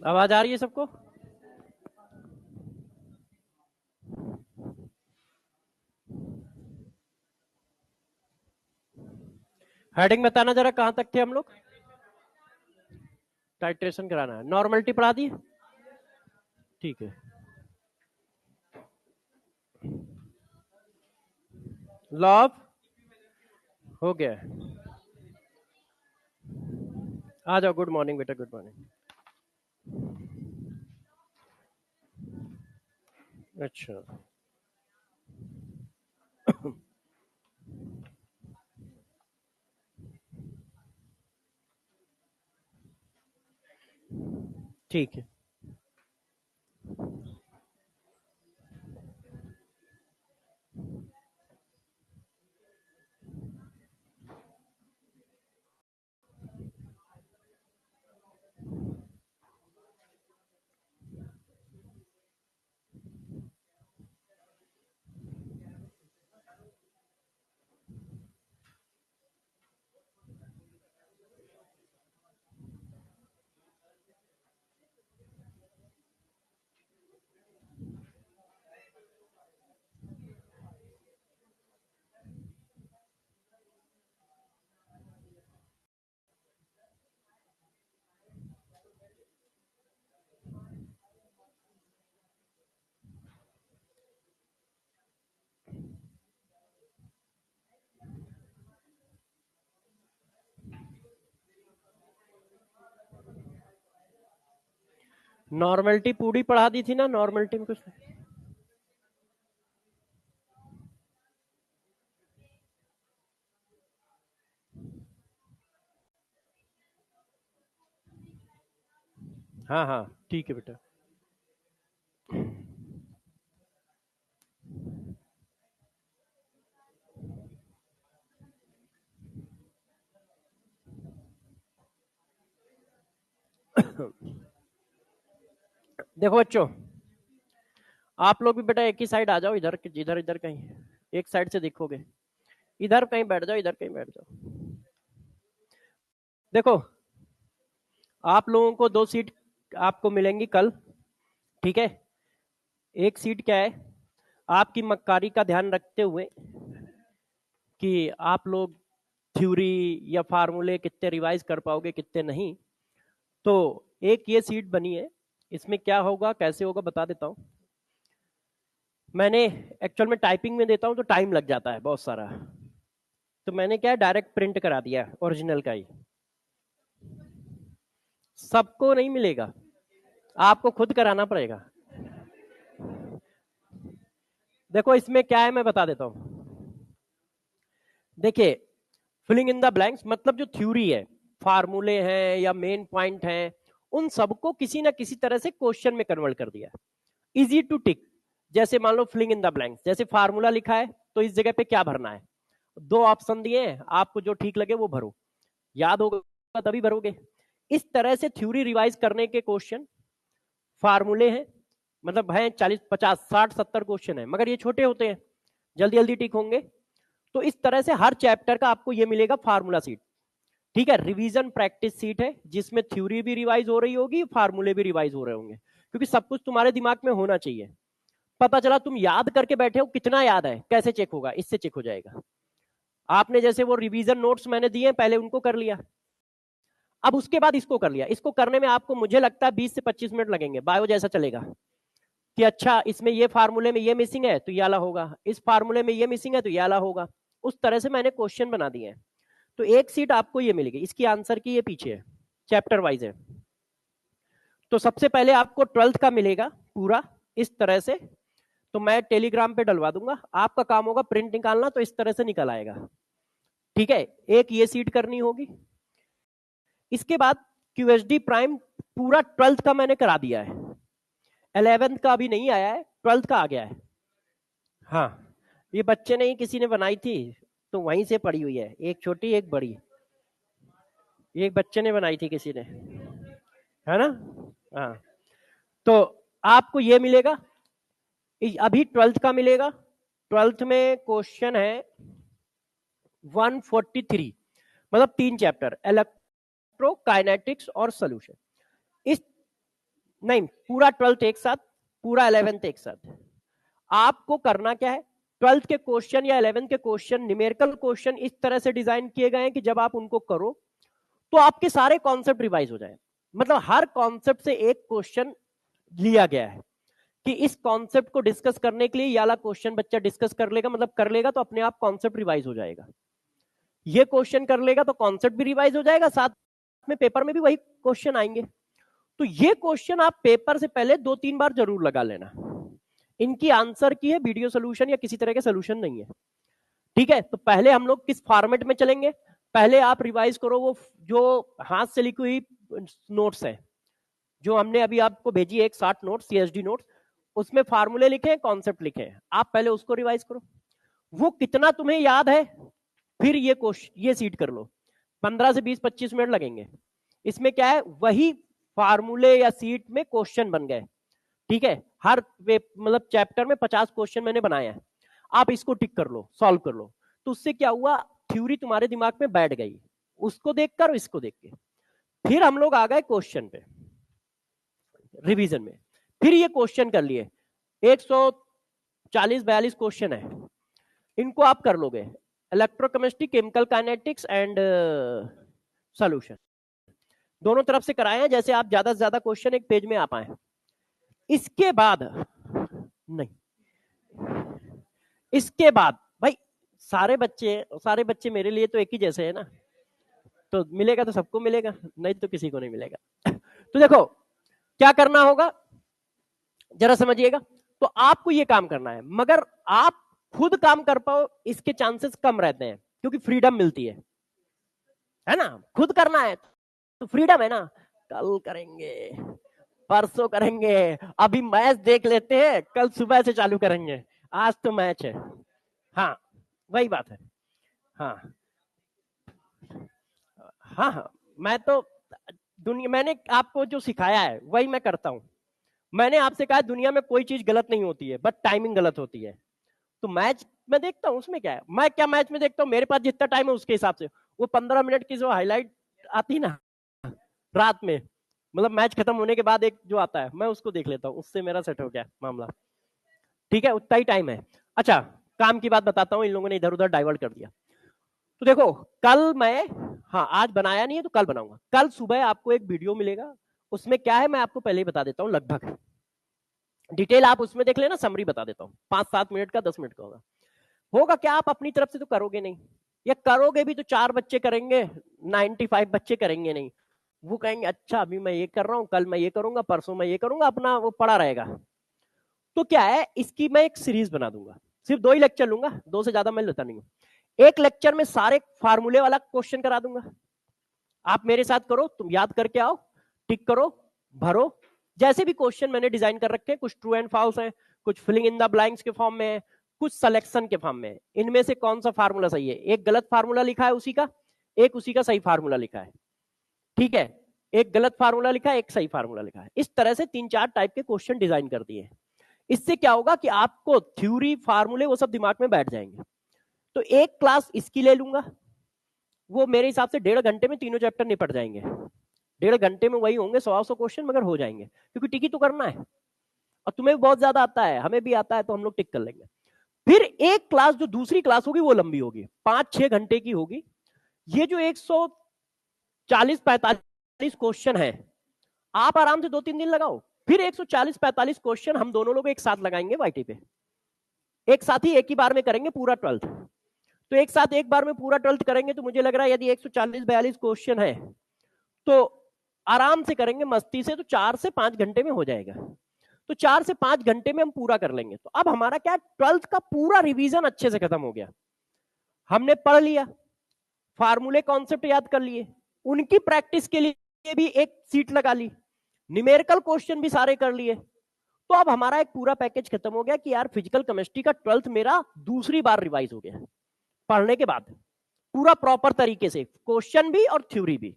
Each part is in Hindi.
आवाज आ रही है सबको? हेडिंग बताना जरा, कहां तक थे हम लोग? टाइट्रेशन कराना है। नॉर्मलिटी पढ़ा दी? ठीक है। लॉ ऑफ हो गया। आ जाओ। गुड मॉर्निंग बेटा, गुड मॉर्निंग। अच्छा, ठीक है। नॉर्मलिटी पूरी पढ़ा दी थी ना? नॉर्मलिटी में कुछ हाँ हाँ, ठीक है बेटा। देखो बच्चों, आप लोग भी बेटा एक ही साइड आ जाओ। इधर इधर इधर कहीं एक साइड से देखोगे। इधर कहीं बैठ जाओ, इधर कहीं बैठ जाओ। देखो, आप लोगों को 2 सीट आपको मिलेंगी कल। ठीक है। एक सीट क्या है, आपकी मक्कारी का ध्यान रखते हुए कि आप लोग थ्योरी या फार्मूले कितने रिवाइज कर पाओगे कितने नहीं। तो एक ये सीट बनी है। इसमें क्या होगा कैसे होगा बता देता हूँ। मैंने एक्चुअल में टाइपिंग में देता हूँ तो टाइम लग जाता है बहुत सारा। तो मैंने क्या डायरेक्ट प्रिंट करा दिया ओरिजिनल का ही। सबको नहीं मिलेगा, आपको खुद कराना पड़ेगा। देखो इसमें क्या है मैं बता देता हूँ। देखिए, फिलिंग इन द ब्लैंक्स मतलब जो थ्योरी है, फार्मूले हैं या मेन पॉइंट हैं, उन सबको किसी ना किसी तरह से क्वेश्चन में कन्वर्ट कर दिया। Easy two tick. जैसे मान लो फिलिंग इन द ब्लैंक्स, जैसे फार्मूला लिखा है तो इस जगह पे क्या भरना है। 2 ऑप्शन दिए हैं, आपको जो ठीक लगे वो भरो। याद होगा तभी भरोगे। इस तरह से थ्योरी रिवाइज करने के क्वेश्चन फार्मूले हैं। मतलब है 40 50 60 70 क्वेश्चन है, मगर ये छोटे होते हैं, जल्दी जल्दी टिक होंगे। तो इस तरह से हर चैप्टर का आपको ये मिलेगा फार्मूला सीट। ठीक है। रिवीजन प्रैक्टिस सीट है जिसमें थ्योरी भी रिवाइज हो रही होगी, फार्मूले भी रिवाइज हो रहे होंगे, क्योंकि सब कुछ तुम्हारे दिमाग में होना चाहिए। पता चला तुम याद करके बैठे हो, कितना याद है कैसे चेक होगा? इससे चेक हो जाएगा। आपने जैसे वो रिवीजन नोट्स मैंने दिए पहले उनको कर लिया, अब उसके बाद इसको कर लिया। इसको करने में आपको मुझे लगता है 20 से 25 मिनट लगेंगे, बायो जैसा चलेगा कि अच्छा इसमें ये फार्मूले में ये मिसिंग है तो ये वाला होगा, इस फार्मूले में ये मिसिंग है तो ये वाला होगा। उस तरह से मैंने क्वेश्चन बना दिए हैं। तो एक सीट आपको ये मिलेगी, इसकी आंसर की ये पीछे है, चैप्टर वाइज है। तो सबसे पहले आपको 12th का मिलेगा पूरा इस तरह से। तो मैं टेलीग्राम पे डलवा दूंगा, आपका काम होगा प्रिंट निकालना, तो इस तरह से निकल आएगा। ठीक है। एक ये सीट करनी होगी। इसके बाद क्यूएसडी प्राइम पूरा 12th का मैंने करा दिया है। 11th का अभी नहीं आया है, 12th का आ गया है। हाँ, ये बच्चे ने ही किसी ने बनाई थी तो वहीं से पड़ी हुई है, एक छोटी एक बड़ी। एक बच्चे ने बनाई थी किसी ने, है ना? हाँ। तो आपको ये मिलेगा, अभी 12th का मिलेगा। 12th में क्वेश्चन है 143, मतलब 3 चैप्टर, इलेक्ट्रोकाइनेटिक्स और सोल्यूशन। इस नहीं, पूरा 12th एक साथ, पूरा 11th एक साथ। आपको करना क्या है, 12th के क्वेश्चन या 11th के क्वेश्चन, न्यूमेरिकल क्वेश्चन इस तरह से डिजाइन किए गए हैं कि जब आप उनको करो तो आपके सारे कॉन्सेप्ट रिवाइज हो जाए। मतलब हर कॉन्सेप्ट से एक क्वेश्चन लिया गया है कि इस कॉन्सेप्ट को डिस्कस करने के लिए ये वाला क्वेश्चन बच्चा डिस्कस कर लेगा, मतलब कर लेगा तो अपने आप कॉन्सेप्ट रिवाइज हो जाएगा। ये क्वेश्चन कर लेगा तो कॉन्सेप्ट भी रिवाइज हो जाएगा, साथ में पेपर में भी वही क्वेश्चन आएंगे। तो ये क्वेश्चन आप पेपर से पहले 2-3 बार जरूर लगा लेना। इनकी आंसर की है वीडियो सोल्यूशन या किसी तरह के सोल्यूशन नहीं है, ठीक है। तो पहले हम लोग किस फॉर्मेट में चलेंगे, पहले आप रिवाइज करो वो जो हाथ से लिखी हुई नोट्स है जो हमने अभी आपको भेजी है, एक 60 नोट्स, सीएसडी नोट्स, उसमें फार्मूले लिखे हैं, कॉन्सेप्ट लिखे हैं, आप पहले उसको रिवाइज करो। वो कितना तुम्हें याद है, फिर ये क्वेश्चन ये सीट कर लो, 15 से 20-25 मिनट लगेंगे। इसमें क्या है, वही फार्मूले या सीट में क्वेश्चन बन गए, ठीक है। हर मतलब चैप्टर में 50 क्वेश्चन मैंने बनाया है, आप इसको टिक कर लो, सॉल्व कर लो। तो उससे क्या हुआ, थ्योरी तुम्हारे दिमाग में बैठ गई, उसको देखकर और इसको देख के। फिर हम लोग आ गए क्वेश्चन पे, रिवीजन में। फिर ये क्वेश्चन कर लिए, 140-42 क्वेश्चन है, इनको आप कर लोगे, electrochemistry, chemical kinetics and solution, दोनों तरफ से कराए हैं, जैसे आप ज्यादा से ज्यादा क्वेश्चन एक पेज में आ पाए। इसके बाद नहीं, इसके बाद भाई सारे बच्चे मेरे लिए तो एक ही जैसे है ना, तो मिलेगा तो सबको मिलेगा, नहीं तो किसी को नहीं मिलेगा। तो देखो क्या करना होगा जरा समझिएगा। तो आपको ये काम करना है, मगर आप खुद काम कर पाओ इसके चांसेस कम रहते हैं, क्योंकि फ्रीडम मिलती है ना, खुद करना है तो फ्रीडम है ना, कल करेंगे, परसों करेंगे, अभी मैच देख लेते हैं, कल सुबह से चालू करेंगे, आज तो मैच है। हाँ वही बात है। हाँ हाँ हाँ, मैं तो दुनिया, मैंने आपको जो सिखाया है वही मैं करता हूँ। मैंने आपसे कहा दुनिया में कोई चीज गलत नहीं होती है, बट टाइमिंग गलत होती है। तो मैच मैं देखता हूँ, उसमें क्या है, मैं क्या मैच में देखता हूँ, मेरे पास जितना टाइम है उसके हिसाब से, वो 15 मिनट की जो हाईलाइट आती ना रात में, मतलब मैच खत्म होने के बाद एक जो आता है, मैं उसको देख लेता हूँ, उससे मेरा सेट हो गया मामला, ठीक है, उतना ही टाइम है। अच्छा, काम की बात बताता हूँ, इन लोगों ने इधर उधर डाइवर्ट कर दिया। तो देखो कल मैं, हाँ आज बनाया नहीं है तो कल बनाऊंगा, कल सुबह आपको एक वीडियो मिलेगा, उसमें क्या है मैं आपको पहले ही बता देता हूँ, लगभग डिटेल आप उसमें देख लेना, समरी बता देता हूँ, 5-7 मिनट का, 10 मिनट का होगा क्या, आप अपनी तरफ से तो करोगे नहीं, या करोगे भी तो 4 बच्चे करेंगे, 95 बच्चे करेंगे नहीं, वो कहेंगे अच्छा अभी मैं ये कर रहा हूँ, कल मैं ये करूंगा, परसों मैं ये करूंगा, अपना वो पड़ा रहेगा। तो क्या है, इसकी मैं एक सीरीज बना दूंगा, सिर्फ 2 ही लेक्चर लूंगा, 2 से ज्यादा मैं लेता नहीं हूं। एक लेक्चर में सारे फार्मूले वाला क्वेश्चन करा दूंगा, आप मेरे साथ करो, तुम याद करके आओ, टिक करो, भरो, जैसे भी क्वेश्चन मैंने डिजाइन कर रखे हैं, कुछ ट्रू एंड फॉल्स है, कुछ फिलिंग इन द ब्लैंक्स के फॉर्म में है, कुछ सिलेक्शन के फॉर्म में, इनमें से कौन सा फार्मूला सही है, एक गलत फार्मूला लिखा है उसी का, एक उसी का सही फार्मूला लिखा है, ठीक है, एक गलत फार्मूला लिखा है, एक सही फार्मूला लिखा है, इस तरह से 3-4 टाइप के क्वेश्चन डिजाइन कर दिए। इससे क्या होगा कि आपको थ्योरी, फार्मूले वो सब दिमाग में बैठ जाएंगे। तो एक क्लास इसकी ले लूंगा, वो मेरे हिसाब से 1.5 घंटे में तीनों चैप्टर निपट जाएंगे, 1.5 घंटे में वही होंगे 100 क्वेश्चन, मगर हो जाएंगे, क्योंकि टिक ही तो करना है, और तुम्हें भी बहुत ज्यादा आता है, हमें भी आता है, तो हम लोग टिक कर लेंगे। फिर एक क्लास जो दूसरी क्लास होगी वो लंबी होगी, 5-6 घंटे की होगी। ये जो 140-45 क्वेश्चन है, आप आराम से 2-3 दिन लगाओ, फिर 140-45 क्वेश्चन हम दोनों लोग एक साथ लगाएंगे वाईटी पे, एक साथ ही एक ही बार में करेंगे पूरा 12th। तो एक साथ एक बार में पूरा 12th करेंगे, तो मुझे लग रहा है यदि 140-42 क्वेश्चन है तो आराम से करेंगे मस्ती से, तो 4 से 5 घंटे में हो जाएगा। तो 4 से 5 घंटे में हम पूरा कर लेंगे। तो अब हमारा क्या, 12th का पूरा रिवीजन अच्छे से खत्म हो गया, हमने पढ़ लिया, फार्मूले कॉन्सेप्ट याद कर लिए, उनकी प्रैक्टिस के लिए भी एक सीट लगा ली, न्यूमेरिकल क्वेश्चन भी सारे कर लिए। तो अब हमारा एक पूरा पैकेज खत्म हो गया कि यार फिजिकल केमिस्ट्री का 12th मेरा दूसरी बार रिवाइज हो गया पढ़ने के बाद, पूरा प्रॉपर तरीके से, क्वेश्चन भी और थ्योरी भी।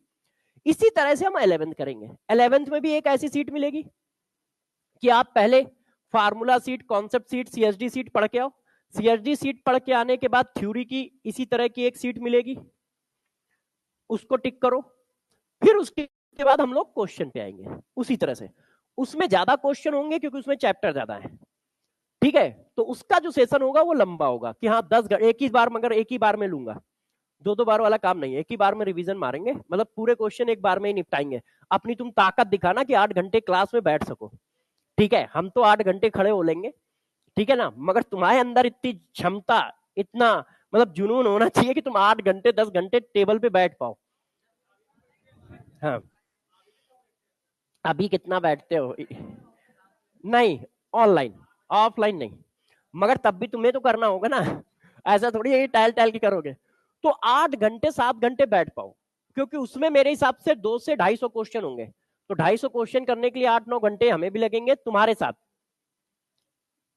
इसी तरह से हम 11th करेंगे। 11th में भी एक ऐसी सीट मिलेगी कि आप पहले formula seat, concept seat, CSD seat पढ़ के आओ, सीएसडी सीट पढ़ के आने के बाद थ्योरी की इसी तरह की एक सीट मिलेगी, उसको टिक करो, फिर उसके बाद हम लोग क्वेश्चन पे आएंगे उसी तरह से। उसमें ज्यादा क्वेश्चन होंगे क्योंकि उसमें चैप्टर ज्यादा है, ठीक है। तो उसका जो सेशन होगा वो लंबा होगा कि हाँ 10 एक ही बार, मगर एक ही बार में लूंगा, दो दो बार वाला काम नहीं है, एक ही बार में रिवीजन मारेंगे, मतलब पूरे क्वेश्चन एक बार में ही निपटाएंगे। अपनी तुम ताकत दिखाना कि 8 घंटे क्लास में बैठ सको, ठीक है। हम तो 8 घंटे खड़े हो लेंगे, ठीक है ना, मगर तुम्हारे अंदर इतनी क्षमता, इतना मतलब जुनून होना चाहिए कि तुम 8 घंटे 10 घंटे टेबल पे बैठ पाओ। हाँ, अभी कितना बैठते हो? नहीं, ऑनलाइन, ऑफलाइन नहीं, मगर तब भी तुम्हें तो करना होगा ना, ऐसा थोड़ी है टहल टहल के करोगे। तो 8 घंटे 7 घंटे बैठ पाओ, क्योंकि उसमें मेरे हिसाब से 200 से 250 क्वेश्चन होंगे, तो 250 क्वेश्चन करने के लिए 8-9 घंटे हमें भी लगेंगे तुम्हारे साथ,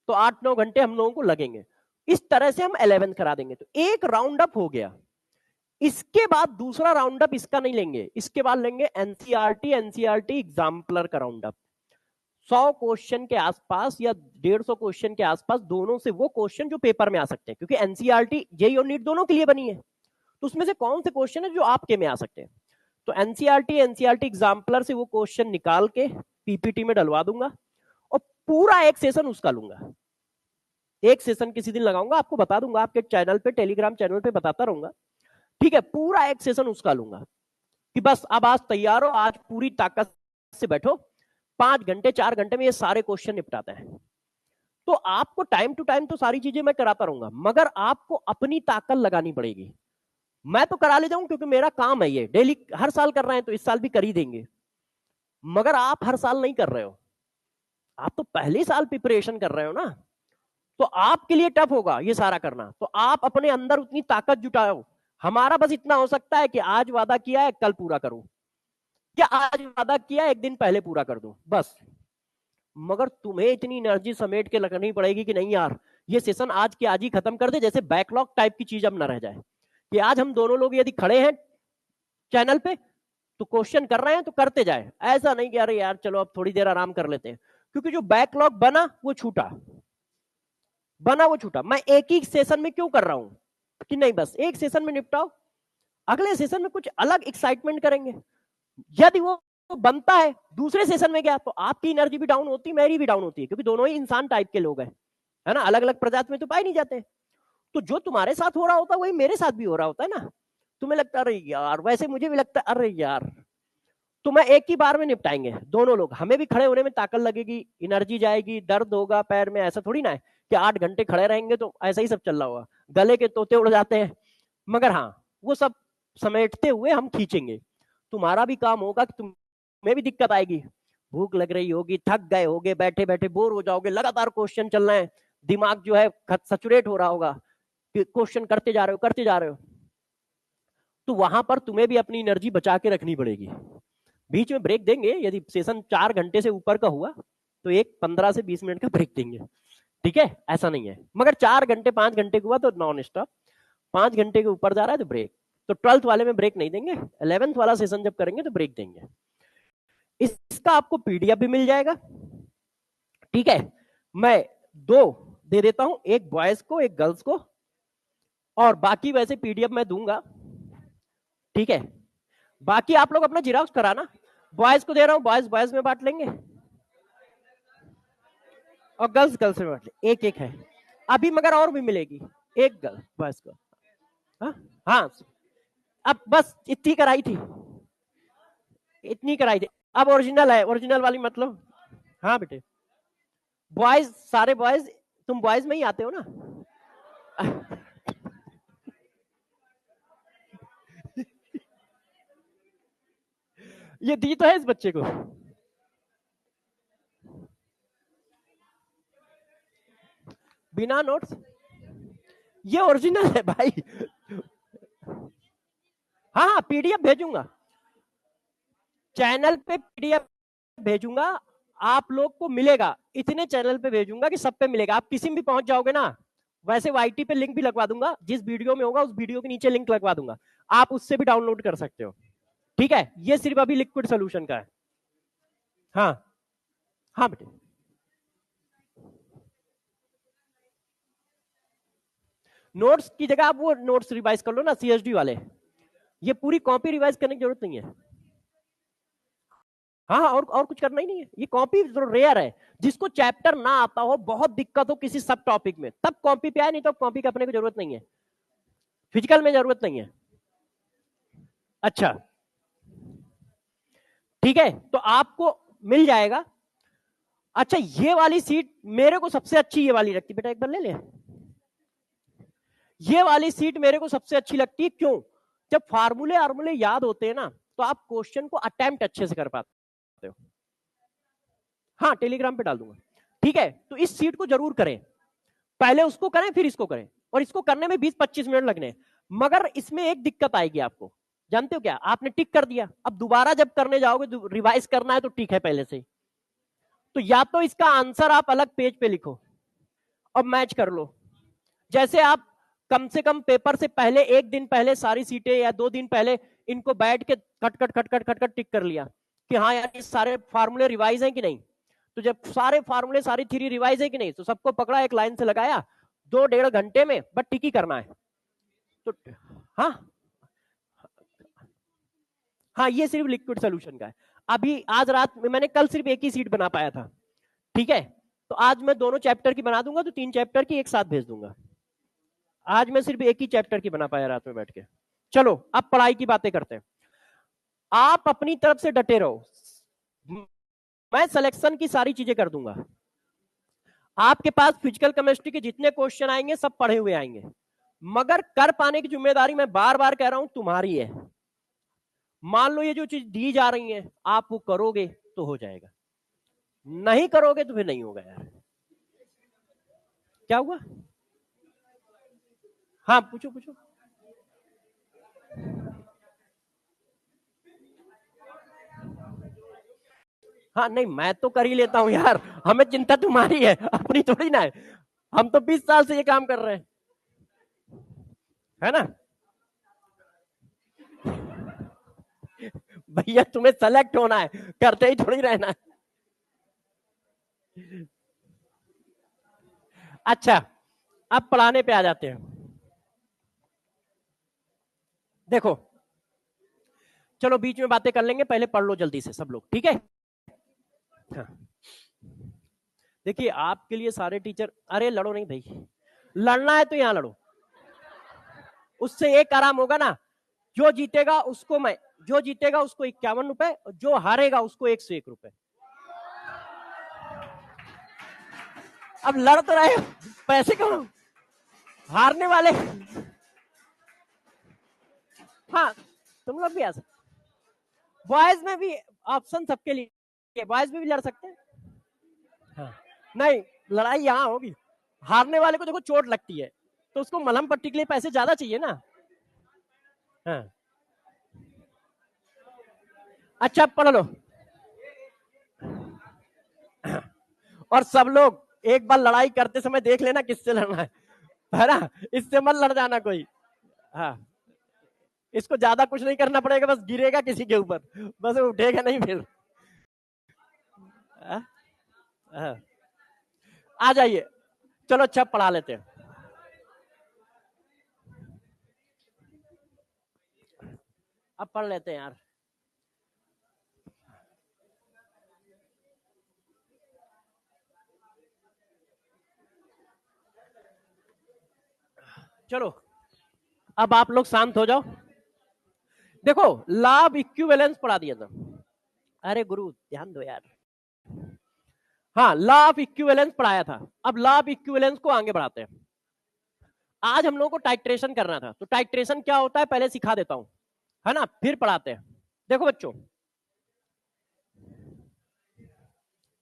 तो 8-9 घंटे हम लोगों को लगेंगे। इस तरह से हम 11 करा देंगे, तो एक राउंड अप हो गया। इसके बाद दूसरा राउंड अप इसका नहीं लेंगे, इसके बाद लेंगे एनसीईआरटी, एनसीईआरटी एग्जाम्पलर का राउंड अप। 100 क्वेश्चन के आसपास या 150 क्वेश्चन के आसपास, दोनों से वो क्वेश्चन जो पेपर में आ सकते हैं, क्योंकि एनसीईआरटी जेईई और नीट दोनों के लिए बनी है, तो उसमें से कौन से क्वेश्चन है जो आपके में आ सकते हैं। तो एनसीईआरटी, एनसीईआरटी एग्जाम्पलर से वो क्वेश्चन निकाल के पीपीटी में डलवा दूंगा, और पूरा एक सेशन उसका लूंगा। एक सेशन किसी दिन लगाऊंगा, आपको बता दूंगा, आपके चैनल पे, टेलीग्राम चैनल पे बताता रहूंगा, ठीक है। पूरा एक सेशन उसका लूंगा कि बस अब आज तैयार हो, आज पूरी ताकत से बैठो, 5 घंटे 4 घंटे में ये सारे क्वेश्चन निपटाते हैं। तो आपको टाइम टू टाइम तो सारी चीजें मैं कराता रहूंगा, मगर आपको अपनी ताकत लगानी पड़ेगी। मैं तो करा ले जाऊं क्योंकि मेरा काम है ये, डेली हर साल कर रहे हैं तो इस साल भी कर ही देंगे, मगर आप हर साल नहीं कर रहे हो, आप तो पहले साल प्रिपरेशन कर रहे हो ना, तो आपके लिए टफ होगा ये सारा करना। तो आप अपने अंदर उतनी ताकत जुटाओ। हमारा बस इतना हो सकता है कि आज वादा किया है कल पूरा करूं, क्या आज वादा किया है एक दिन पहले पूरा कर दूं, बस। मगर तुम्हें इतनी एनर्जी समेट के लगनी पड़ेगी कि नहीं यार, ये सेशन आज के आज ही खत्म कर दे, जैसे बैकलॉग टाइप की चीज अब ना रह जाए कि आज हम दोनों लोग यदि खड़े हैं चैनल पे तो क्वेश्चन कर रहे हैं तो करते जाए, ऐसा नहीं कि अरे यार चलो अब थोड़ी देर आराम कर लेते हैं, क्योंकि जो बैकलॉग बना वो छूटा, बना वो छूटा। मैं एक ही सेशन में क्यों कर रहा हूं कि नहीं बस एक सेशन में निपटाओ, अगले सेशन में कुछ अलग एक्साइटमेंट करेंगे। यदि वो बनता है दूसरे सेशन में गया तो आपकी एनर्जी भी डाउन होती है, मेरी भी डाउन होती है, क्योंकि दोनों ही इंसान टाइप के लोग हैं, है ना, अलग अलग प्रजाति में तो पाए नहीं जाते। तो जो तुम्हारे साथ हो रहा होता है वही मेरे साथ भी हो रहा होता है ना, तुम्हें लगता है अरे यार, वैसे मुझे भी लगता है अरे यार, तो मैं एक ही बार में निपटाएंगे दोनों लोग, हमें भी खड़े होने में ताकत लगेगी, एनर्जी जाएगी, दर्द होगा पैर में, ऐसा थोड़ी ना है कि 8 घंटे खड़े रहेंगे तो ऐसा ही सब चल रहा होगा, गले के तोते उड़ जाते हैं। मगर हाँ, वो सब समेटते हुए हम खींचेंगे। तुम्हारा भी काम होगा कि तुम्हें भी दिक्कत आएगी, भूख लग रही होगी, थक गए होगे, बैठे बैठे बोर हो जाओगे, लगातार क्वेश्चन चल रहे हैं, दिमाग जो है सचुरेट हो रहा होगा कि क्वेश्चन करते जा रहे हो करते जा रहे हो, तो वहां पर तुम्हें भी अपनी एनर्जी बचा के रखनी पड़ेगी। बीच में ब्रेक देंगे, यदि सेशन 4 घंटे से ऊपर का हुआ तो एक 15 से 20 मिनट का ब्रेक देंगे, ठीक है, ऐसा नहीं है। मगर 4 घंटे 5 घंटे का हुआ तो नॉन स्टॉप, 5 घंटे के ऊपर जा रहा है तो ब्रेक। तो 12th वाले में ब्रेक नहीं देंगे, 11th वाला सेशन जब करेंगे तो ब्रेक देंगे। इसका आपको पीडीएफ भी मिल जाएगा, ठीक है। मैं 2 दे देता हूं, एक बॉयज को एक गर्ल्स को, और बाकी वैसे पीडीएफ मैं दूंगा, ठीक है। बाकी आप लोग अपना जिराक्स कराना, बॉयज को दे रहा हूं, बॉयज बॉयज में बांट लेंगे और गर्ल्स गर्ल्स में बांट लेंगे, एक एक है अभी, मगर और भी मिलेगी, एक गर्ल बॉयज को। हाँ हाँ, अब बस इतनी कराई थी, इतनी कराई थी, अब ओरिजिनल है, ओरिजिनल वाली मतलब। हाँ बेटे, बॉयज सारे बॉयज, तुम बॉयज में ही आते हो ना। ये दी तो है इस बच्चे को, बिना नोट्स, ये ओरिजिनल है भाई। हाँ हाँ, पीडीएफ भेजूंगा, चैनल पे पीडीएफ भेजूंगा, आप लोग को मिलेगा, इतने चैनल पे भेजूंगा कि सब पे मिलेगा, आप किसी में भी पहुंच जाओगे ना। वैसे वाईटी पे लिंक भी लगवा दूंगा, जिस वीडियो में होगा उस वीडियो के नीचे लिंक लगवा दूंगा, आप उससे भी डाउनलोड कर सकते हो, ठीक है। ये सिर्फ अभी लिक्विड सोल्यूशन का है। हाँ हाँ बेटे, नोट्स की जगह आप वो नोट्स रिवाइज कर लो ना, सीएसडी वाले, ये पूरी कॉपी रिवाइज करने की जरूरत नहीं है। हाँ, और कुछ करना ही नहीं है। ये कॉपी रेयर है, जिसको चैप्टर ना आता हो, बहुत दिक्कत हो किसी सब टॉपिक में, तब कॉपी पे आए, नहीं तो कॉपी करने की जरूरत नहीं है, फिजिकल में जरूरत नहीं है। अच्छा, ठीक है, तो आपको मिल जाएगा। अच्छा, ये वाली सीट मेरे को सबसे अच्छी ये वाली लगती, बेटा एक बार ले ले। ये वाली सीट मेरे को सबसे अच्छी लगती है, क्यों? जब फार्मूले आर्मूले याद होते हैं ना, तो आप क्वेश्चन को अटेम्प्ट अच्छे से कर पाते हो। हाँ, टेलीग्राम पे डाल दूंगा। ठीक है, तो इस सीट को जरूर करें, पहले उसको करें फिर इसको करें, और इसको करने में 20-25 मिनट लगने। मगर इसमें एक दिक्कत आएगी आपको, जानते हो क्या? आपने टिक कर दिया, अब दोबारा जब करने जाओगे, रिवाइज करना है तो ठीक है पहले से, तो या तो इसका आंसर आप अलग पेज पे लिखो और मैच कर लो। जैसे आप कम से कम पेपर से पहले, एक दिन पहले सारी सीटें या 2 दिन पहले इनको बैठ के खट खट खट खट खट खट टिक कर लिया कि हाँ यार ये सारे फार्मूले रिवाइज हैं कि नहीं। तो जब सारे फार्मूले, सारी थ्योरी रिवाइज है कि नहीं, तो सबको पकड़ा, एक लाइन से लगाया, 2-1.5 घंटे में बस टिक ही करना है। तो हाँ, हाँ, ये सिर्फ लिक्विड सोल्यूशन का है। अभी आज रात में, मैंने कल सिर्फ एक ही सीट बना पाया था, ठीक है, तो आज मैं दोनों चैप्टर की बना दूंगा, तो 3 चैप्टर की एक साथ भेज दूंगा। आज मैं सिर्फ एक ही चैप्टर की बना पाया रात में बैठ के। चलो अब पढ़ाई की बातें करते हैं। आप अपनी तरफ से डटे रहो, मैं सिलेक्शन की सारी चीजें कर दूंगा। आपके पास फिजिकल केमिस्ट्री के जितने क्वेश्चन आएंगे सब पढ़े हुए आएंगे, मगर कर पाने की जिम्मेदारी, मैं बार बार कह रहा हूं, तुम्हारी है। मान लो ये जो चीज दी जा रही है आप वो करोगे तो हो जाएगा, नहीं करोगे तो फिर नहीं होगा यार। क्या हुआ? हाँ, पूछो पूछो। हाँ, नहीं मैं तो कर ही लेता हूँ यार, हमें चिंता तुम्हारी है, अपनी थोड़ी ना है। हम तो 20 साल से ये काम कर रहे हैं, है ना? भैया तुम्हें सेलेक्ट होना है, करते ही थोड़ी रहना है। अच्छा, अब पढ़ाने पे आ जाते हैं। देखो, चलो बीच में बातें कर लेंगे, पहले पढ़ लो जल्दी से सब लोग, ठीक है? हाँ। देखिए, आपके लिए सारे टीचर, अरे लड़ो नहीं भाई, लड़ना है तो यहां लड़ो, उससे एक आराम होगा ना। जो जीतेगा उसको मैं, जो जीतेगा उसको 51 रुपए, जो हारेगा उसको 101 रुपए। अब लड़ तो रहे हो, पैसे कमाओ, हारने वाले। हाँ, तुम लोग भी आ सकते, बॉयज में भी ऑप्शन सबके लिए, बॉयज में भी लड़ सकते हैं। हाँ, नहीं, लड़ाई यहाँ होगी, हारने वाले को देखो चोट लगती है, तो उसको मलहम पट्टी के लिए पैसे ज्यादा चाहिए ना। हाँ, अच्छा पढ़ लो, और सब लोग एक बार लड़ाई करते समय देख लेना किससे लड़ना है ना? इससे मत लड़ जाना कोई। हाँ, इसको ज्यादा कुछ नहीं करना पड़ेगा, बस गिरेगा किसी के ऊपर, बस वो उठेगा नहीं फिर। हाँ, हाँ, आ जाइए, चलो अच्छा पढ़ा लेते हैं। अब पढ़ लेते हैं यार। चलो अब आप लोग शांत हो जाओ। देखो, लॉ ऑफ इक्विवेलेंस पढ़ा दिया था। अरे गुरु ध्यान दो यार। हाँ, लॉ ऑफ इक्विवेलेंस पढ़ाया था, अब लॉ ऑफ इक्विवेलेंस को आगे बढ़ाते हैं। आज हम लोगों को टाइट्रेशन करना था, तो टाइट्रेशन क्या होता है पहले सिखा देता हूं, है ना, फिर पढ़ाते हैं। देखो बच्चों,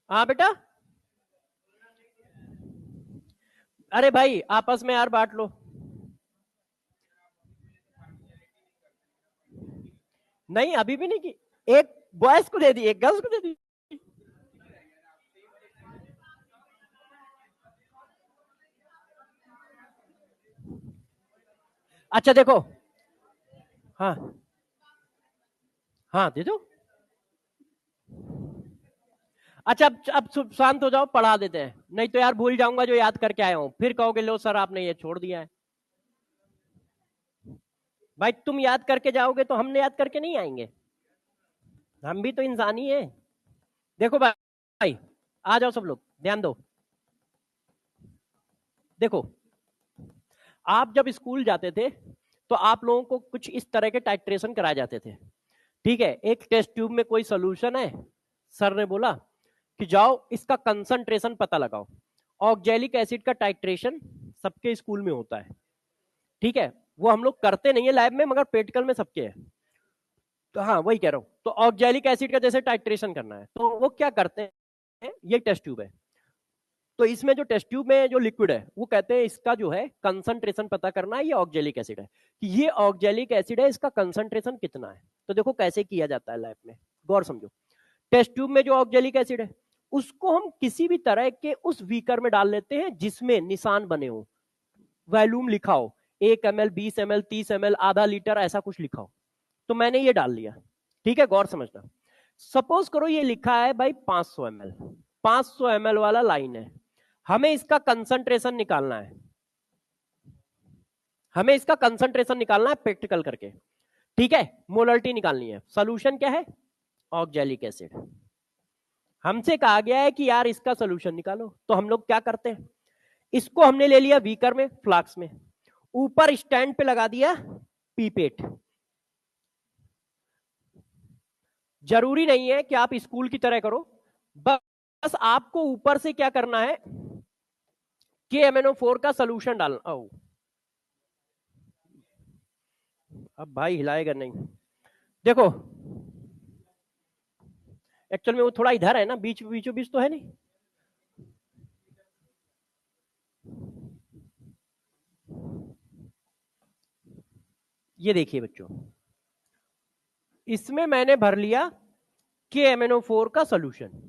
हाँ बेटा, अरे भाई आपस में यार बांट लो। नहीं अभी भी नहीं की, एक बॉयज को दे दी, एक गर्ल्स को दे दी। अच्छा देखो, हाँ, हाँ दे दो। अच्छा अब शांत हो जाओ, पढ़ा देते हैं, नहीं तो यार भूल जाऊंगा जो याद करके आया हूं, फिर कहोगे लो सर आपने ये छोड़ दिया है। भाई तुम याद करके जाओगे तो हमने याद करके नहीं आएंगे, हम भी तो इंसान ही है। देखो भाई, आ जाओ सब लोग, ध्यान दो। देखो, आप जब स्कूल जाते थे तो आप लोगों को कुछ इस तरह के टाइट्रेशन कराए जाते थे, ठीक है। एक टेस्ट ट्यूब में कोई सोल्यूशन है, सर ने बोला कि जाओ इसका कंसंट्रेशन पता लगाओ। ऑक्जेलिक एसिड का टाइट्रेशन सबके स्कूल में होता है, ठीक है। वो हम लोग करते नहीं है लैब में, मगर प्रैक्टिकल में सबके है। तो हाँ, वही कह रहा हूं। तो ऑक्जेलिक एसिड का जैसे टाइट्रेशन करना है तो वो क्या करते हैं, ये टेस्ट ट्यूब है, तो इसमें जो टेस्ट ट्यूब में जो लिक्विड है वो कहते हैं इसका जो है कंसंट्रेशन पता करना है, ये ऑक्जेलिक एसिड है, कि ये ऑक्जेलिक एसिड है, इसका कंसंट्रेशन कितना है। तो देखो कैसे किया जाता है लैब में, गौर समझो। टेस्ट ट्यूब में जो ऑक्जेलिक एसिड है उसको हम किसी भी तरह के उस बीकर में डाल लेते हैं जिसमें निशान बने हो, वॉल्यूम लिखा हो, 1 ml 20 ml 30 ml आधा लीटर ऐसा कुछ लिखा हो। तो मैंने ये डाल लिया, ठीक है, गौर समझना। सपोज करो ये लिखा है भाई 500 ml, 500 ml वाला लाइन है, हमें इसका कंसंट्रेशन निकालना है, हमें इसका कंसंट्रेशन निकालना है प्रैक्टिकल करके, ठीक है। मोलरिटी निकालनी है, सॉल्यूशन क्या है, ऑक्जेलिक एसिड। हमसे कहा गया है कि यार इसका सॉल्यूशन निकालो, तो हम लोग क्या करते हैं, इसको हमने ले लिया बीकर में, फ्लास्क में, ऊपर स्टैंड पे लगा दिया पीपेट। जरूरी नहीं है कि आप स्कूल की तरह करो, बस आपको ऊपर से क्या करना है, KMnO4 का सॉल्यूशन डालना। अब भाई हिलाएगा नहीं, देखो एक्चुअल में वो थोड़ा इधर है ना, बीचों बीच तो है नहीं। ये देखिए बच्चों, इसमें मैंने भर लिया KMnO4 का सॉल्यूशन।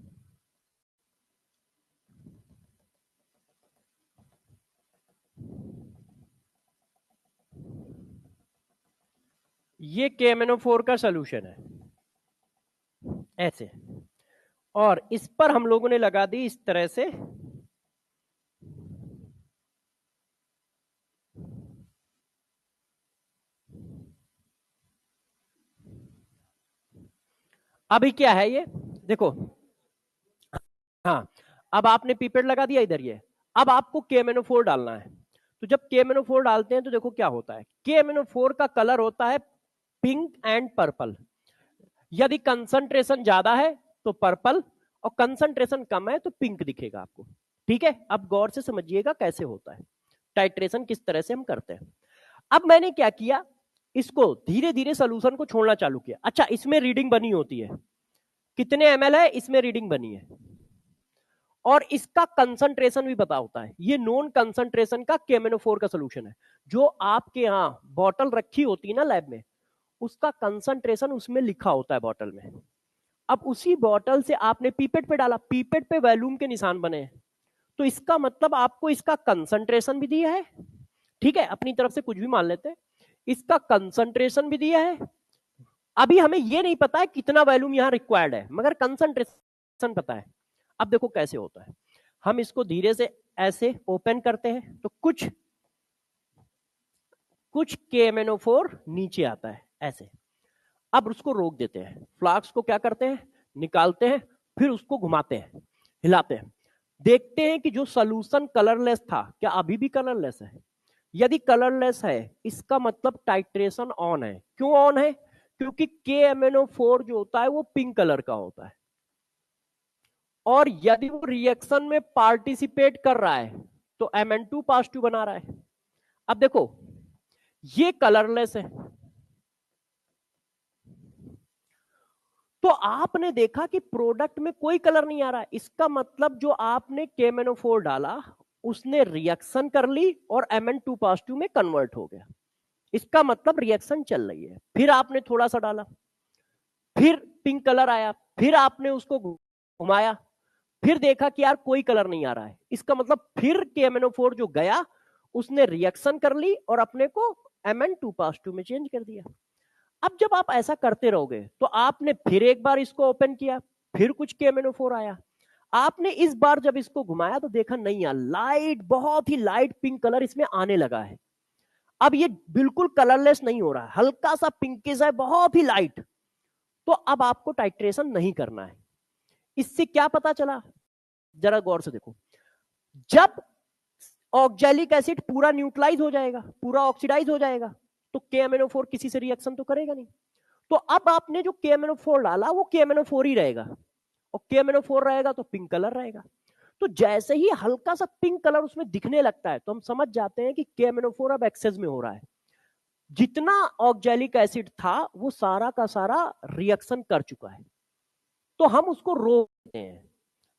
ये KMnO4 का सॉल्यूशन है ऐसे, और इस पर हम लोगों ने लगा दी इस तरह से अभी क्या है ये देखो, हाँ, अब आपने पीपेट लगा दिया इधर, ये अब आपको KMnO4 डालना है। तो जब KMnO4 डालते हैं तो देखो क्या होता है, KMnO4 का कलर होता है पिंक एंड पर्पल। यदि कंसंट्रेशन ज्यादा है तो पर्पल, और कंसंट्रेशन कम है तो पिंक दिखेगा आपको, ठीक है। अब गौर से समझिएगा कैसे होता है टाइट्रेशन, किस तरह से हम करते हैं। अब मैंने क्या किया, इसको धीरे धीरे सोल्यूशन को छोड़ना चालू किया। अच्छा, इसमें रीडिंग बनी होती है, कितने ml है इसमें रीडिंग बनी है, और इसका कंसंट्रेशन भी पता होता है। ये नॉन कंसंट्रेशन का KMnO4 का सोल्यूशन है। जो आपके यहाँ बॉटल रखी होती है ना लैब में, उसका कंसंट्रेशन उसमें लिखा होता है बॉटल में। अब उसी बॉटल से आपने पीपेट पे डाला, पीपेट पे वॉल्यूम के निशान बने हैं, तो इसका मतलब आपको इसका कंसंट्रेशन भी दिया है, ठीक है। अपनी तरफ से कुछ भी मान लेते हैं, इसका कंसंट्रेशन भी दिया है। अभी हमें यह नहीं पता है कितना वॉल्यूम यहां रिक्वायर्ड है, मगर कंसंट्रेशन पता है। अब देखो कैसे होता है, हम इसको धीरे से ऐसे ओपन करते हैं तो कुछ KMnO4 नीचे आता है ऐसे। अब उसको रोक देते हैं, फ्लास्क को क्या करते हैं, निकालते हैं, फिर उसको घुमाते हैं, हिलाते हैं, देखते हैं कि जो सॉल्यूशन कलरलेस था क्या अभी भी कलरलेस है। यदि कलरलेस है इसका मतलब टाइट्रेशन ऑन है। क्यों ऑन है, क्योंकि KMnO4 जो होता है वो पिंक कलर का होता है, और यदि वो रिएक्शन में पार्टिसिपेट कर रहा है तो Mn2 पॉजिटिव बना रहा है। अब देखो ये कलरलेस है, तो आपने देखा कि प्रोडक्ट में कोई कलर नहीं आ रहा है, इसका मतलब जो आपने KMnO4 डाला उसने रिएक्शन कर ली और Mn2 पॉजिटिव में कन्वर्ट हो गया। इसका मतलब रिएक्शन चल रही है। फिर आपने थोड़ा सा डाला, फिर पिंक कलर आया, फिर आपने उसको घुमाया, फिर देखा कि यार कोई कलर नहीं आ रहा है, इसका मतलब फिर KMnO4 जो गया उसने रिएक्शन कर ली और अपने को Mn2 पॉजिटिव में चेंज कर दिया। अब जब आप ऐसा करते रहोगे तो आपने फिर एक बार इसको ओपन किया, फिर कुछ KMnO4 आया, आपने इस बार जब इसको घुमाया तो देखा नहीं यार, लाइट, बहुत ही लाइट पिंक कलर इसमें आने लगा है। अब ये बिल्कुल कलरलेस नहीं हो रहा है, हल्का सा पिंकिश है, बहुत ही लाइट। तो अब आपको टाइट्रेशन नहीं करना है, इससे क्या पता चला, जरा गौर से देखो, जब ऑक्जेलिक एसिड पूरा न्यूट्रलाइज हो जाएगा, पूरा ऑक्सीडाइज हो जाएगा, तो KMnO4 किसी से रिएक्शन तो करेगा नहीं। तो अब आपने जो KMnO4 डाला वो KMnO4 ही रहेगा, और KMnO4 रहेगा तो पिंक कलर रहेगा। तो जैसे ही हल्का सा पिंक कलर उसमें दिखने लगता है तो हम समझ जाते हैं कि KMnO4 अब एक्सेस में हो रहा है। जितना ऑक्जेलिक एसिड था वो सारा का सारा रिएक्शन कर चुका है, तो हम उसको रोक देते हैं।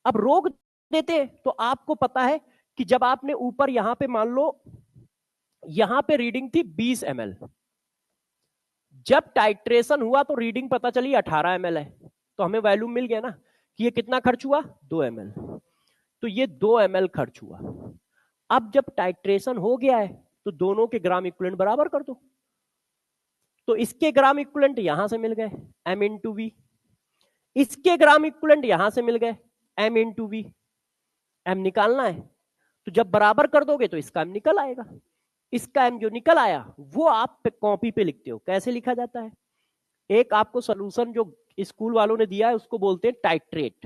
अब रोक देते तो आपको पता है कि जब आपने ऊपर यहां पे मान लो यहां पे रीडिंग थी 20 ml, जब टाइट्रेशन हुआ तो रीडिंग पता चली 18 ml है, तो हमें वैल्यू मिल गया ना कि ये कितना खर्च हुआ, 2 ml। तो ये 2 ml खर्च हुआ। अब जब टाइट्रेशन हो गया है तो दोनों के ग्राम इक्विवेलेंट बराबर कर दो, तो इसके ग्राम इक्विवेलेंट यहां से मिल गए m इंटू वी, इसके ग्राम इक्विवेलेंट यहां से मिल गए m इंटू वी। m निकालना है तो जब बराबर कर दोगे तो इसका m निकल आएगा, इसका m जो निकल आया वो आप कॉपी पे लिखते हो। कैसे लिखा जाता है, एक आपको सोल्यूशन जो स्कूल वालों ने दिया है उसको बोलते हैं टाइट्रेट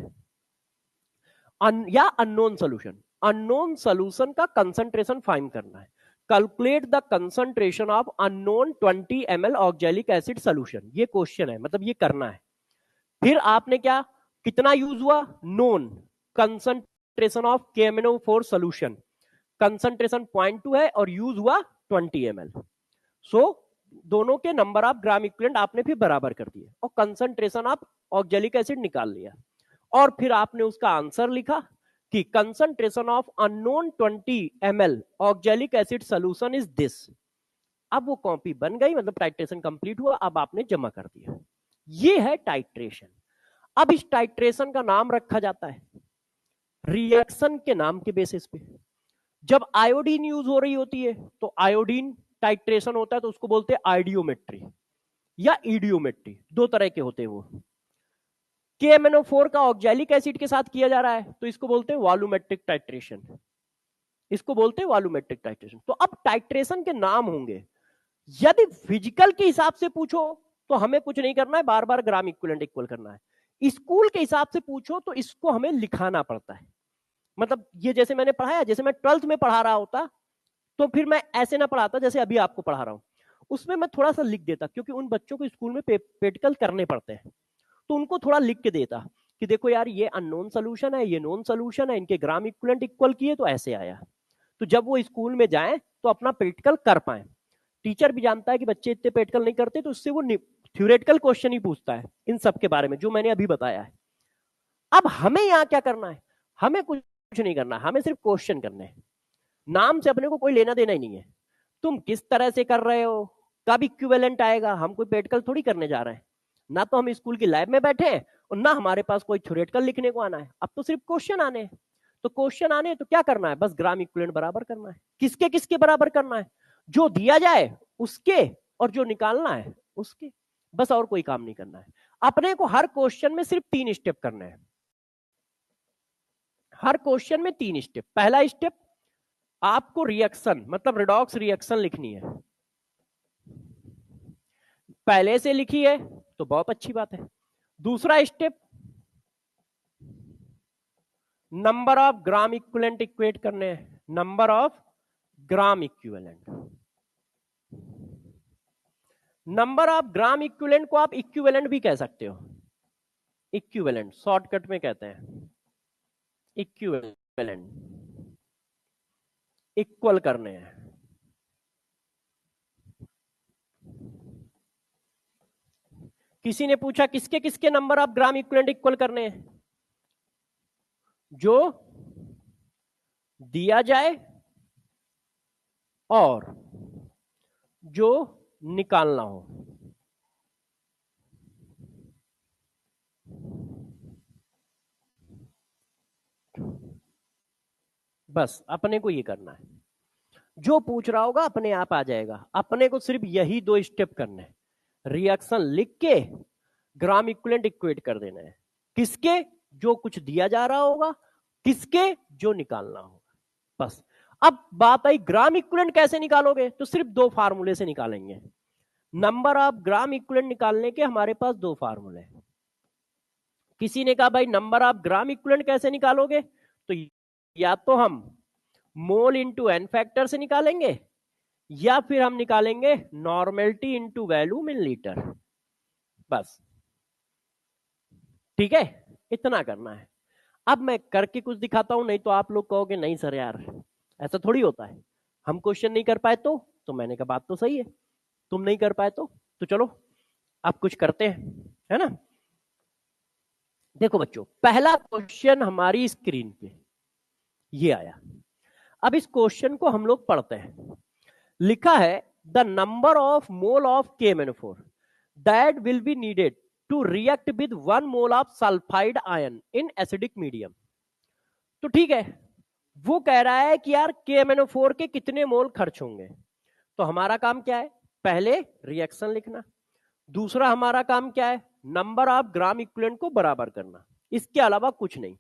या अननोन सोल्यूशन। अननोन सोल्यूशन का कंसंट्रेशन फाइंड करना है, calculate the concentration of unknown 20 ml oxalic acid solution, ये क्वेश्चन है, मतलब ये करना है। फिर आपने क्या, कितना यूज हुआ, known, concentration of KMnO4 solution, concentration 0.2 है और यूज हुआ 20 ml। सो दोनों के नंबर ऑफ ग्राम इक्विवेलेंट आपने फिर बराबर कर दिए और कंसंट्रेशन ऑफ ऑक्जेलिक एसिड निकाल लिया, और फिर आपने उसका आंसर लिखा कि concentration of unknown 20 ml oxalic acid solution is this. अब वो कॉपी बन गई, मतलब टाइट्रेशन कंप्लीट हुआ, अब आपने जमा कर दिया। ये है टाइट्रेशन। अब इस टाइट्रेशन का नाम रखा जाता है रिएक्शन के नाम के बेसिस पे। जब आयोडीन यूज हो रही होती है तो आयोडीन टाइट्रेशन होता है तो उसको बोलते हैं आइडियोमेट्री या ईडियोमेट्री, दो तरह के होते हैं वो। KMnO4 का ऑक्जेलिक एसिड के साथ किया जा रहा है तो इसको बोलते हैं वॉल्यूमेट्रिक टाइट्रेशन, इसको बोलते हैं वॉल्यूमेट्रिक टाइट्रेशन। तो अब टाइट्रेशन के नाम होंगे। यदि फिजिकल के हिसाब से पूछो तो हमें कुछ नहीं करना है, बार बार ग्राम इक्विवेलेंट इक्वल करना है। स्कूल के हिसाब से पूछो तो इसको हमें लिखाना पड़ता है, मतलब ये जैसे मैंने पढ़ाया, जैसे मैं 12th में पढ़ा रहा होता तो फिर मैं ऐसे ना पढ़ाता जैसे अभी आपको पढ़ा रहा हूं, उसमें मैं थोड़ा सा लिख देता, क्योंकि उन बच्चों को स्कूल में प्रैक्टिकल करने पड़ते हैं, तो उनको थोड़ा लिख के देता कि देखो यार ये अननोन सोल्यूशन है, ये नोन सोल्यूशन है, इनके ग्राम इक्विवेलेंट इक्वल किए तो ऐसे आया। तो जब वो स्कूल में जाए तो अपना प्रैक्टिकल कर पाए। टीचर भी जानता है कि बच्चे इतने प्रैक्टिकल नहीं करते, तो उससे वो थ्योरेटिकल क्वेश्चन ही पूछता है इन सब के बारे में जो मैंने अभी बताया है। अब हमें यहाँ क्या करना है, हमें कुछ नहीं करना, हमें सिर्फ क्वेश्चन करने हैं। नाम से अपने को कोई लेना देना ही नहीं है, तुम किस तरह से कर रहे हो, कब इक्विवेलेंट आएगा, हम कोई प्रैक्टिकल थोड़ी करने जा रहे हैं। ना तो हम स्कूल की लैब में बैठे हैं और ना हमारे पास कोई थ्योरेटिकल लिखने को आना है, अब तो सिर्फ क्वेश्चन आने हैं। तो क्वेश्चन आने तो क्या करना है, बस ग्राम इक्विवेलेंट बराबर करना है। किसके किसके बराबर करना है, जो दिया जाए उसके और जो निकालना है उसके, बस और कोई काम नहीं करना है। अपने को हर क्वेश्चन में सिर्फ 3 स्टेप करने हैं, हर क्वेश्चन में 3 स्टेप। पहला स्टेप, आपको रिएक्शन मतलब रिडॉक्स रिएक्शन लिखनी है, पहले से लिखी है तो बहुत अच्छी बात है। दूसरा step, number of gram equivalent equate करने हैं, number of gram equivalent. Number of gram equivalent को आप इक्विवेलेंट भी कह सकते हो, इक्विवेलेंट शॉर्टकट में कहते हैं इक्विवेलेंट, इक्वल करने हैं। किसी ने पूछा किसके किसके number of gram equivalent equal करने हैं, जो दिया जाए और जो निकालना हो। बस अपने को ये करना है, जो पूछ रहा होगा अपने आप आ जाएगा। अपने को सिर्फ यही 2 स्टेप करने हैं, रिएक्शन लिख के ग्राम इक्विवेलेंट इक्वेट कर देना है। किसके, जो कुछ दिया जा रहा होगा, किसके, जो निकालना होगा, बस। अब बात आई ग्राम इक्विवेलेंट कैसे निकालोगे, तो सिर्फ 2 फार्मूले से निकालेंगे। नंबर ऑफ ग्राम इक्विवेलेंट निकालने के हमारे पास 2 फार्मूले हैं। किसी ने कहा भाई नंबर ऑफ ग्राम इक्विवेलेंट कैसे निकालोगे, तो या तो हम मोल इंटू एन फैक्टर से निकालेंगे या फिर हम निकालेंगे normality into volume in litre, बस। ठीक है, इतना करना है। अब मैं करके कुछ दिखाता हूं, नहीं तो आप लोग कहोगे नहीं सर यार ऐसा थोड़ी होता है, हम क्वेश्चन नहीं कर पाए तो मैंने कहा बात तो सही है, तुम नहीं कर पाए तो चलो अब कुछ करते हैं, है ना। देखो बच्चों, पहला क्वेश्चन हमारी स्क्रीन पे ये आया। अब इस क्वेश्चन को हम लोग पढ़ते हैं। लिखा है the number of mole of KMnO4 that will be needed to react with 1 mole of sulphide ion in acidic medium. तो ठीक है, वो कह रहा है कि यार KMnO4 के कितने मोल खर्च होंगे। तो हमारा काम क्या है, पहले रिएक्शन लिखना, दूसरा हमारा काम क्या है, नंबर ऑफ ग्राम इक्विवेलेंट को बराबर करना, इसके अलावा कुछ नहीं।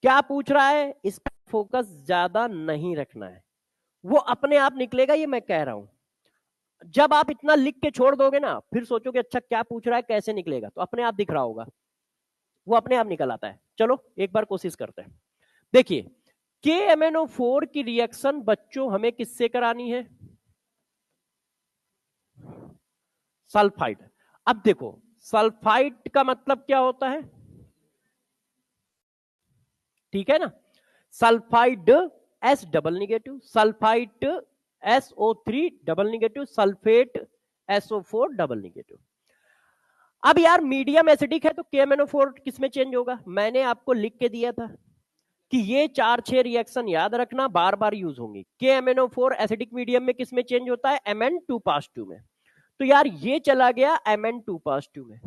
क्या पूछ रहा है, इस पर फोकस ज्यादा नहीं रखना है, वो अपने आप निकलेगा, ये मैं कह रहा हूं। जब आप इतना लिख के छोड़ दोगे ना, फिर सोचोगे अच्छा क्या पूछ रहा है, कैसे निकलेगा, तो अपने आप दिख रहा होगा, वो अपने आप निकल आता है। चलो एक बार कोशिश करते हैं। देखिए KMnO4 की रिएक्शन बच्चों हमें किससे करानी है, सल्फाइड। अब देखो सल्फाइड का मतलब क्या होता है, ठीक है ना, sulphide S double negative, sulphide SO3 double negative, sulphate SO4 double negative. अब यार मीडियम एसिडिक है तो KMnO4 किसमें चेंज होगा, मैंने आपको लिख के दिया था कि ये 4-6 रिएक्शन याद रखना, बार बार यूज होंगी। KMnO4 एसिडिक मीडियम में किसमें चेंज होता है, Mn2+2 में। तो यार ये चला गया Mn2+2 में।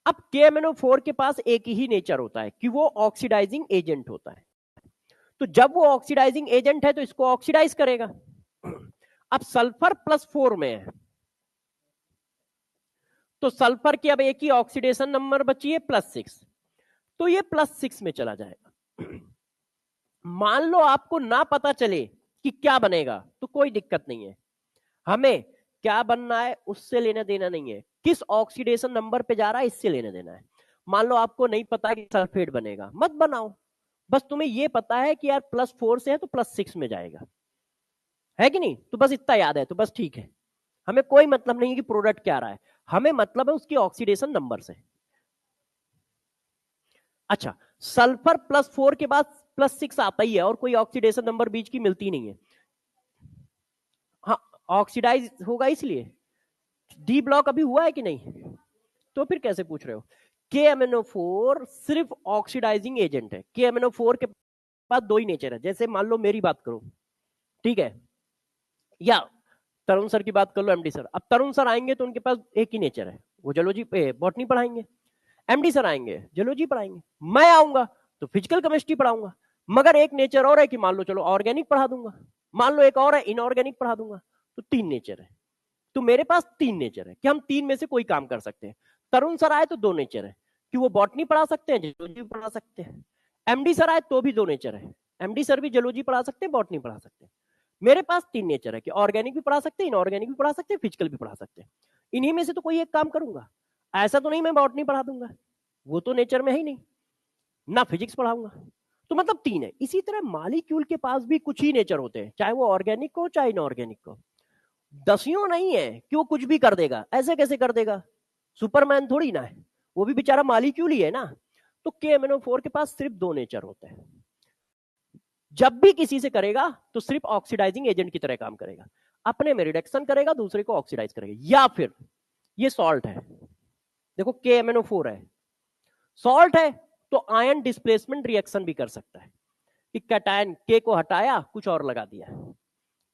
अब KMnO4 के पास एक ही नेचर होता है कि वो ऑक्सीडाइजिंग एजेंट होता है। तो जब वो ऑक्सीडाइजिंग एजेंट है तो इसको ऑक्सीडाइज करेगा। अब सल्फर +4 में है तो सल्फर की अब एक ही ऑक्सीडेशन नंबर बची है +6, तो ये +6 में चला जाएगा। मान लो आपको ना पता चले कि क्या बनेगा तो कोई दिक्कत नहीं है, हमें क्या बनना है उससे लेना देना नहीं है, किस ऑक्सीडेशन नंबर पे जा रहा है इससे लेना देना है। मान लो आपको नहीं पता कि सल्फेट बनेगा, मत बनाओ, बस तुम्हें ये पता है कि यार +4 से है तो +6 में जाएगा, है कि नहीं, तो बस इतना याद है तो बस ठीक है। हमें कोई मतलब नहीं है कि प्रोडक्ट क्या रहा है, हमें मतलब है उसकी ऑक्सीडेशन नंबर से। अच्छा, सल्फर +4 के बाद +6 आता ही है और कोई ऑक्सीडेशन नंबर बीच की मिलती नहीं है। हाँ, ऑक्सीडाइज होगा इसलिए, डी ब्लॉक अभी हुआ है कि नहीं, तो फिर कैसे पूछ रहे हो। KMnO4 सिर्फ ऑक्सीडाइजिंग एजेंट है। KMnO4 के पास दो ही नेचर है, जैसे मान लो मेरी बात करो, ठीक है, या तरुण सर की बात कर लो, MD सर। अब तरुण सर आएंगे तो उनके पास एक ही नेचर है, वो जूलॉजी बॉटनी पढ़ाएंगे। MD सर आएंगे जूलॉजी पढ़ाएंगे, मैं आऊंगा तो फिजिकल केमिस्ट्री पढ़ाऊंगा। मगर एक नेचर और है कि मान लो चलो ऑर्गेनिक पढ़ा दूंगा, मान लो एक और है इनऑर्गेनिक पढ़ा दूंगा, तो 3 नेचर है। तो मेरे पास 3 नेचर है कि हम 3 में से कोई काम कर सकते हैं। तरुण सर आए तो 2 नेचर है कि वो बॉटनी पढ़ा सकते हैं, जूलॉजी पढ़ा सकते हैं। MD सर आए तो भी 2 नेचर है, MD सर भी जूलॉजी पढ़ा सकते हैं, बॉटनी पढ़ा सकते हैं। मेरे पास 3 नेचर है कि ऑर्गेनिक भी पढ़ा सकते हैं, इनऑर्गेनिक भी पढ़ा सकते हैं, फिजिकल भी पढ़ा सकते हैं। इन्हीं में से तो कोई एक काम करूंगा, ऐसा तो नहीं मैं बॉटनी पढ़ा दूंगा, वो तो नेचर में है ही नहीं, ना फिजिक्स पढ़ाऊंगा। तो मतलब 3 है। इसी तरह मॉलिक्यूल के पास भी कुछ ही नेचर होते हैं, चाहे वो ऑर्गेनिक हो चाहे इनऑर्गेनिक हो। दसियों नहीं है कि वो कुछ भी कर देगा, ऐसे कैसे कर देगा, सुपरमैन थोड़ी ना है, वो भी बेचारा मॉलिक्यूल ही है ना। तो KMnO4 के पास सिर्फ 2 नेचर होते हैं, जब भी किसी से करेगा तो सिर्फ ऑक्सीडाइजिंग एजेंट की तरह काम करेगा, अपने में रिडक्शन करेगा, दूसरे को ऑक्सीडाइज करेगा। या फिर ये सॉल्ट है, देखो KMnO4 है, सॉल्ट है तो आयन डिस्प्लेसमेंट रिएक्शन भी कर सकता है कि कैटायन K को हटाया कुछ और लगा दिया,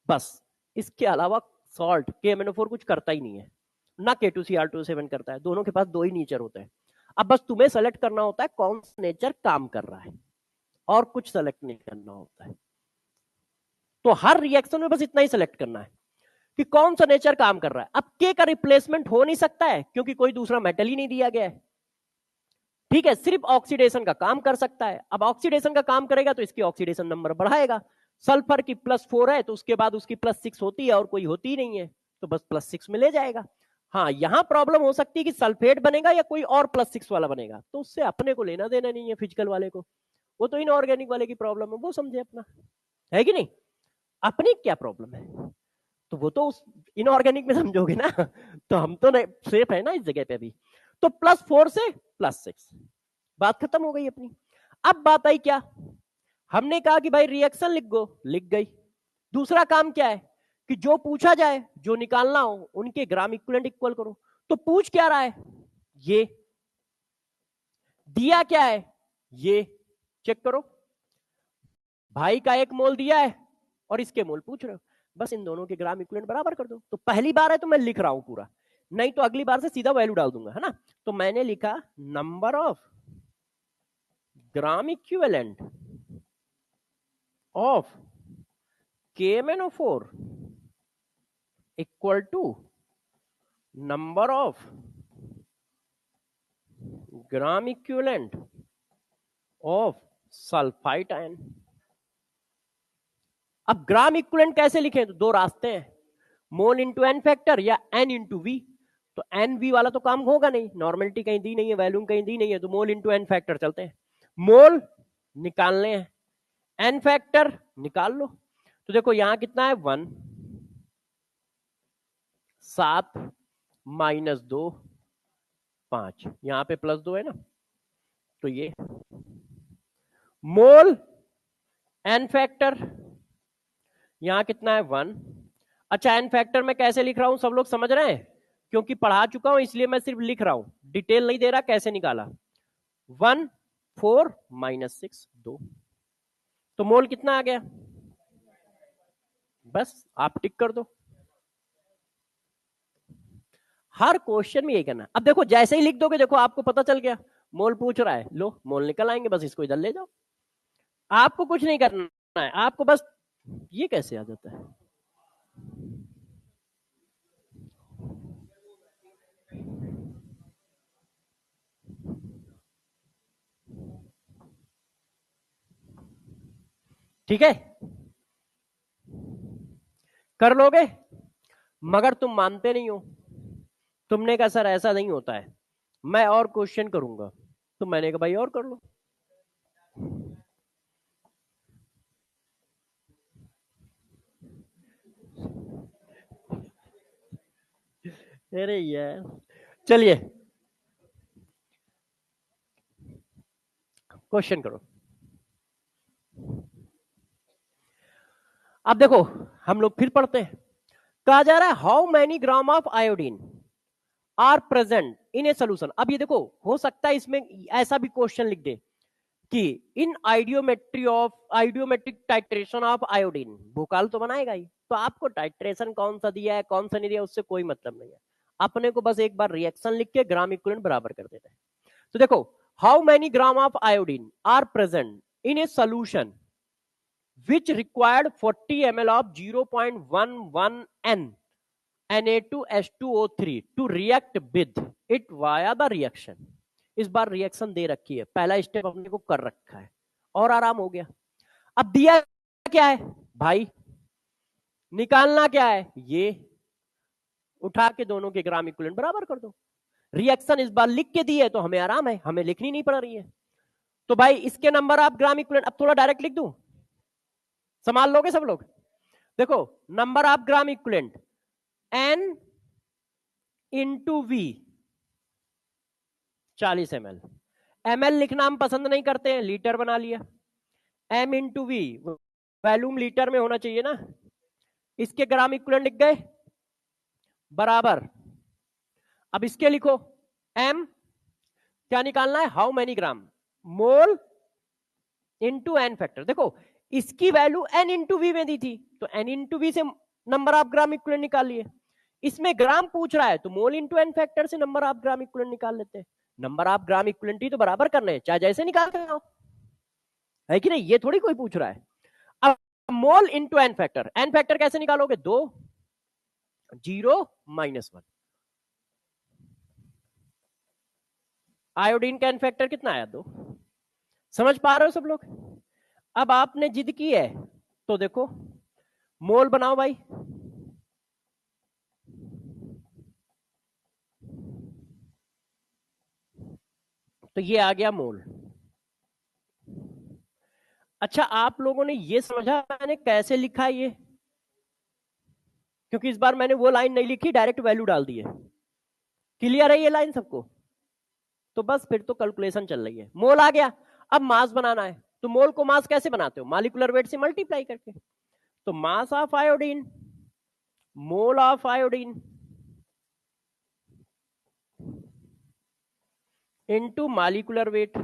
बस। इसके अलावा सॉल्ट KMnO4 कुछ करता ही नहीं है, ना K2Cr2O7 करता है। दोनों के पास 2 ही नेचर होते हैं। अब बस तुम्हें सेलेक्ट करना होता है कौन सा नेचर काम कर रहा है, और कुछ सेलेक्ट नहीं करना होता है। तो हर रिएक्शन में बस इतना ही सेलेक्ट करना है कि कौन सा नेचर काम कर रहा है। अब K का रिप्लेसमेंट हो नहीं सकता है क्योंकि कोई दूसरा मेटल ही नहीं दिया गया है, ठीक है, सिर्फ ऑक्सीडेशन का काम कर सकता है। अब ऑक्सीडेशन का काम करेगा तो इसकी ऑक्सीडेशन नंबर बढ़ाएगा। सल्फर की +4 है तो उसके बाद उसकी +6 होती है और कोई होती ही नहीं है, तो बस +6 में ले जाएगा। हाँ, यहां प्रॉब्लम हो सकती है कि सल्फेट बनेगा या कोई और +6 वाला बनेगा, तो उससे अपने को लेना देना नहीं है फिजिकल वाले को, वो तो इनऑर्गेनिक वाले की प्रॉब्लम है, वो समझे अपना, है कि नहीं? अपनी क्या प्रॉब्लम है, तो वो तो उस इनऑर्गेनिक में समझोगे ना। तो हम तो सेफ है ना इस जगह पे अभी। तो +4 से +6, बात खत्म हो गई अपनी। अब बात आई क्या, हमने कहा कि भाई रिएक्शन लिख गो, लिख गई। दूसरा काम क्या है कि जो पूछा जाए, जो निकालना हो, उनके ग्राम इक्विवेलेंट इक्वल करो। तो पूछ क्या रहा है, ये दिया क्या है, ये चेक करो, भाई का 1 मोल दिया है और इसके मोल पूछ रहे हो, बस इन दोनों के ग्राम इक्विवेलेंट बराबर कर दो। तो पहली बार है तो मैं लिख रहा हूं पूरा, नहीं तो अगली बार से सीधा वैल्यू डाल दूंगा, है ना। तो मैंने लिखा number of gram equivalent of KMnO4 equal to number of gram equivalent of sulphide ion. अब ग्राम इक्विवेलेंट कैसे लिखें, तो दो रास्ते हैं, मोल इंटू एन फैक्टर या एन इंटू वी। तो एन वी वाला तो काम होगा नहीं, नॉर्मलिटी कहीं दी नहीं है, वैल्यूम कहीं दी नहीं है, तो मोल इंटू एन फैक्टर चलते हैं। मोल निकालने हैं, एन फैक्टर निकाल लो। तो देखो यहां कितना है, 1, 7 -2 5, यहां पे +2 है ना, तो ये मोल एन फैक्टर यहां कितना है, 1। अच्छा, एन फैक्टर में कैसे लिख रहा हूं, सब लोग समझ रहे हैं, क्योंकि पढ़ा चुका हूं इसलिए मैं सिर्फ लिख रहा हूं, डिटेल नहीं दे रहा कैसे निकाला। 1 4 -6 2, तो मोल कितना आ गया, बस आप टिक कर दो। हर क्वेश्चन में यही करना। अब देखो जैसे ही लिख दोगे, देखो आपको पता चल गया, मोल पूछ रहा है, लो मोल निकल आएंगे, बस इसको इधर ले जाओ, आपको कुछ नहीं करना है, आपको बस, ये कैसे आ जाता है, ठीक है, कर लोगे, मगर तुम मानते नहीं हो, तुमने कहा सर ऐसा नहीं होता है, मैं और क्वेश्चन करूंगा, तो मैंने कहा भाई और कर लो। अरे यार, चलिए क्वेश्चन करो। अब देखो हम लोग फिर पढ़ते हैं, कहा जा रहा है how many gram of iodine are present in a solution. अब ये देखो, हो सकता है इसमें ऐसा भी क्वेश्चन लिख दे कि इन आइडियोमेट्रिक टाइट्रेशन ऑफ आयोडीन, भूकाल तो बनाएगा ही, तो आपको टाइट्रेशन कौन सा दिया है कौन सा नहीं दिया उससे कोई मतलब नहीं है, अपने को बस एक बार रिएक्शन लिख के ग्राम इक्विवेलेंट बराबर कर देते हैं। तो देखो, how many gram of iodine are present in a solution which required 40 ml of 0.11 N Na2H2O3 to react with it via the reaction। इस बार रिएक्शन दे रखी है, पहला स्टेप अपने को कर रखा है और आराम हो गया। अब दिया क्या है भाई, निकालना क्या है, ये उठा के दोनों के ग्राम इक्विवेलेंट बराबर कर दो। रिएक्शन इस बार लिख के दी है तो हमें आराम है, हमें लिखनी नहीं पड़ रही है। तो भाई इसके नंबर आप ग्राम इक्विवेलेंट, अब थोड़ा डायरेक्ट लिख दूं, संभाल लोगे सब लोग। देखो number of gram equivalent N into V 40 ml, ml लिखना हम पसंद नहीं करते हैं, लीटर बना लिया, M into V volume litre में होना चाहिए ना, इसके ग्राम इक्विवेलेंट लिख गए बराबर। अब इसके लिखो M, क्या निकालना है, how many gram, mole into n factor. देखो इसकी वैल्यू n इंटू वी में दी थी, तो n इंटू वी से नंबर ऑफ ग्राम इक्विवेलेंट निकाल लिए, इसमें ग्राम पूछ रहा है तो मोल इंटू एन फैक्टर से नंबर ऑफ ग्राम इक्विवेलेंट निकाल लेते हैं। नंबर ऑफ ग्राम इक्विवेलेंट ही तो बराबर करने हैं, चाहे जैसे निकाल के आओ, है कि नहीं, ये थोड़ी कोई पूछ रहा है। अब मोल इंटू एन फैक्टर कैसे निकालोगे, 2 0 -1, आयोडीन का एन फैक्टर कितना आया, 2। समझ पा रहे हो सब लोग। अब आपने जिद की है तो देखो मोल बनाओ भाई, तो ये आ गया मोल। अच्छा, आप लोगों ने ये समझा मैंने कैसे लिखा ये? क्योंकि इस बार मैंने वो लाइन नहीं लिखी, डायरेक्ट वैल्यू डाल दी है। क्लियर है ये लाइन सबको? तो बस फिर तो कैलकुलेशन चल रही है। मोल आ गया, अब मास बनाना है। तो मोल को मास कैसे बनाते हो? मॉलिक्यूलर वेट से मल्टीप्लाई करके। तो mass of iodine, mole of iodine into molecular weight.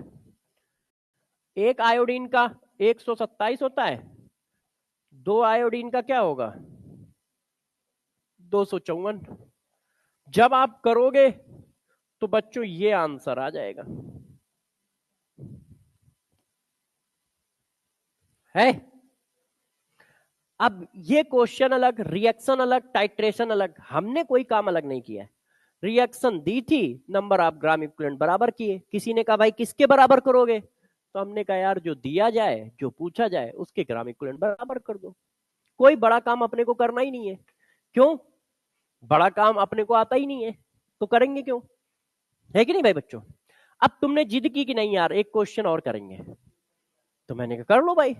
एक आयोडीन का 127 होता है, 2 आयोडीन का क्या होगा? 254। जब आप करोगे तो बच्चों ये आंसर आ जाएगा। है? अब ये क्वेश्चन अलग, रिएक्शन अलग, टाइट्रेशन अलग, हमने कोई काम अलग नहीं किया है। रिएक्शन दी थी, नंबर ऑफ ग्राम इक्विवेलेंट बराबर किए। किसी ने कहा भाई किसके बराबर करोगे? तो हमने कहा यार जो दिया जाए, जो पूछा जाए उसके ग्राम इक्विवेलेंट बराबर कर दो। कोई बड़ा काम अपने को करना ही नहीं है। क्यों? बड़ा काम अपने को आता ही नहीं है, तो करेंगे क्यों? है कि नहीं भाई बच्चों? अब तुमने जिद की कि नहीं यार एक क्वेश्चन और करेंगे, तो मैंने कहा कर लो भाई,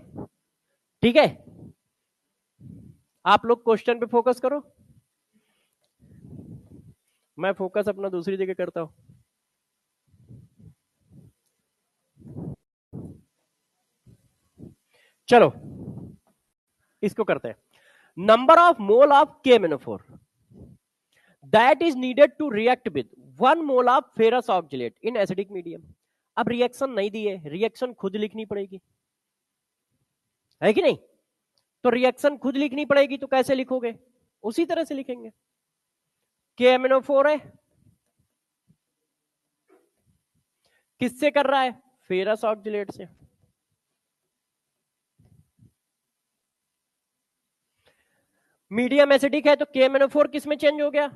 ठीक है। आप लोग क्वेश्चन पे फोकस करो, मैं फोकस अपना दूसरी जगह करता हूं। चलो इसको करते हैं। Number of mole of KMnO4 that is needed to react with 1 mole of ferrous oxalate in acidic medium। अब रिएक्शन नहीं दी है, रिएक्शन खुद लिखनी पड़ेगी, है कि नहीं? तो रिएक्शन खुद लिखनी पड़ेगी, तो कैसे लिखोगे? उसी तरह से लिखेंगे। KMnO4 है, किससे कर रहा है? फेरस ऑक्जिलेट से। मीडियम एसिडिक है तो KMnO4 किस में चेंज हो गया?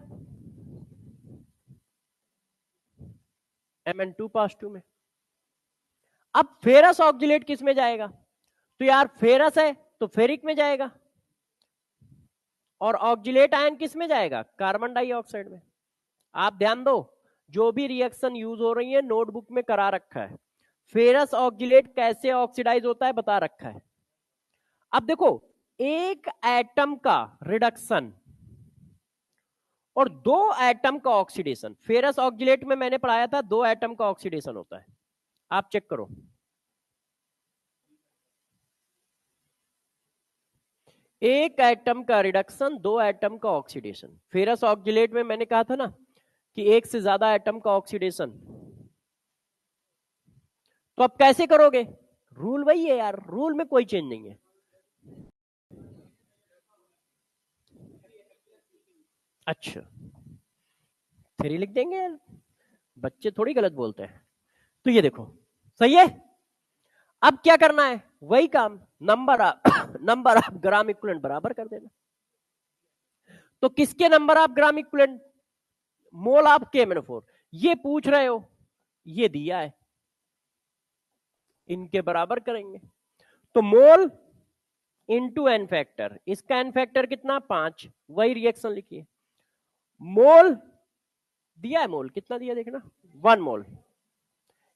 Mn2+2 में। अब फेरस ऑक्जिलेट किस में जाएगा? तो यार फेरस है तो फेरिक में जाएगा, और ऑक्जिलेट आयन किस में जाएगा? कार्बन डाइऑक्साइड में। आप ध्यान दो, जो भी रिएक्शन यूज हो रही है नोटबुक में करा रखा है। फेरस ऑक्जिलेट कैसे ऑक्सीडाइज होता है बता रखा है। अब देखो, एक एटम का रिडक्शन और 2 एटम का ऑक्सीडेशन, फेरस ऑक्जिलेट में मैंने पढ़ाया था 2 एटम का ऑक्सीडेशन होता है, आप चेक करो। एक एटम का रिडक्शन, 2 एटम का ऑक्सीडेशन। फेरस ऑक्जिलेट में मैंने कहा था ना कि एक से ज्यादा एटम का ऑक्सीडेशन। तो अब कैसे करोगे? रूल वही है यार, रूल में कोई चेंज नहीं है। अच्छा, 3 लिख देंगे यार, बच्चे थोड़ी गलत बोलते हैं। तो ये देखो सही है। अब क्या करना है? वही काम, नंबर ऑफ ग्राम इक्विवेलेंट बराबर कर देना। तो किसके number of gram equivalent? Mole of KMnO4। ये पूछ रहे हो, ये दिया है, इनके बराबर करेंगे। तो मोल इनटू एन फैक्टर, इसका एन फैक्टर कितना? 5। वही रिएक्शन लिखिए। मोल दिया है, मोल कितना दिया देखना, 1 मोल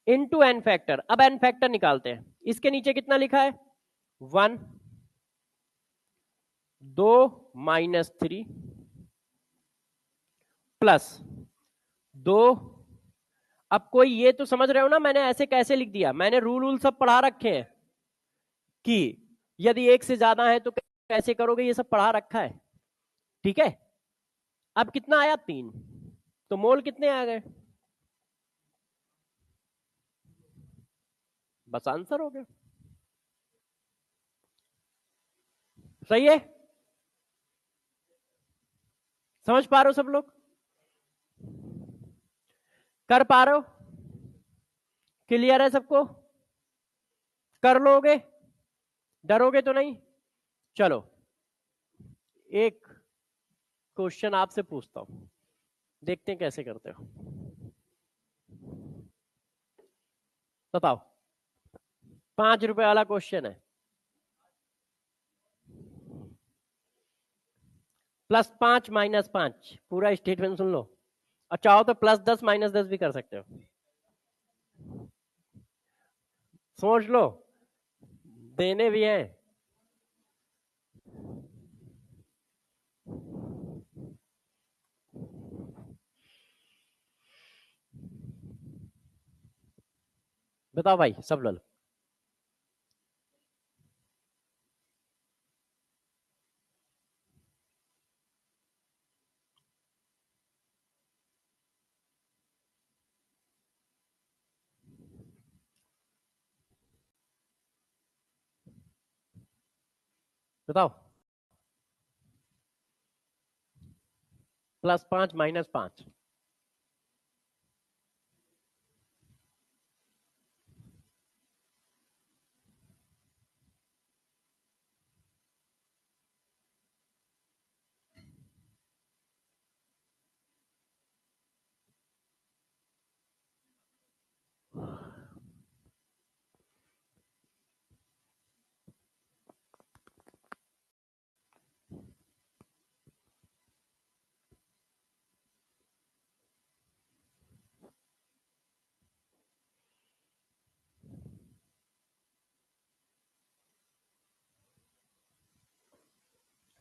इनटू एन फैक्टर। अब एन फैक्टर निकालते हैं। इसके नीचे कितना लिखा है? 1, 2 -3 +2। अब कोई ये तो समझ रहे हो ना मैंने ऐसे कैसे लिख दिया? मैंने रूल सब पढ़ा रखे हैं कि यदि एक से ज्यादा है तो कैसे करोगे, ये सब पढ़ा रखा है, ठीक है। अब कितना आया? 3। तो मोल कितने आ गए? बस आंसर हो गया। सही है? समझ पा रहे हो सब लोग? कर पा रहे हो? क्लियर है सबको? कर लोगे? डरोगे तो नहीं? चलो एक क्वेश्चन आपसे पूछता हूं, देखते हैं कैसे करते हो। बताओ, 5 रुपए वाला क्वेश्चन है। +5 -5, पूरा स्टेटमेंट सुन लो। और चाहो तो +10 -10 भी कर सकते हो। सोच लो, देने भी हैं। बताओ भाई सब लोग। बताओ। +5 -5।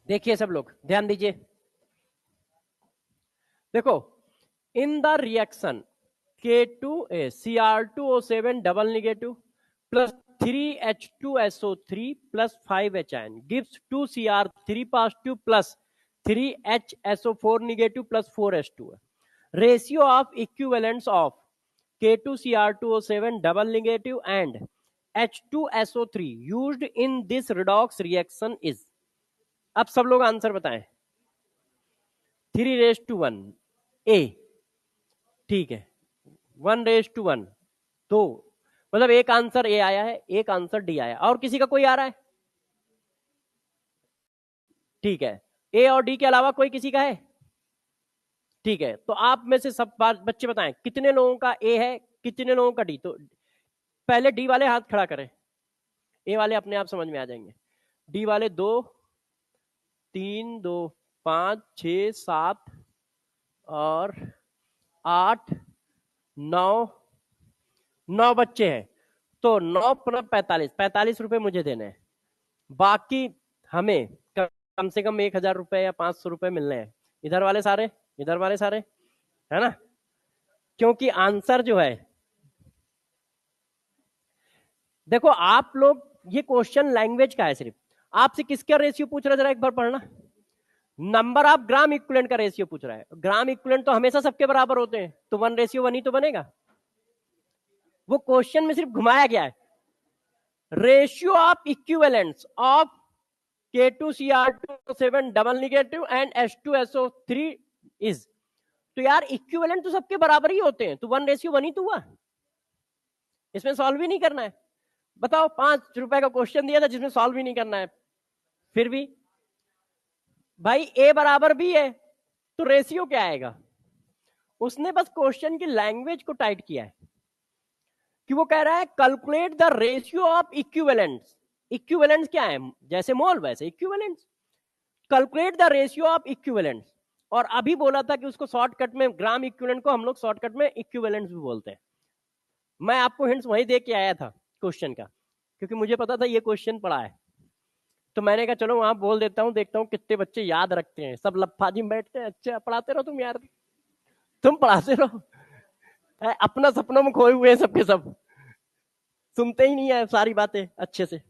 देखिए सब लोग ध्यान दीजिए। देखो, in the reaction K2A Cr2O7 double negative plus 3H2SO3 plus 5H gives 2Cr3 positive plus 3HSO4 negative plus 4H2. Ratio of equivalents of K2Cr2O7 double negative and H2SO3 used in this redox reaction is। अब सब लोग आंसर बताएं। 3:1 A, ठीक है। 1:1 तो मतलब एक आंसर ए आया है, एक आंसर डी आया, और किसी का कोई आ रहा है? ठीक है, ए और डी के अलावा कोई किसी का है? ठीक है, तो आप में से सब बच्चे बताएं कितने लोगों का ए है, कितने लोगों का डी। तो पहले डी वाले हाथ खड़ा करें, ए वाले अपने आप समझ में आ जाएंगे। डी वाले 2 3 2 5 6 7 और 8 9 बच्चे हैं। तो 9 × 45 रुपए मुझे देने हैं, बाकी हमें कम से कम 1000 रुपए या 500 रुपए मिलने हैं। इधर वाले सारे, इधर वाले सारे, है ना? क्योंकि आंसर जो है, देखो आप लोग, ये क्वेश्चन लैंग्वेज का है सिर्फ। आपसे किसका रेशियो पूछ रहा है, जरा एक बार पढ़ना। नंबर ऑफ ग्राम इक्विवेलेंट का रेशियो पूछ रहा है। ग्राम इक्विवेलेंट तो हमेशा सबके बराबर होते हैं, तो 1:1 ही तो बनेगा। वो क्वेश्चन में सिर्फ घुमाया गया है। Ratio of equivalents of K2Cr2O7 double negative and H2SO3 is. तो यार इक्विवेलेंट तो सबके बराबर ही होते हैं, तो 1:1 ही तो हुआ। इसमें सॉल्व ही नहीं करना है। बताओ, 5 रुपए का क्वेश्चन दिया था जिसमें सॉल्व ही नहीं करना है, फिर भी भाई ए बराबर भी है, तो रेशियो क्या आएगा? उसने बस क्वेश्चन की लैंग्वेज को टाइट किया है कि वो कह रहा है calculate the ratio of equivalents. Equivalents क्या है? जैसे मोल वैसे equivalents. Calculate the ratio of equivalents. और अभी बोला था कि उसको शॉर्टकट में, ग्राम इक्विवेलेंट को हम लोग शॉर्टकट में इक्विवेलेंट्स भी बोलते हैं। मैं आपको हिंट्स वही दे के आया था क्वेश्चन का, क्योंकि मुझे पता था ये क्वेश्चन पढ़ा है, तो मैंने कहा चलो वहां बोल देता हूँ, देखता हूँ कितने बच्चे याद रखते हैं। सब लफाजी में बैठते हैं। अच्छा पढ़ाते रहो तुम यार, तुम पढ़ाते रहो। अपना सपनों में खोए हुए हैं सबके सब, सुनते ही नहीं है सारी बातें अच्छे से।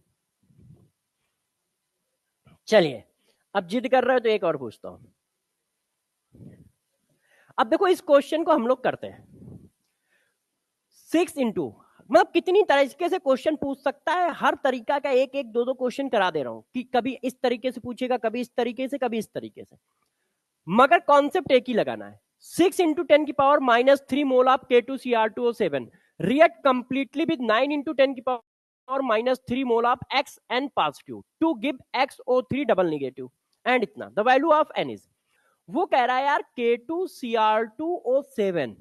चलिए, अब जिद कर रहे हो तो एक और पूछता हूं। अब देखो इस क्वेश्चन को हम लोग करते हैं 6 इंटू, मतलब कितनी तरीके से क्वेश्चन पूछ सकता है, हर तरीका का एक एक दो दो क्वेश्चन करा दे रहा हूं कि कभी इस तरीके से पूछेगा, कभी इस तरीके से, कभी इस तरीके से, मगर कॉन्सेप्ट एक ही लगाना है। 6 into 10 की power -3 mole of K2Cr2O7 react completely with 9 into 10 की power -3 mole of XN positive to give XO3 double negative and इतना the value of N is. वो कह रहा है यार K2Cr2O7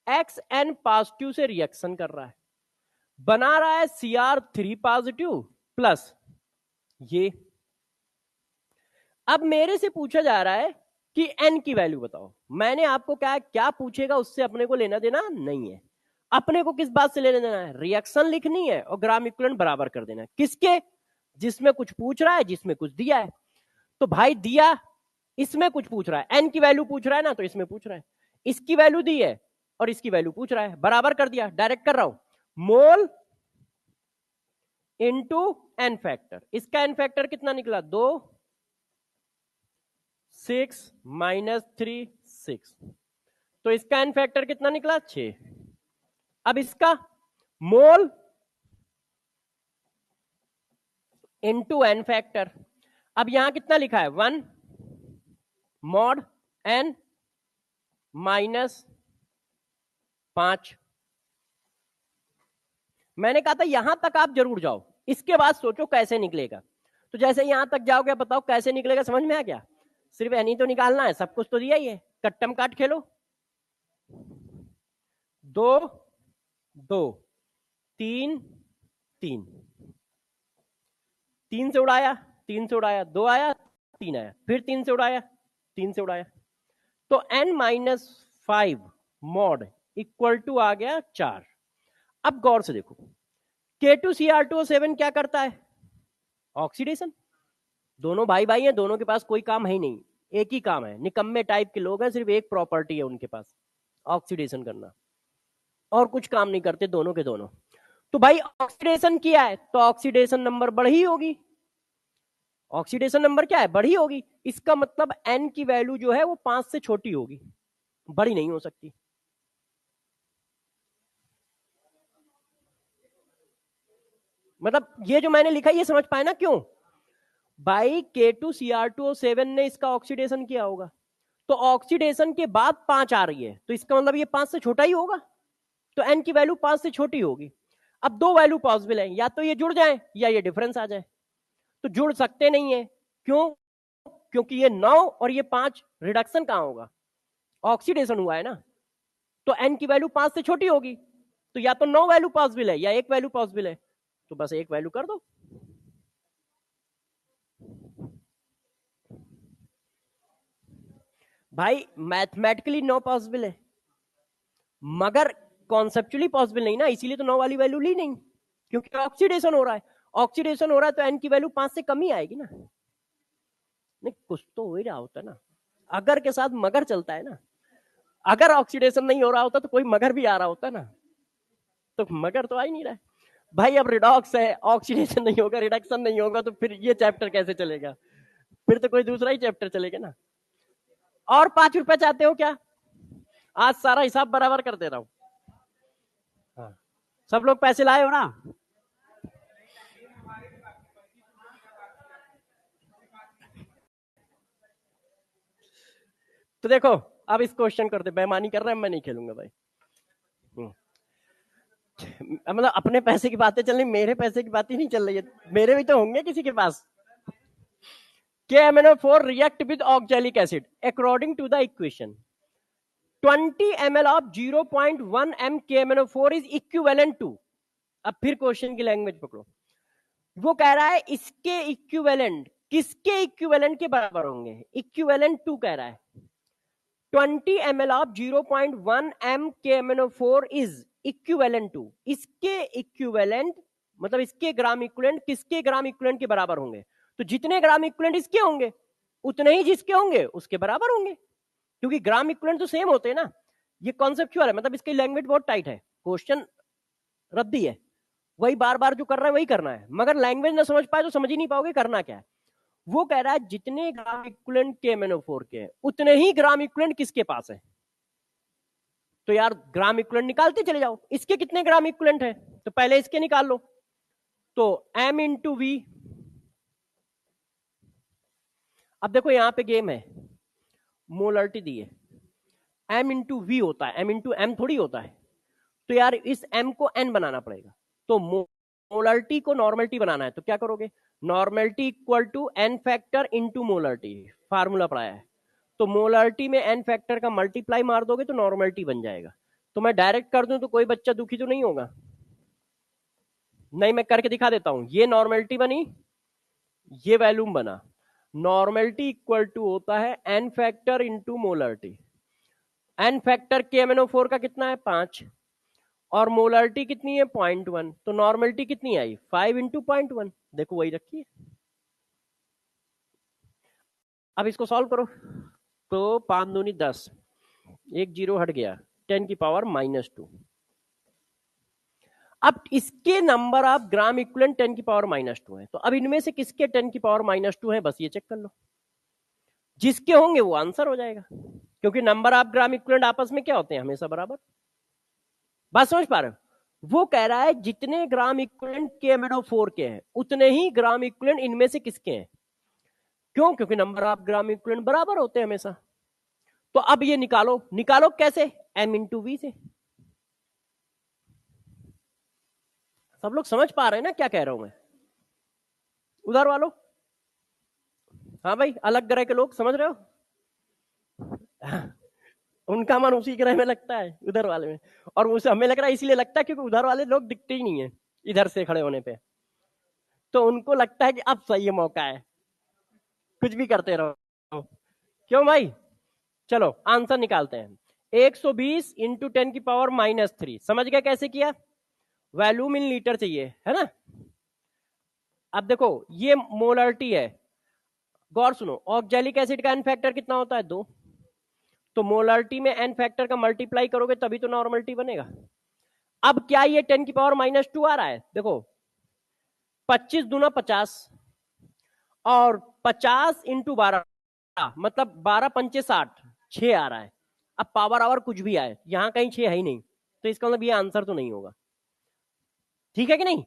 XN पॉजिटिव से रिएक्शन कर रहा है, बना रहा है Cr3 पॉजिटिव प्लस ये। अब मेरे से पूछा जा रहा है कि N की वैल्यू बताओ। मैंने आपको क्या क्या पूछेगा उससे अपने को लेना देना नहीं है। अपने को किस बात से लेने देना है, रिएक्शन लिखनी है और ग्राम इक्विवेलेंट बराबर कर देना है। किसके, जिसमें कुछ पूछ रहा है, जिसमें कुछ दिया है। तो भाई दिया, इसमें कुछ पूछ रहा है, एन की वैल्यू पूछ रहा है ना, तो इसमें पूछ रहा है, इसकी वैल्यू दी है और इसकी वैल्यू पूछ रहा है, बराबर कर दिया, डायरेक्ट कर रहा हूं, मोल इंटू एन फैक्टर। इसका एन फैक्टर कितना निकला, 2, 6 माइनस 3 6, तो इसका एन फैक्टर कितना निकला, 6। अब इसका मोल इंटू एन फैक्टर, अब यहां कितना लिखा है, 1 मॉड एन माइनस 5। मैंने कहा था यहां तक आप जरूर जाओ, इसके बाद सोचो कैसे निकलेगा। तो जैसे यहां तक जाओगे, बताओ कैसे निकलेगा, समझ में आ गया। सिर्फ एनी तो निकालना है, सब कुछ तो दिया ही है, कट्टम काट खेलो। 2 2 3 3, 3 से उड़ाया, 3 से उड़ाया, 2 आया, 3 आया, फिर 3 से उड़ाया, 3 से उड़ाया, तो n minus 5 mod equal to आ गया 4। अब गौर से देखो, K2Cr2O7 क्या करता है, ऑक्सीडेशन। दोनों भाई भाई हैं, दोनों के पास कोई काम है ही नहीं, एक ही काम है, निकम्मे टाइप के लोग हैं, सिर्फ एक प्रॉपर्टी है उनके पास, ऑक्सीडेशन करना, और कुछ काम नहीं करते दोनों के दोनों। तो भाई ऑक्सीडेशन किया है तो ऑक्सीडेशन नंबर बढ़ी होगी, ऑक्सीडेशन नंबर क्या है, बढ़ी होगी। इसका मतलब n की वैल्यू जो है वो 5 से छोटी होगी, बड़ी नहीं हो सकती। मतलब ये जो मैंने लिखा ये समझ पाए ना क्यों, भाई K2Cr2O7 ने इसका ऑक्सीडेशन किया होगा, तो ऑक्सीडेशन के बाद 5 आ रही है, तो इसका मतलब ये 5 से छोटा ही होगा, तो n की वैल्यू 5 से छोटी होगी। अब दो वैल्यू पॉसिबल है, या तो ये जुड़ जाए या ये डिफरेंस आ जाए। तो जुड़ सकते नहीं है, क्यों, क्योंकि ये 9 और ये 5 रिडक्शन कहां होगा, ऑक्सीडेशन हुआ है ना, तो n की वैल्यू 5 से छोटी होगी, तो या तो 9 वैल्यू पॉसिबल है या एक वैल्यू पॉसिबल है, तो बस एक वैल्यू कर दो। भाई मैथमेटिकली 9 पॉसिबल है, मगर कॉन्सेप्चुअली पॉसिबल नहीं ना, इसीलिए तो 9 वाली वैल्यू ली नहीं, क्योंकि ऑक्सीडेशन हो रहा है, ऑक्सीडेशन हो रहा है तो n की वैल्यू 5 से कम ही आएगी ना। नहीं कुछ तो हो ही रहा होता ना, अगर के साथ मगर चलता है ना, अगर ऑक्सीडेशन नहीं हो रहा होता तो कोई मगर भी आ रहा होता ना, तो मगर तो आ ही नहीं रहा है। भाई अब रिडॉक्स है, ऑक्सीडेशन नहीं होगा, रिडक्शन नहीं होगा, तो फिर ये चैप्टर कैसे चलेगा, फिर तो कोई दूसरा ही चैप्टर चलेगा ना। और 5 रुपए चाहते हो क्या, आज सारा हिसाब बराबर कर दे रहा हूं। हाँ। सब लोग पैसे लाए हो ना, तो देखो अब इस क्वेश्चन करते, बेईमानी कर रहे हैं, मैं नहीं खेलूंगा भाई। मतलब अपने पैसे की बातें चल रही, मेरे पैसे की बातें नहीं चल रही है, मेरे भी तो होंगे किसी के पास। KMnO4 react with oxalic acid according to the equation 20 ml of 0.1 m KMnO4 is equivalent to, अब फिर क्वेश्चन की लैंग्वेज पकड़ो, वो कह रहा है इसके इक्विवेलेंट, किसके इक्विवेलेंट के बराबर होंगे, इक्विवेलेंट टू कह रहा है, 20 ml of 0.1 m KMnO4 is equivalent to, इसके इक्विवेलेंट मतलब इसके ग्राम इक्विवेलेंट किसके ग्राम इक्विवेलेंट के बराबर होंगे, तो जितने ग्राम इक्विवेलेंट इसके होंगे उतने ही जिसके होंगे उसके बराबर होंगे, क्योंकि ग्राम इक्विवेलेंट तो सेम होते हैं ना। ये कॉन्सेप्चुअल है, मतलब इसकी लैंग्वेज बहुत टाइट है, क्वेश्चन रद्दी है, वही बार बार जो कर रहा है वही करना है, मगर लैंग्वेज ना समझ पाए तो समझ ही नहीं पाओगे करना क्या है। वो कह रहा है जितने ग्राम इक्विवेलेंट KMnO4 के हैं उतने ही ग्राम इक्विवेलेंट किसके पास है, तो यार ग्राम इक्विवेलेंट निकालते चले जाओ, इसके कितने ग्राम इक्विवेलेंट है, तो पहले इसके निकाल लो, तो m इंटू वी। अब देखो यहां पे गेम है, मोलरिटी दी है, m इंटू वी होता है, m इंटू एम थोड़ी होता है, तो यार इस m को n बनाना पड़ेगा, तो मोलरिटी को नॉर्मलिटी बनाना है, तो क्या करोगे, normality equal to n factor into molarity, formula पढ़ाया है, तो मोलरिटी में n फैक्टर का मल्टीप्लाई मार दोगे तो नॉर्मलिटी बन जाएगा। तो मैं डायरेक्ट कर दूं तो कोई बच्चा दुखी तो नहीं होगा, नहीं मैं करके दिखा देता हूं, ये नॉर्मलिटी बनी, ये वैल्यूम बना, नॉर्मलिटी इक्वल टू होता है n factor into molarity, n factor KMnO4 का कितना है 5, और मोलारिटी कितनी है 0.1, तो नॉर्मलिटी कितनी आई 5 इंटू 0.1, देखो वही रखी है। अब इसको सॉल्व करो, तो 5 दूनी 10, एक जीरो हट गया, 10 की पावर -2। अब इसके नंबर ऑफ ग्राम इक्विवेलेंट 10 की पावर -2 है, तो अब इनमें से किसके 10 की पावर -2 है, बस ये चेक कर लो। जिसके होंगे वो आंसर हो जाएगा, क्योंकि नंबर ऑफ ग्राम इक्विवेलेंट आपस में क्या होते हैं, हमेशा बराबर। बात समझ पा रहे हो? वो कह रहा है जितने ग्राम इक्विवेलेंट KMnO4 के हैं उतने ही ग्राम इक्विवेलेंट इनमें से किसके हैं। क्यों? क्योंकि नंबर ऑफ ग्राम इक्विवेलेंट बराबर होते हैं हमेशा। तो अब ये निकालो, निकालो कैसे, m इंटू वी से। सब लोग समझ पा रहे हैं ना क्या कह रहा हूं मैं? उधर वालों, हाँ भाई, अलग ग्रह के लोग समझ रहे हो? उनका मन उसी ग्रह में लगता है, उधर वाले में। और उसे हमें लग रहा है इसलिए लगता है क्योंकि उधर वाले लोग दिखते ही नहीं है इधर से खड़े होने पे, तो उनको लगता है कि अब सही मौका है, कुछ भी करते रहो। क्यों भाई? चलो आंसर निकालते हैं। 120 इंटू 10 की पावर -3, समझ गए कैसे किया? वैल्यूम इन लीटर चाहिए, है ना? अब देखो ये मोलारिटी है, गौर सुनो, ऑक्जेलिक एसिड का एन फैक्टर कितना होता है 2, तो मोलारिटी में एन फैक्टर का मल्टीप्लाई करोगे तभी तो नॉर्मलिटी बनेगा। अब क्या ये 10 की पावर -2 आ रहा है, देखो 25 दूना 50 और 50 इंटू 12 मतलब 12 पंचे 60, 6 आ रहा है। अब पावर आवर कुछ भी आए, यहां कहीं 6 है ही नहीं, तो इसका मतलब ये आंसर तो नहीं होगा। ठीक है कि नहीं?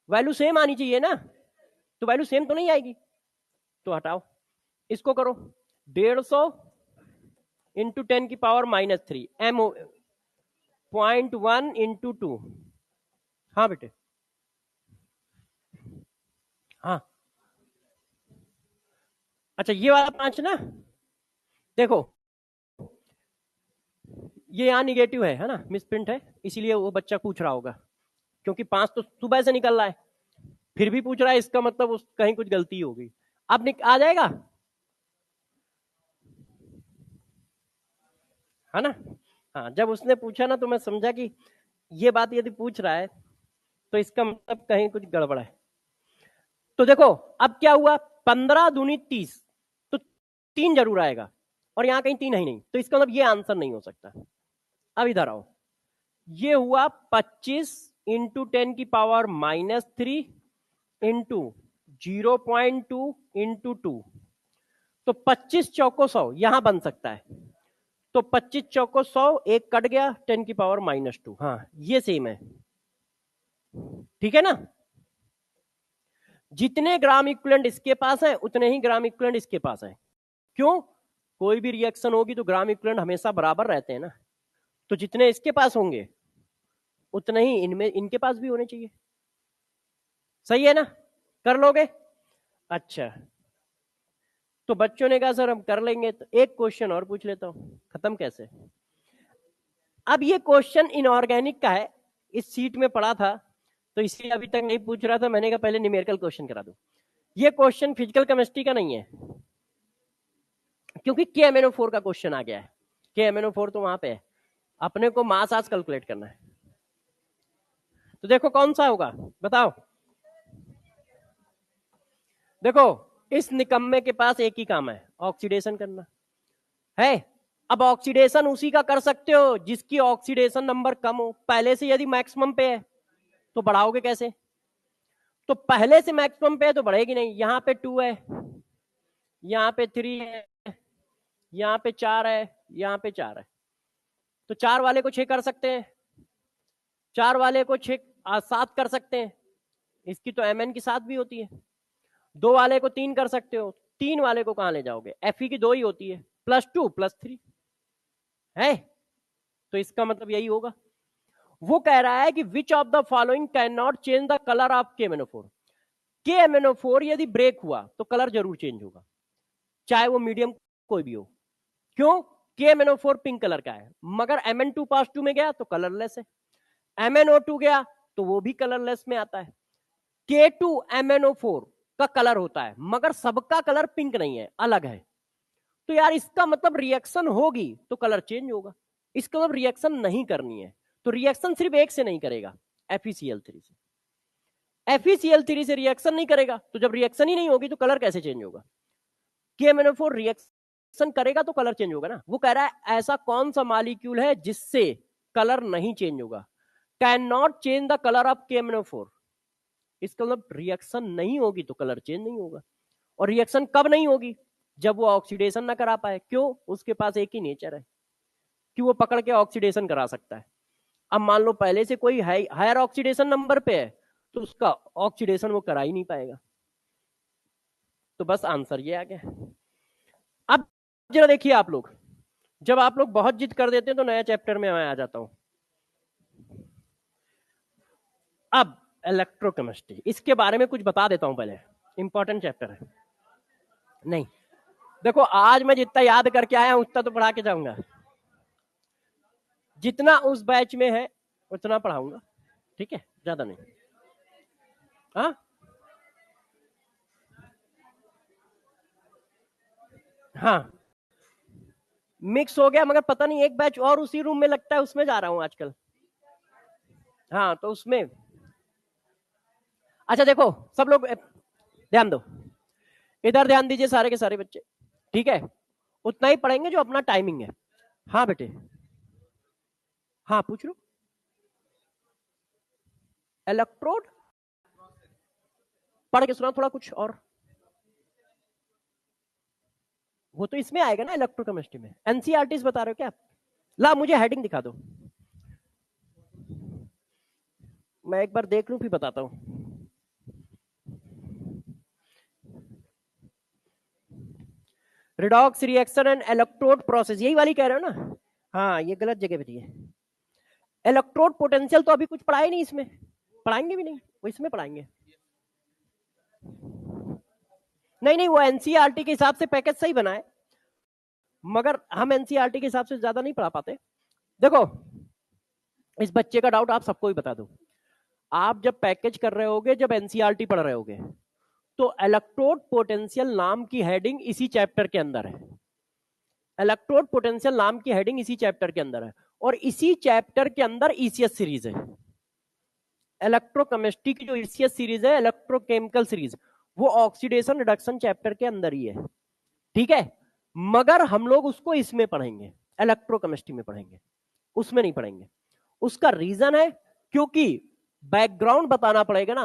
वैल्यू सेम आनी चाहिए ना, तो वैल्यू सेम तो नहीं आएगी, तो हटाओ, इसको करो 150 इंटू 10 की पावर -3 एम 0.1 इंटू 2। हाँ बेटे, हाँ अच्छा, ये वाला 5 ना, देखो ये यहाँ निगेटिव है ना, मिसप्रिंट है, इसीलिए वो बच्चा पूछ रहा होगा, क्योंकि 5 तो सुबह से निकल रहा है, फिर भी पूछ रहा है, इसका मतलब उस कहीं कुछ गलती होगी। अब आ जाएगा, है ना? हाँ, जब उसने पूछा ना तो मैं समझा कि ये बात यदि पूछ रहा है तो इसका मतलब कहीं कुछ गड़बड़ है। तो देखो अब क्या हुआ, 15 दूनी 30, तो 3 जरूर आएगा, और यहाँ कहीं 3 है ही नहीं, तो इसका मतलब ये आंसर नहीं हो सकता। अब इधर आओ, ये हुआ 25 इंटू 10 की पावर -3 इंटू 0.2 इंटू 2, तो 25 चौको 100 यहां बन सकता है, तो 25 चौको 100, एक कट गया, 10 की पावर -2, हाँ ये सेम है, ठीक है ना? जितने ग्राम इक्विवेलेंट इसके पास है उतने ही ग्राम इक्विवेलेंट इसके पास है। क्यों? कोई भी रिएक्शन होगी तो ग्राम इक्विवेलेंट हमेशा बराबर रहते हैं ना, तो जितने इसके पास होंगे उतने ही इनमें इनके पास भी होने चाहिए। सही है ना? कर लोगे? अच्छा, तो बच्चों ने कहा सर हम कर लेंगे, तो एक क्वेश्चन और पूछ लेता हूं, खत्म कैसे? अब ये क्वेश्चन इनऑर्गेनिक का है, इस सीट में पढ़ा था, तो इसलिए अभी तक नहीं पूछ रहा था, मैंने कहा पहले न्यूमेरिकल क्वेश्चन करा दूं। ये क्वेश्चन फिजिकल केमिस्ट्री का नहीं है, क्योंकि KMnO4 का क्वेश्चन आ गया है। KMnO4 तो वहां पे है, अपने को मास आज कैलकुलेट करना है। तो देखो कौन सा होगा, बताओ। देखो इस निकम्मे के पास एक ही काम है, ऑक्सीडेशन करना है। अब ऑक्सीडेशन उसी का कर सकते हो जिसकी ऑक्सीडेशन नंबर कम हो, पहले से यदि मैक्सिमम पे है तो बढ़ाओगे कैसे? तो पहले से मैक्सिमम पे है तो बढ़ेगी नहीं, यहाँ पे 2 है, यहाँ पे 3 है, यहाँ पे 4 है, यहाँ पे 4 है, तो 4 वाले को 6 कर सकते हैं, 4 वाले को 6 7 कर सकते हैं, इसकी तो Mn की 7 भी होती है। 2 वाले को 3 कर सकते हो, 3 वाले को कहां ले जाओगे, Fe की 2 ही होती है, +2 +3 है, तो इसका मतलब यही होगा। वो कह रहा है कि which of the following can not change the colour of KMnO4। KMnO4 यदि ब्रेक हुआ तो कलर जरूर चेंज होगा, चाहे वो मीडियम कोई भी हो। क्यों? KMnO4 पिंक कलर का है, मगर Mn2 पास 2 में गया तो कलरलेस है, MnO2 गया तो वो भी कलरलेस में आता है। K2MnO4 का कलर होता है, मगर सबका कलर पिंक नहीं है, अलग है, तो यार इसका मतलब रिएक्शन होगी तो कलर चेंज होगा, इसका मतलब रिएक्शन नहीं करनी है तो रिएक्शन सिर्फ एक से नहीं करेगा, FeCl3 से। FeCl3 से रिएक्शन नहीं करेगा, तो जब रिएक्शन ही नहीं होगी तो कलर कैसे चेंज होगा? KMnO4 रिएक्शन करेगा तो कलर चेंज होगा ना। वो कह रहा है ऐसा कौन सा मॉलिक्यूल है जिससे कलर नहीं चेंज होगा? Can not change the colour of KMnO4। इसका मतलब रिएक्शन नहीं होगी तो कलर चेंज नहीं होगा। और रिएक्शन कब नहीं होगी? जब वो ऑक्सीडेशन ना करा पाए। क्यों? उसके पास एक ही नेचर है कि वो पकड़ के ऑक्सीडेशन करा सकता है। अब मान लो पहले से कोई हायर ऑक्सीडेशन नंबर पे है तो उसका ऑक्सीडेशन वो करा ही नहीं पाएगा। तो बस आंसर ये आ गया। अब जरा देखिए आप लोग, जब आप लोग बहुत जिद कर देते हैं तो नया चैप्टर में मैं आ जाता हूं। अब इलेक्ट्रोकेमिस्ट्री, इसके बारे में कुछ बता देता हूं पहले, इंपॉर्टेंट चैप्टर है। नहीं देखो, आज मैं जितना याद करके आया उतना तो पढ़ा के जाऊंगा, जितना उस बैच में है उतना पढ़ाऊंगा, ठीक है, ज्यादा नहीं। हाँ हाँ मिक्स हो गया, मगर पता नहीं एक बैच और उसी रूम में लगता है, उसमें जा रहा हूं आजकल। हाँ तो उसमें, अच्छा देखो सब लोग ध्यान दो, इधर ध्यान दीजिए सारे के सारे बच्चे, ठीक है? उतना ही पढ़ेंगे जो अपना टाइमिंग है। हाँ बेटे, हाँ पूछ लो। इलेक्ट्रोड पढ़ के सुना थोड़ा कुछ और, वो तो इसमें आएगा ना इलेक्ट्रोकेमिस्ट्री में। एनसीईआरटी बता रहे हो क्या आप? ला मुझे हेडिंग दिखा दो, मैं एक बार देख लूं फिर बताता हूं। Redox reaction and electrode process, यही वाली कह रहे हो ना? हाँ ये गलत जगह पे दिए। इलेक्ट्रोड पोटेंशियल तो अभी कुछ पढ़ाए नहीं, इसमें पढ़ाएंगे भी नहीं, वो इसमें पढ़ाएंगे। नहीं नहीं, वो एनसीईआरटी के हिसाब से पैकेज सही बना है, मगर हम एनसीईआरटी के हिसाब से ज्यादा नहीं पढ़ा पाते। देखो इस बच्चे का डाउट आप सबको ही बता दो, आप जब पैकेज कर रहे होगे, जब एनसीईआरटी पढ़ रहे होगे, तो इलेक्ट्रोड पोटेंशियल नाम की हेडिंग इसी चैप्टर के अंदर है। इलेक्ट्रोड पोटेंशियल नाम की हेडिंग इसी चैप्टर के अंदर है, और इसी चैप्टर के अंदर ईसीएस सीरीज है। इलेक्ट्रोकेमिस्ट्री की जो ईसीएस सीरीज है, इलेक्ट्रोकेमिकल सीरीज, वो ऑक्सीडेशन रिडक्शन चैप्टर के अंदर ही है, ठीक है? मगर हम लोग उसको इसमें पढ़ेंगे, इलेक्ट्रोकेमिस्ट्री में पढ़ेंगे, उसमें नहीं पढ़ेंगे। उसका रीजन है क्योंकि बैकग्राउंड बताना पड़ेगा ना,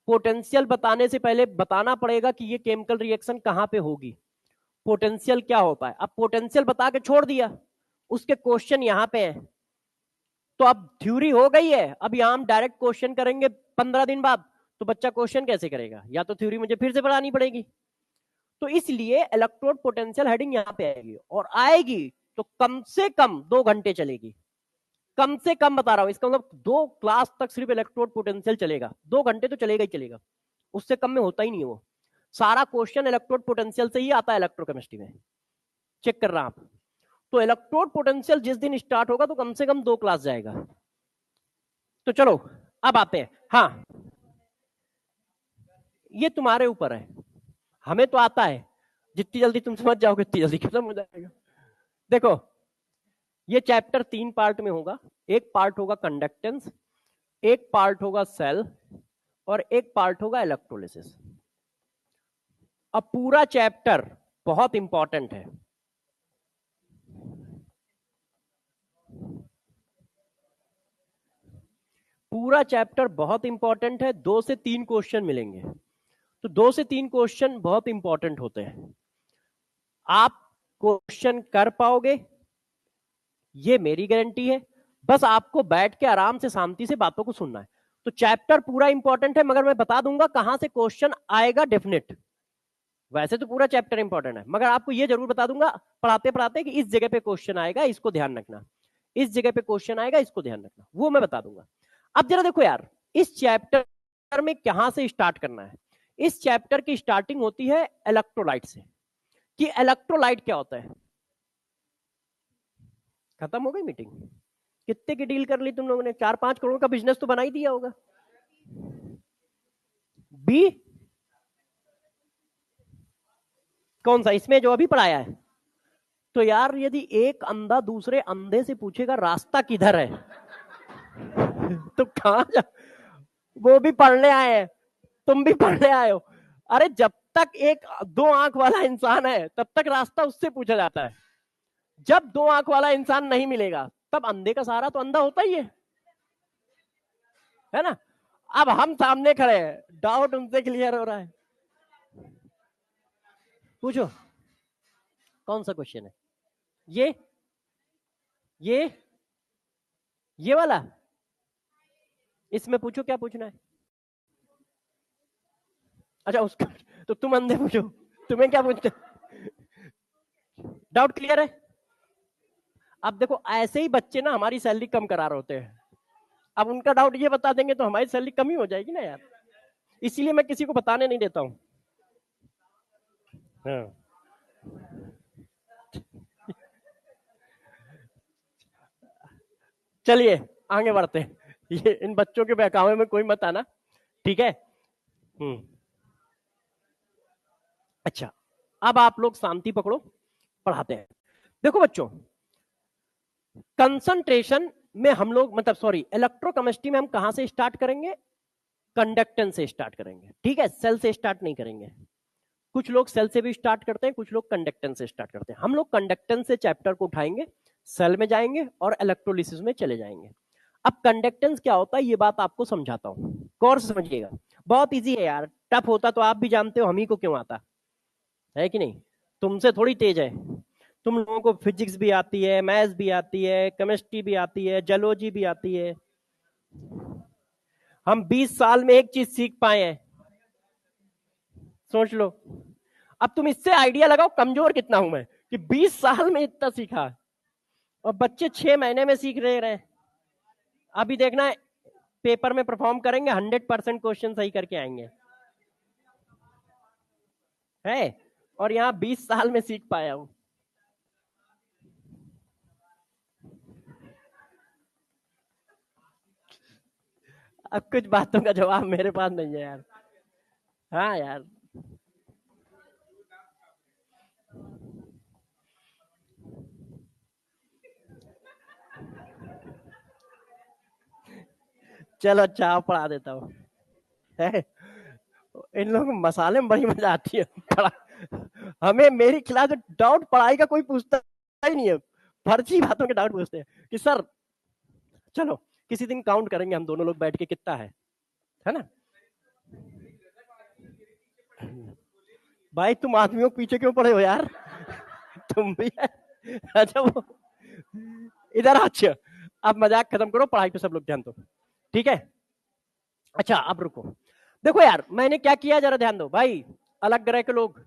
पोटेंशियल बताने से पहले बताना पड़ेगा कि ये केमिकल रिएक्शन कहां पे होगी, पोटेंशियल क्या होता है। अब पोटेंशियल बता के छोड़ दिया, उसके क्वेश्चन यहां पे हैं, तो अब थ्योरी हो गई है, अब यहां हम डायरेक्ट क्वेश्चन करेंगे 15 दिन बाद, तो बच्चा क्वेश्चन कैसे करेगा? या तो थ्योरी मुझे फिर से पढ़ानी पड़ेगी। तो इसलिए इलेक्ट्रोड पोटेंशियल हेडिंग यहां पे आएगी, और आएगी तो कम से कम 2 घंटे चलेगी, कम से कम बता रहा हूं, इसका मतलब 2 क्लास तक सिर्फ इलेक्ट्रोड पोटेंशियल चलेगा, 2 घंटे तो चलेगा ही चलेगा, उससे कम में होता ही नहीं है वो। सारा क्वेश्चन इलेक्ट्रोड पोटेंशियल से ही आता है इलेक्ट्रोकेमिस्ट्री में, चेक कर रहा आप। तो इलेक्ट्रोड पोटेंशियल जिस दिन स्टार्ट होगा तो कम से कम 2 क्लास जाएगा। तो चलो अब आते हैं। हाँ ये तुम्हारे ऊपर है, हमें तो आता है, जितनी जल्दी तुम समझ जाओगे उतनी जल्दी खत्म हो जाएगा। देखो ये चैप्टर 3 पार्ट में होगा, एक पार्ट होगा कंडक्टेंस, एक पार्ट होगा सेल, और एक पार्ट होगा इलेक्ट्रोलिसिस। अब पूरा चैप्टर बहुत इंपॉर्टेंट है, पूरा चैप्टर बहुत इंपॉर्टेंट है। 2 से 3 क्वेश्चन मिलेंगे, तो 2 से 3 क्वेश्चन बहुत इंपॉर्टेंट होते हैं। आप क्वेश्चन कर पाओगे ये मेरी गारंटी है, बस आपको बैठ के आराम से शांति से बातों को सुनना है। तो चैप्टर पूरा इंपॉर्टेंट है, मगर मैं बता दूंगा कहां से क्वेश्चन आएगा डेफिनेट। वैसे तो पूरा चैप्टर इंपॉर्टेंट है, मगर आपको ये जरूर बता दूंगा पढ़ाते पढ़ाते कि इस जगह पे क्वेश्चन आएगा, इसको ध्यान रखना, इस जगह पे क्वेश्चन आएगा, इसको ध्यान रखना, वो मैं बता दूंगा। अब जरा देखो यार, इस चैप्टर में कहां से स्टार्ट करना है। इस चैप्टर की स्टार्टिंग होती है इलेक्ट्रोलाइट से, कि इलेक्ट्रोलाइट क्या होता है। खत्म हो गई मीटिंग? कितने की डील कर ली तुम लोगों ने? 4-5 करोड़ का बिजनेस तो बना ही दिया होगा। बी कौन सा? इसमें जो अभी पढ़ाया है? तो यार यदि एक अंधा दूसरे अंधे से पूछेगा रास्ता किधर है, तो कहाँ जा, वो भी पढ़ने आए हैं, तुम भी पढ़ने आए हो। अरे जब तक एक दो आंख वाला इंसान है तब तक रास्ता उससे पूछा जाता है, जब दो आंख वाला इंसान नहीं मिलेगा तब अंधे का सहारा तो अंधा होता ही है ना। अब हम सामने खड़े हैं, डाउट उनसे क्लियर हो रहा है। पूछो, कौन सा क्वेश्चन है? ये ये ये वाला, इसमें पूछो क्या पूछना है। अच्छा उसका, तो तुम अंधे पूछो, तुम्हें क्या पूछना है? डाउट क्लियर है? अब देखो ऐसे ही बच्चे ना हमारी सैलरी कम करा रहे होते हैं, अब उनका डाउट ये बता देंगे तो हमारी सैलरी कम ही हो जाएगी ना यार, इसीलिए मैं किसी को बताने नहीं देता हूँ। हाँ। चलिए आगे बढ़ते हैं, ये इन बच्चों के बहकावे में कोई मत आना, ठीक है। अच्छा, अब आप लोग शांति पकड़ो, पढ़ाते हैं। देखो बच्चों, कंसंट्रेशन में हम लोग मतलब सॉरी इलेक्ट्रोकेमिस्ट्री में हम कहां से स्टार्ट करेंगे? कंडक्टेंस से स्टार्ट करेंगे, ठीक है, सेल से स्टार्ट नहीं करेंगे। कुछ लोग सेल से भी स्टार्ट करते हैं, कुछ लोग कंडक्टेंस से स्टार्ट करते हैं। हम लोग कंडक्टेंस से चैप्टर को उठाएंगे, सेल में जाएंगे और इलेक्ट्रोलिसिस में चले जाएंगे। अब कंडक्टेंस क्या होता है ये बात आपको समझाता हूं, गौर से समझिएगा। बहुत इजी है यार, टफ होता तो आप भी जानते हो, हम ही को क्यों आता है कि नहीं, तुमसे थोड़ी तेज है। तुम लोगों को फिजिक्स भी आती है, मैथ्स भी आती है, केमिस्ट्री भी आती है, जूलॉजी भी आती है। हम 20 साल में एक चीज सीख पाए हैं, सोच लो। अब तुम इससे आइडिया लगाओ कमजोर कितना हूं मैं, कि 20 साल में इतना सीखा, और बच्चे 6 महीने में सीख रहे हैं। अभी देखना है, पेपर में परफॉर्म करेंगे 100% क्वेश्चन सही करके आएंगे, है। और यहाँ 20 साल में सीख पाया हूं। अब कुछ बातों का जवाब मेरे पास नहीं है यार। हाँ यार, चलो अच्छा आप पढ़ा देता हूँ, है। इन लोगों को मसाले में बड़ी मजा आती है पढ़ा, हमें मेरी क्लास में डाउट पढ़ाई का कोई पूछता ही नहीं है, फर्जी बातों के डाउट पूछते हैं कि सर चलो किसी दिन काउंट करेंगे हम दोनों लोग बैठ के कितना है ना। भाई तुम आदमियों के पीछे क्यों पड़े हो यार, तुम भी है। अच्छा वो इधर अच्छा, अब मजाक खत्म करो, पढ़ाई पे सब लोग ध्यान दो, ठीक है। अच्छा अब रुको, देखो यार मैंने क्या किया जरा ध्यान दो भाई, अलग ग्रह के लोग।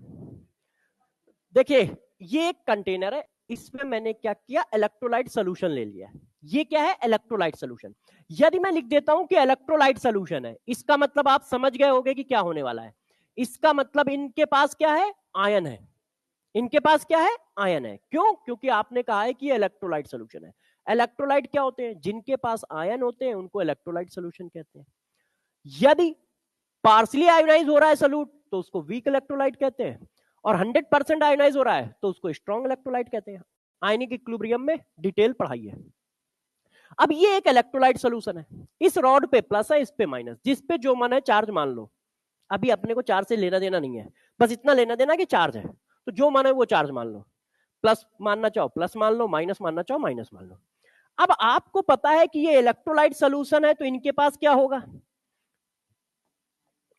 देखिए ये एक कंटेनर है, इसमें मैंने क्या किया, इलेक्ट्रोलाइट सोल्यूशन ले लिया। ये क्या है? Electrolyte solution. यदि मैं लिख देता हूं कि इलेक्ट्रोलाइट सोल्यूशन है, इसका मतलब आप समझ गए होंगे कि क्या होने वाला है। इसका मतलब इनके पास क्या है? आयन है। इनके पास क्या है? आयन है। क्यों? क्योंकि आपने कहा है कि ये इलेक्ट्रोलाइट सोल्यूशन है। इलेक्ट्रोलाइट क्या होते हैं? जिनके पास आयन होते हैं उनको इलेक्ट्रोलाइट सोल्यूशन कहते हैं। यदि पार्सली आयोनाइज हो रहा है सोल्यूट तो उसको वीक इलेक्ट्रोलाइट कहते हैं, और 100% आयोनाइज हो रहा है तो उसको स्ट्रॉन्ग इलेक्ट्रोलाइट कहते हैं। आयनिक इक्विलिब्रियम में डिटेल पढ़ाई है। अब ये एक इलेक्ट्रोलाइट सोल्यूशन है, इस रॉड पे प्लस है, इस पे माइनस, जिस पे जो मन है चार्ज मान लो। अभी अपने को चार्ज से लेना देना नहीं है, बस इतना लेना देना कि चार्ज है, तो जो मन है वो चार्ज मान लो। प्लस मानना चाहो प्लस मान लो, माइनस मानना चाहो माइनस मान लो। अब आपको पता है कि ये इलेक्ट्रोलाइट सोल्यूशन है, तो इनके पास क्या होगा?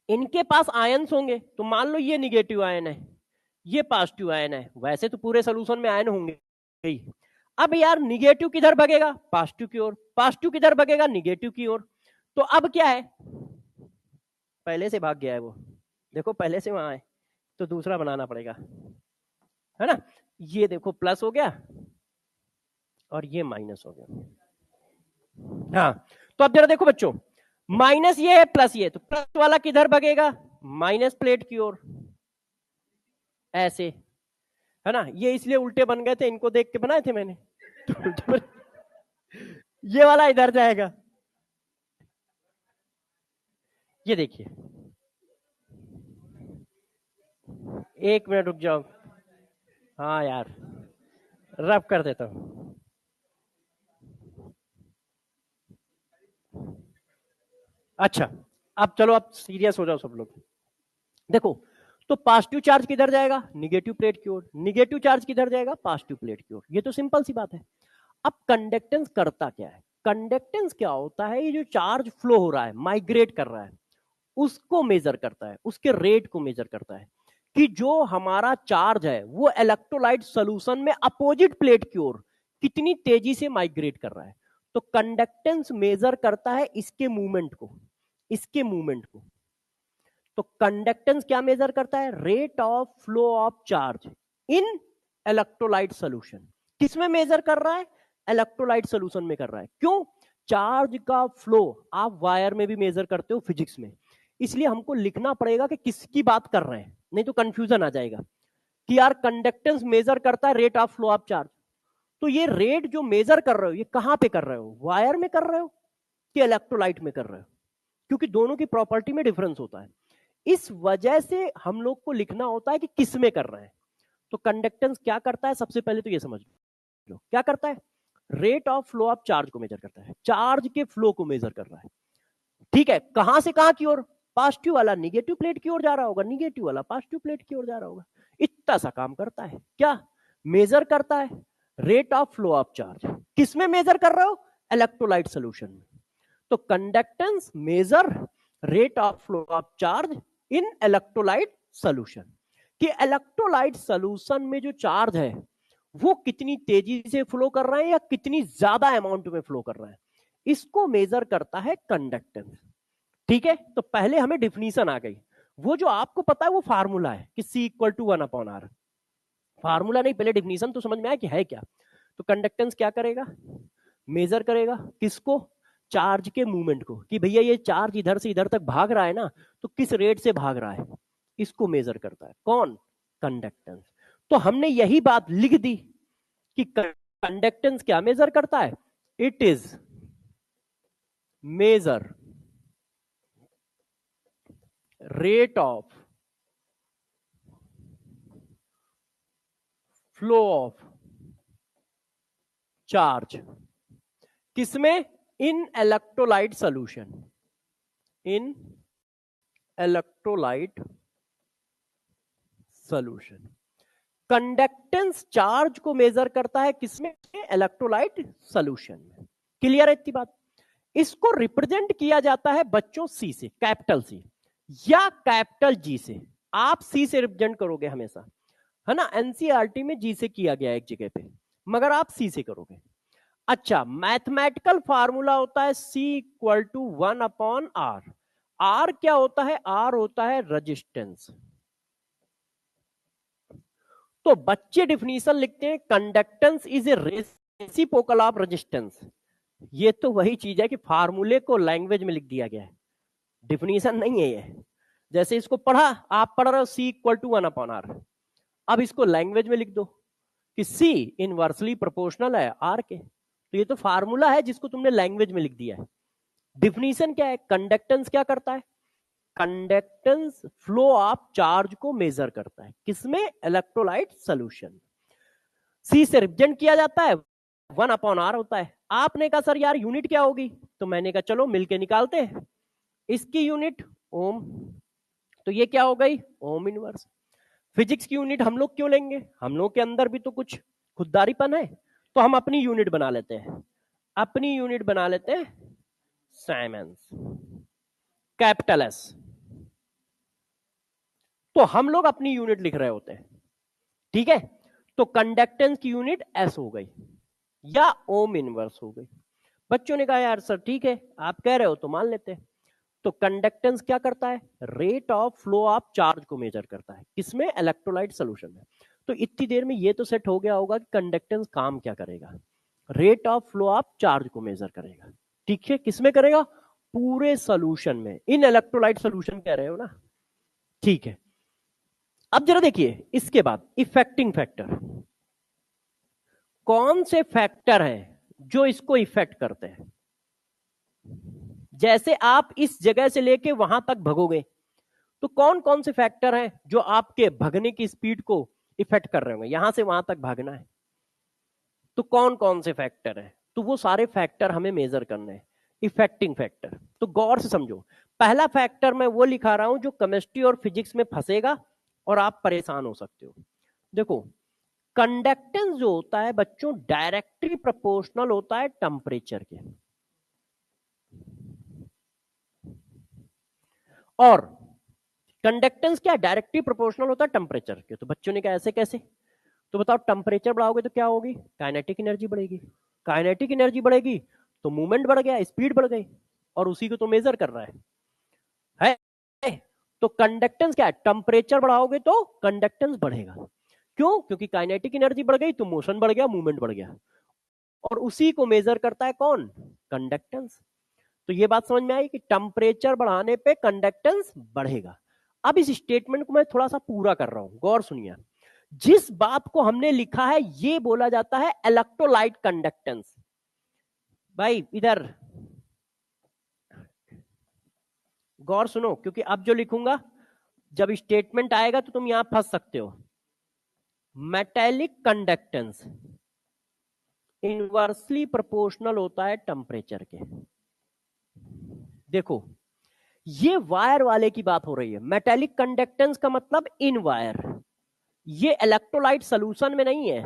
इनके पास आयन्स होंगे, तो मान लो ये निगेटिव आयन है, ये पॉजिटिव आयन है, वैसे तो पूरे सोल्यूशन में आयन होंगे ही। अब यार निगेटिव किधर भगेगा? पॉजिटिव की ओर। पॉजिटिव किधर भगेगा? निगेटिव की ओर। तो अब क्या है, पहले से भाग गया है वो, देखो पहले से वहां है, तो दूसरा बनाना पड़ेगा, है ना। ये देखो प्लस हो गया और ये माइनस हो गया। हाँ, तो अब जरा देखो बच्चों, माइनस ये है प्लस ये, तो प्लस वाला किधर भगेगा? माइनस प्लेट की ओर, ऐसे, है ना। ये इसलिए उल्टे बन गए थे, इनको देख के बनाए थे मैंने। तो ये वाला इधर जाएगा। ये देखिए, एक मिनट रुक जाओ। हाँ यार, रब कर देता हूँ। अच्छा, अब चलो आप सीरियस हो जाओ सब लोग। देखो, तो पॉजिटिव चार्ज किधर जाएगा? निगेटिव प्लेट की ओर। निगेटिव चार्ज किधर जाएगा? पॉजिटिव प्लेट की ओर। ये तो सिंपल सी बात है। अब कंडक्टेंस करता क्या है? कंडक्टेंस क्या होता है? ये जो चार्ज फ्लो हो रहा है, माइग्रेट कर रहा है, उसको मेजर करता है, उसके रेट को मेजर करता है कि जो हमारा चार्ज है वो इलेक्ट्रोलाइट सॉल्यूशन में अपोजिट प्लेट की ओर कितनी तेजी से माइग्रेट कर रहा है। तो कंडक्टेंस मेजर करता है इसके मूवमेंट को, इसके मूवमेंट को। तो कंडक्टेंस क्या मेजर करता है? Rate of flow of charge in electrolyte solution. किसमें मेजर कर रहा है? इलेक्ट्रोलाइट सॉल्यूशन में कर रहा है। क्यों? चार्ज का फ्लो आप वायर में भी मेजर करते हो फिजिक्स में, इसलिए हमको लिखना पड़ेगा कि किसकी बात कर रहे हैं, नहीं तो कंफ्यूजन आ जाएगा कि यार कंडक्टेंस मेजर करता है rate of flow of charge. तो ये रेट जो मेजर कर रहे हो, ये कहां पे कर रहे हो? वायर में कर रहे हो कि इलेक्ट्रोलाइट में कर रहे हो? क्योंकि दोनों की प्रॉपर्टी में डिफरेंस होता है, इस वजह से हम लोग को लिखना होता है कि किस में कर रहे हैं। तो कंडक्टेंस क्या करता है? सबसे पहले तो ये समझ लो क्या करता है। Rate of flow of charge को मेजर करता है, चार्ज के फ्लो को मेजर कर रहा है। ठीक है, कहां से कहां की ओर? पॉजिटिव वाला निगेटिव प्लेट की ओर जा रहा होगा, निगेटिव वाला पॉजिटिव प्लेट की ओर जा रहा होगा। इतना सा काम करता है। क्या मेजर करता है? Rate of flow of charge. किसमें मेजर कर रहे हो? इलेक्ट्रोलाइट सॉल्यूशन में। तो conductance measure rate of flow of charge in electrolyte solution, कि इलेक्ट्रोलाइट सॉल्यूशन में जो चार्ज है वो कितनी तेजी से फ्लो कर रहा है या कितनी ज्यादा अमाउंट में फ्लो कर रहा है, इसको मेजर करता है कंडक्टेंस। ठीक है, तो पहले हमें डिफिनीशन आ गई। वो जो आपको पता है वो फार्मूला है कि C equal to 1/R। Formula नहीं, पहले डिफिनीशन तो समझ में आया कि है क्या। तो कंडक्टेंस क्या करेगा? मेजर करेगा किसको? चार्ज के मूवमेंट को, कि भैया ये चार्ज इधर से इधर तक भाग रहा है ना, तो किस रेट से भाग रहा है, इसको मेजर करता है कौन? कंडक्टेंस। तो हमने यही बात लिख दी कि कंडक्टेंस क्या मेजर करता है? It is measure rate of flow of charge. किसमें? In electrolyte solution, in electrolyte solution. Conductance charge को मेजर करता है किसमें? इलेक्ट्रोलाइट सॉल्यूशन में। क्लियर है इतनी बात? इसको रिप्रेजेंट किया जाता है बच्चों सी से, कैपिटल सी या कैपिटल जी से। आप सी से रिप्रेजेंट करोगे हमेशा, है ना। एनसीईआरटी में जी से किया गया एक जगह पे, मगर आप सी से करोगे। अच्छा, मैथमेटिकल फार्मूला होता है C equal to 1/R। Are क्या होता है? आर होता है रेजिस्टेंस। तो बच्चे डिफिनीशन लिखते हैं conductance is a reciprocal of resistance. ये तो वही चीज है कि फार्मूले को लैंग्वेज में लिख दिया गया है, डिफिनीशन नहीं है ये। जैसे इसको पढ़ा, आप पढ़ रहे हो C इक्वल टू 1/R, अब इसको लैंग्वेज में लिख दो कि C इनवर्सली प्रोपोर्शनल है R के। तो ये तो फार्मूला है जिसको तुमने लैंग्वेज में लिख दिया है। डिफिनीशन क्या है? कंडक्टेंस क्या करता है? कंडक्टेंस फ्लो ऑफ चार्ज को मेजर करता है किसमें? Electrolyte solution. सी से रिप्रेजेंट किया जाता है, 1/R होता है। आपने कहा सर यार यूनिट क्या होगी, तो मैंने कहा चलो मिलके निकालते हैं। इसकी यूनिट ओम, तो ये क्या हो गई? Ohm inverse. फिजिक्स की यूनिट हम लोग क्यों लेंगे? हम लोग के अंदर भी तो कुछ खुददारीपन है, तो हम अपनी यूनिट बना लेते हैं। अपनी यूनिट बना लेते हैं साइमेंस, कैपिटल एस। तो हम लोग अपनी यूनिट लिख रहे होते हैं। ठीक है, तो कंडक्टेंस की यूनिट एस हो गई या ओम इनवर्स हो गई। बच्चों ने कहा यार सर ठीक है, आप कह रहे हो तो मान लेते हैं। तो कंडक्टेंस क्या करता है? Rate of flow of charge को मेजर करता है किसमें? इलेक्ट्रोलाइट सॉल्यूशन में। तो इतनी देर में ये तो सेट हो गया होगा कि कंडक्टेंस काम क्या करेगा? Rate of flow of charge को मेजर करेगा। ठीक है, किसमें करेगा? पूरे सॉल्यूशन में, इन इलेक्ट्रोलाइट सॉल्यूशन कह रहे हो ना। ठीक है, अब जरा देखिए इसके बाद इफेक्टिंग फैक्टर। कौन से फैक्टर हैं जो इसको इफेक्ट करते हैं? जैसे आप इस जगह से लेके वहां तक भगोगे, तो कौन कौन से फैक्टर हैं जो आपके भगने की स्पीड को इफेक्ट कर रहे होंगे? यहां से वहां तक भागना है, तो कौन कौन से फैक्टर हैं? तो वो सारे फैक्टर हमें मेजर करने हैं। Effecting factor. तो गौर से समझो, पहला फैक्टर मैं वो लिखा रहा हूं जो केमिस्ट्री और फिजिक्स में फंसेगा और आप परेशान हो सकते हो। देखो, कंडक्टेंस जो होता है बच्चों डायरेक्टली प्रोपोर्शनल होता है टेम्परेचर के, और कंडक्टेंस क्या डायरेक्टली प्रोपोर्शनल होता है टेम्परेचर के। तो बच्चों ने कहा ऐसे कैसे, तो बताओ टेम्परेचर बढ़ाओगे तो क्या होगी, काइनेटिक एनर्जी बढ़ेगी, काइनेटिक एनर्जी बढ़ेगी तो मूवमेंट बढ़ गया, स्पीड बढ़ गई, और उसी को तो मेजर कर रहा है? तो कंडक्टेंस क्या है, टेम्परेचर बढ़ाओगे तो कंडक्टेंस बढ़ेगा। क्यों? क्योंकि काइनेटिक एनर्जी बढ़ गई तो मोशन बढ़ गया, मूवमेंट बढ़ गया, और उसी को मेजर करता है कौन, कंडक्टेंस। तो ये बात समझ में आई कि टेम्परेचर बढ़ाने पे कंडक्टेंस बढ़ेगा। अब इस स्टेटमेंट को मैं थोड़ा सा पूरा कर रहा हूं, गौर सुनिए। जिस बात को हमने लिखा है ये बोला जाता है इलेक्ट्रोलाइट कंडक्टेंस। भाई इधर गौर सुनो, क्योंकि अब जो लिखूंगा जब स्टेटमेंट आएगा तो तुम यहां फंस सकते हो। मेटेलिक कंडक्टेंस इनवर्सली प्रोपोर्शनल होता है टेम्परेचर के। देखो, ये वायर वाले की बात हो रही है। मेटेलिक कंडक्टेंस का मतलब इन वायर, ये इलेक्ट्रोलाइट सोल्यूशन में नहीं है,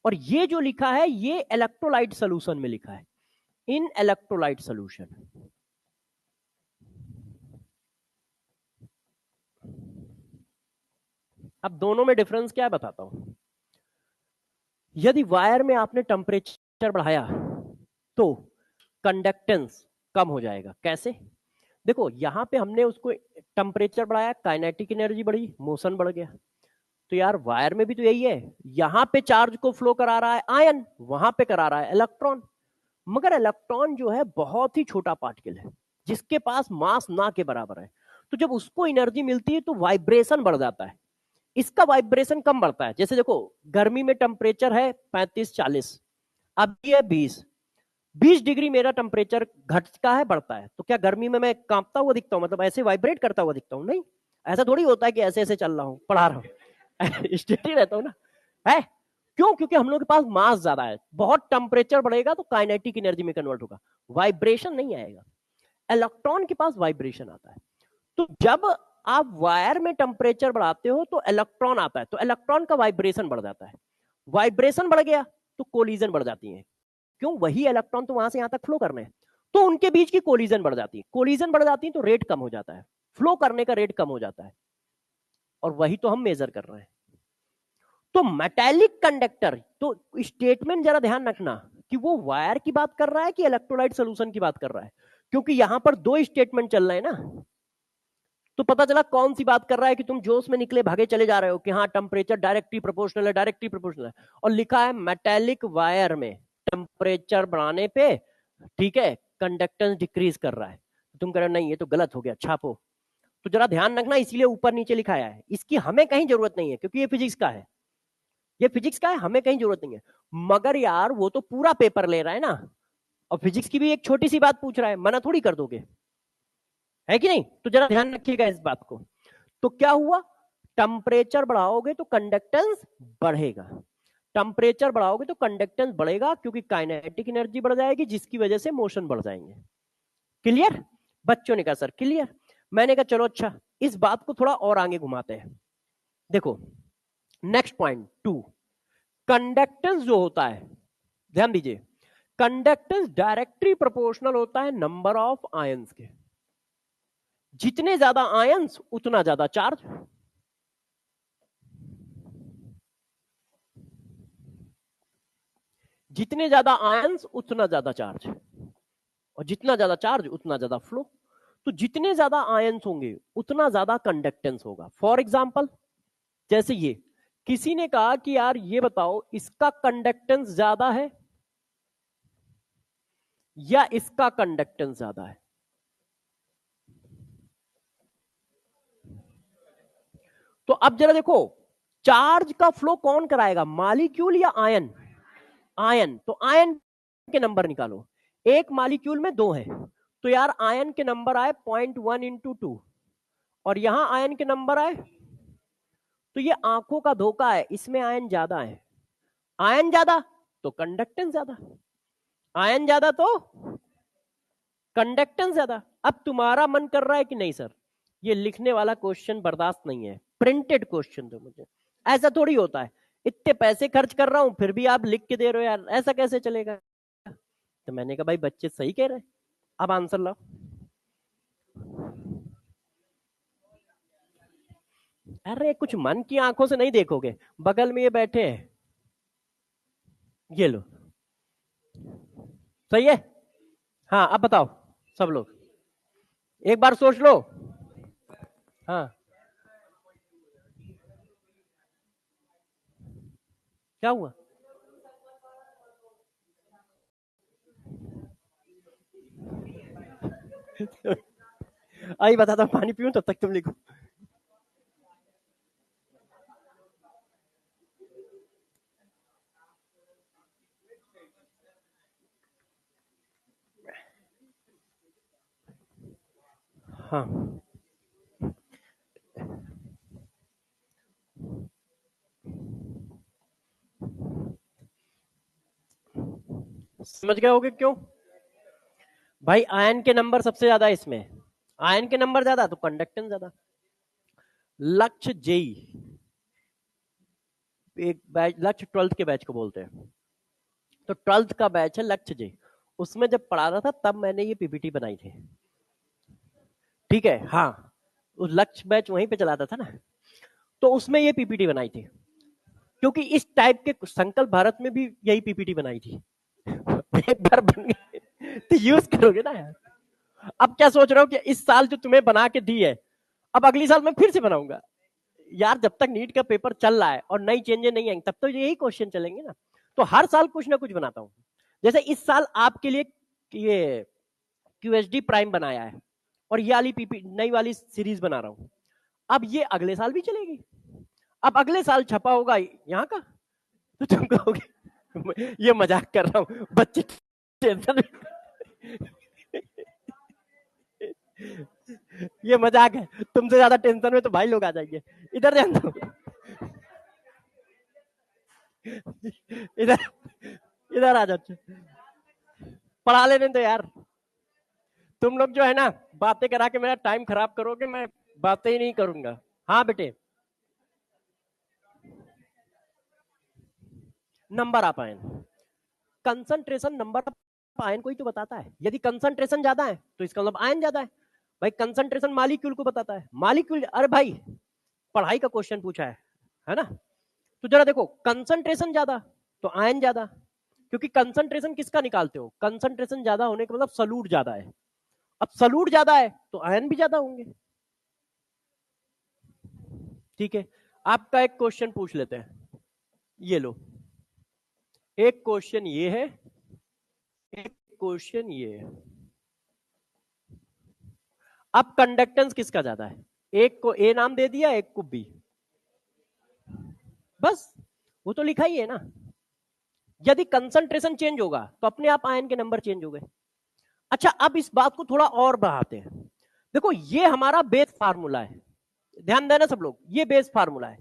और ये जो लिखा है ये इलेक्ट्रोलाइट सोल्यूशन में लिखा है, इन इलेक्ट्रोलाइट सोल्यूशन। अब दोनों में डिफरेंस क्या है बताता हूं। यदि वायर में आपने टेम्परेचर बढ़ाया तो कंडक्टेंस कम हो जाएगा। कैसे? देखो, यहां पे हमने उसको टेम्परेचर बढ़ाया, काइनेटिक एनर्जी बढ़ी, मोशन बढ़ गया। तो यार वायर में भी तो यही है, यहां पे चार्ज को फ्लो करा रहा है आयन, वहां पे करा रहा है इलेक्ट्रॉन। मगर इलेक्ट्रॉन जो है बहुत ही छोटा पार्टिकल है जिसके पास मास ना के बराबर है। तो जब उसको एनर्जी मिलती है तो वाइब्रेशन बढ़ जाता है, इसका वाइब्रेशन कम बढ़ता है। जैसे देखो, गर्मी में टेम्परेचर है 35-40, अभी है 20 डिग्री मेरा टेम्परेचर घटता है बढ़ता है, तो क्या गर्मी में मैं कांपता हुआ दिखता हूं, मतलब ऐसे वाइब्रेट करता हुआ दिखता हूं? नहीं, ऐसा थोड़ी होता है कि ऐसे ऐसे चल रहा हूं पढ़ा रहा हूं स्टेट ही रहता हूं ना, है? क्यों? क्योंकि हम लोग के पास मास ज्यादा है, बहुत टेम्परेचर बढ़ेगा तो काइनेटिक एनर्जी में कन्वर्ट होगा, वाइब्रेशन नहीं आएगा। इलेक्ट्रॉन के पास वाइब्रेशन आता है। तो जब आप वायर में टेम्परेचर बढ़ाते हो तो इलेक्ट्रॉन आता है, तो इलेक्ट्रॉन का वाइब्रेशन बढ़ जाता है, वाइब्रेशन बढ़ गया तो कोलिजन बढ़ जाती है। क्यों? वही इलेक्ट्रॉन तो वहां से यहां तक फ्लो करने हैं, तो उनके बीच की कोलिजन बढ़ जाती है, कोलिजन बढ़ जाती है तो रेट कम हो जाता है, फ्लो करने का रेट कम हो जाता है, और वही तो हम मेजर कर रहे हैं। तो मेटालिक कंडक्टर, तो स्टेटमेंट जरा ध्यान रखना कि वो वायर की बात कर रहा है कि इलेक्ट्रोलाइट सोल्यूशन की बात कर रहा है, क्योंकि यहां पर दो स्टेटमेंट चल रहे हैं ना। तो पता चला कौन सी बात कर रहा है कि तुम जोश में निकले भागे चले जा रहे हो कि हाँ टेम्परेचर डायरेक्टली प्रोपोर्शनल है, डायरेक्टली प्रोपोर्शनल है, और लिखा है मेटालिक वायर में टेम्परेचर बढ़ाने पे, ठीक है, कंडक्टेंस डिक्रीज कर रहा है। तुम कह रहे हो नहीं ये तो गलत हो गया, छापो। तो जरा ध्यान रखना, इसीलिए ऊपर नीचे लिखाया है, इसकी हमें कहीं जरूरत नहीं है क्योंकि ये फिजिक्स का है, ये फिजिक्स का है, हमें कहीं जरूरत नहीं है। मगर यार वो तो पूरा पेपर ले रहा है ना, और फिजिक्स की भी एक छोटी सी बात पूछ रहा है, मना थोड़ी कर दोगे, है कि नहीं? तो जरा ध्यान रखिएगा इस बात को। तो क्या हुआ, टेम्परेचर बढ़ाओगे तो कंडक्टेंस बढ़ेगा, टेम्परेचर बढ़ाओगे तो कंडक्टेंस बढ़ेगा क्योंकि काइनेटिक एनर्जी बढ़ जाएगी जिसकी वजह से मोशन बढ़ जाएंगे। क्लियर? बच्चों ने कहा सर क्लियर। मैंने कहा चलो अच्छा, इस बात को थोड़ा और आगे घुमाते हैं। देखो नेक्स्ट पॉइंट 2, कंडक्टेंस जो होता है, ध्यान दीजिए, कंडक्टेंस डायरेक्टली प्रोपोर्शनल होता है नंबर ऑफ आयंस के। जितने ज्यादा आयंस उतना ज्यादा चार्ज, जितने ज्यादा आयंस उतना ज्यादा चार्ज, और जितना ज्यादा चार्ज उतना ज्यादा फ्लो। तो जितने ज्यादा आयंस होंगे उतना ज्यादा कंडक्टेंस होगा। फॉर एग्जाम्पल, जैसे ये किसी ने कहा कि यार ये बताओ इसका कंडक्टेंस ज्यादा है या इसका कंडक्टेंस ज्यादा है। तो अब जरा देखो, चार्ज का फ्लो कौन कराएगा, मॉलिक्यूल या आयन? आयन। तो आयन के नंबर निकालो, एक मॉलिक्यूल में दो है, तो यार आयन के नंबर आए 0.1 × 2, और यहां आयन के नंबर आए, तो ये आंखों का धोखा है, इसमें आयन ज्यादा है। आयन ज्यादा तो कंडक्टेंस ज्यादा, आयन ज्यादा तो कंडक्टेंस ज्यादा। अब तुम्हारा मन कर रहा है कि नहीं सर ये लिखने वाला क्वेश्चन बर्दाश्त नहीं है, प्रिंटेड क्वेश्चन दो मुझे। ऐसा थोड़ी होता है, इतने पैसे खर्च कर रहा हूं फिर भी आप लिख के दे रहे हो यार, ऐसा कैसे चलेगा। तो मैंने कहा भाई बच्चे सही कह रहे हैं, अब आंसर लाओ। अरे कुछ मन की आंखों से नहीं देखोगे, बगल में ये बैठे हैं, ये लो, सही है। हाँ अब बताओ सब लोग एक बार सोच लो। हाँ क्या हुआ? आई बताता हूँ, पानी पीऊं तब तक तुम लिखो। हाँ समझ गए होगे क्यों? भाई आयन के नंबर सबसे ज्यादा है इसमें, आयन के नंबर ज्यादा तो कंडक्टेंस ज्यादा। लक्ष्य जेई एक बैच, लक्ष्य 12th के बैच को बोलते हैं, तो 12th का बैच है लक्ष्य जेई। उसमें जब पढ़ा रहा था तब मैंने ये पीपीटी बनाई थी, ठीक है। हाँ उस लक्ष्य बैच वहीं पे चलाता था ना, तो उसमें ये पीपीटी बनाई थी, क्योंकि इस टाइप के संकल्प भारत में भी यही पीपीटी बनाई थी। एक बार बन गए तो यूज करोगे ना यार। अब क्या सोच रहे हो कि इस साल जो तुम्हें बना के दी है, अब अगली साल मैं फिर से बनाऊंगा यार। जब तक नीट का पेपर चल रहा है और नई चेंजेस नहीं आएंगे तब तो यही क्वेश्चन चलेंगे ना। तो हर साल कुछ ना कुछ बनाता हूँ। जैसे इस साल आपके लिए ये क्यूएसडी प्राइम बनाया है, और ये वाली पीपी नई वाली सीरीज बना रहा हूँ। अब ये अगले साल भी चलेगी। अब अगले साल छपा होगा यहाँ का, तो तुम कहोगे ये मजाक कर रहा हूँ बच्चे टेंशन में। ये मजाक है, तुमसे ज्यादा टेंशन में तो भाई लोग आ जाएंगे। इधर ध्यान दो, इधर इधर आ जाओ, पढ़ा लेने दो यार। तुम लोग जो है ना बातें करा के मेरा टाइम खराब करोगे, मैं बातें ही नहीं करूंगा। हाँ बेटे, number of ion, concentration number of ion को ही तो बताता है। यदि कंसंट्रेशन ज्यादा है तो इसका मतलब आयन ज्यादा है। भाई कंसंट्रेशन मालिक्यूल को बताता है, मालिक्यूल, अरे भाई पढ़ाई का क्वेश्चन पूछा है ना। तो जरा देखो कंसंट्रेशन ज्यादा तो आयन ज्यादा, क्योंकि कंसंट्रेशन किसका निकालते हो, कंसंट्रेशन ज्यादा होने का मतलब सलूट ज्यादा है। अब सलूट ज्यादा है तो आयन भी ज्यादा होंगे, ठीक है। आपका एक क्वेश्चन पूछ लेते हैं, ये लो, एक क्वेश्चन ये है, एक क्वेश्चन ये है। अब कंडक्टेंस किसका ज्यादा है, एक को ए नाम दे दिया, एक को बी, बस वो तो लिखा ही है ना। यदि कंसंट्रेशन चेंज होगा तो अपने आप आयन के नंबर चेंज हो गए। अच्छा अब इस बात को थोड़ा और बढ़ाते हैं। देखो ये हमारा बेस फार्मूला है, ध्यान देना सब लोग, ये बेस फार्मूला है।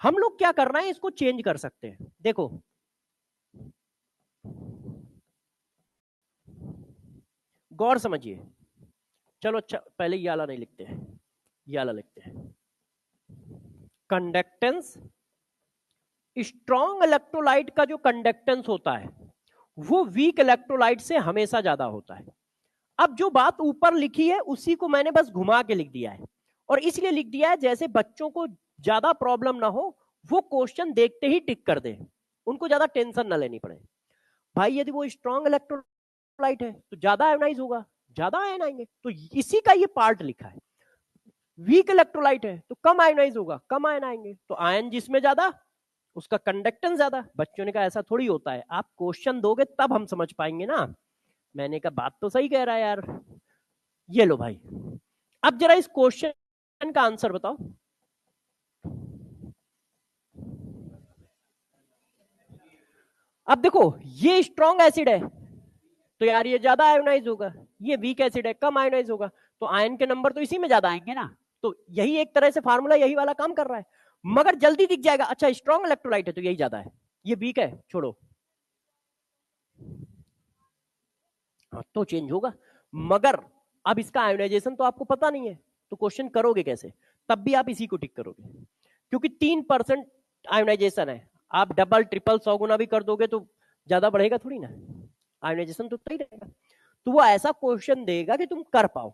हम लोग क्या करना है, इसको चेंज कर सकते हैं। देखो गौर समझिए, चलो अच्छा पहले ये वाला नहीं लिखते हैं, ये वाला लिखते हैं। कंडक्टेंस, स्ट्रॉन्ग इलेक्ट्रोलाइट का जो कंडक्टेंस होता है वो वीक इलेक्ट्रोलाइट से हमेशा ज्यादा होता है। अब जो बात ऊपर लिखी है उसी को मैंने बस घुमा के लिख दिया है, और इसलिए लिख दिया है जैसे बच्चों को ज्यादा प्रॉब्लम ना हो, वो क्वेश्चन देखते ही टिक कर दे, उनको ज्यादा टेंशन ना लेनी पड़े। भाई यदि वो स्ट्रॉन्ग इलेक्ट्रोलाइट है तो ज्यादा आयोनाइज होगा, ज्यादा आयन आएंगे, तो इसी का ये पार्ट लिखा है। वीक इलेक्ट्रोलाइट है तो कम आयोनाइज होगा, कम आयन आएंगे, तो आयन जिसमें ज्यादा उसका कंडक्टेंस ज्यादा। बच्चों ने कहा ऐसा थोड़ी होता है, आप क्वेश्चन दोगे तब हम समझ पाएंगे ना। मैंने कहा बात तो सही कह रहा है यार। ये लो भाई, अब जरा इस क्वेश्चन का आंसर बताओ। अब देखो ये स्ट्रॉन्ग एसिड है तो यार ये ज्यादा आयोनाइज होगा, ये वीक एसिड है कम आयोनाइज होगा, तो आयन के नंबर तो इसी में ज्यादा आएंगे ना। तो यही एक तरह से फार्मूला यही वाला काम कर रहा है, मगर जल्दी दिख जाएगा अच्छा स्ट्रॉन्ग इलेक्ट्रोलाइट है तो यही ज्यादा है, ये वीक है छोड़ो। हाँ तो चेंज होगा, मगर अब इसका आयोनाइजेशन तो आपको पता नहीं है, तो क्वेश्चन करोगे कैसे? तब भी आप इसी को टिक करोगे, क्योंकि 3% आयोनाइजेशन है। आप डबल ट्रिपल 100 गुना भी कर दोगे तो ज्यादा बढ़ेगा थोड़ी ना, आयोनाइजेशन तो उतना ही रहेगा। तो वो ऐसा क्वेश्चन देगा कि तुम कर पाओ,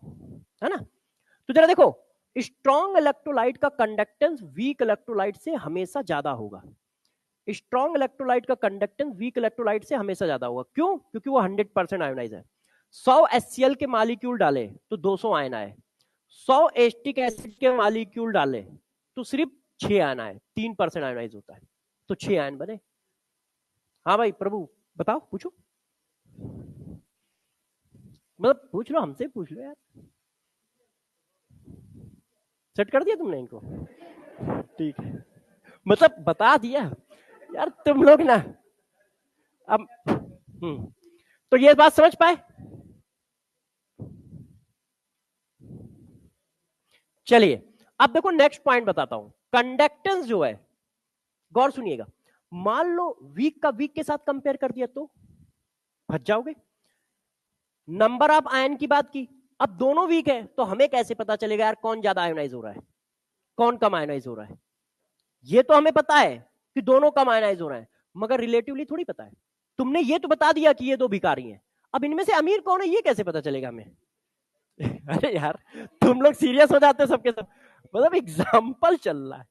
है ना। तो जरा देखो, स्ट्रॉन्ग इलेक्ट्रोलाइट का कंडक्टेंस वीक इलेक्ट्रोलाइट से हमेशा ज्यादा होगा। स्ट्रॉन्ग इलेक्ट्रोलाइट का कंडक्टेंस वीक इलेक्ट्रोलाइट से हमेशा ज्यादा होगा। क्यों? क्योंकि वो 100% आयोनाइज है। 100 HCl के मॉलिक्यूल डाले तो 200 आयन आए, 100 एस्टिक एसिड के मॉलिक्यूल डाले तो सिर्फ 6 आयन आए, 3% आयोनाइज होता है, तो 6 आयन बने। हाँ भाई प्रभु बताओ, पूछो, मतलब पूछ लो, हमसे पूछ लो यार। सेट कर दिया तुमने इनको? ठीक है, मतलब बता दिया यार तुम लोग ना। अब तो ये बात समझ पाए? चलिए अब देखो नेक्स्ट पॉइंट बताता हूं। कंडक्टेंस जो है, गौर सुनिएगा, मान लो वीक का वीक के साथ कंपेयर कर दिया तो फंस जाओगे। नंबर ऑफ आयन की बात की, अब दोनों वीक है तो हमें कैसे पता चलेगा यार कौन ज्यादा आयोनाइज हो रहा है, कौन कम आयोनाइज हो रहा है? ये तो हमें पता है कि दोनों कम आयोनाइज हो रहे हैं, मगर रिलेटिवली थोड़ी पता है। तुमने ये तो बता दिया कि ये दो भिखारी हैं, अब इनमें से अमीर कौन है ये कैसे पता चलेगा हमें? अरे यार तुम लोग सीरियस हो जाते हो सबके सब, मतलब एग्जाम्पल चल रहा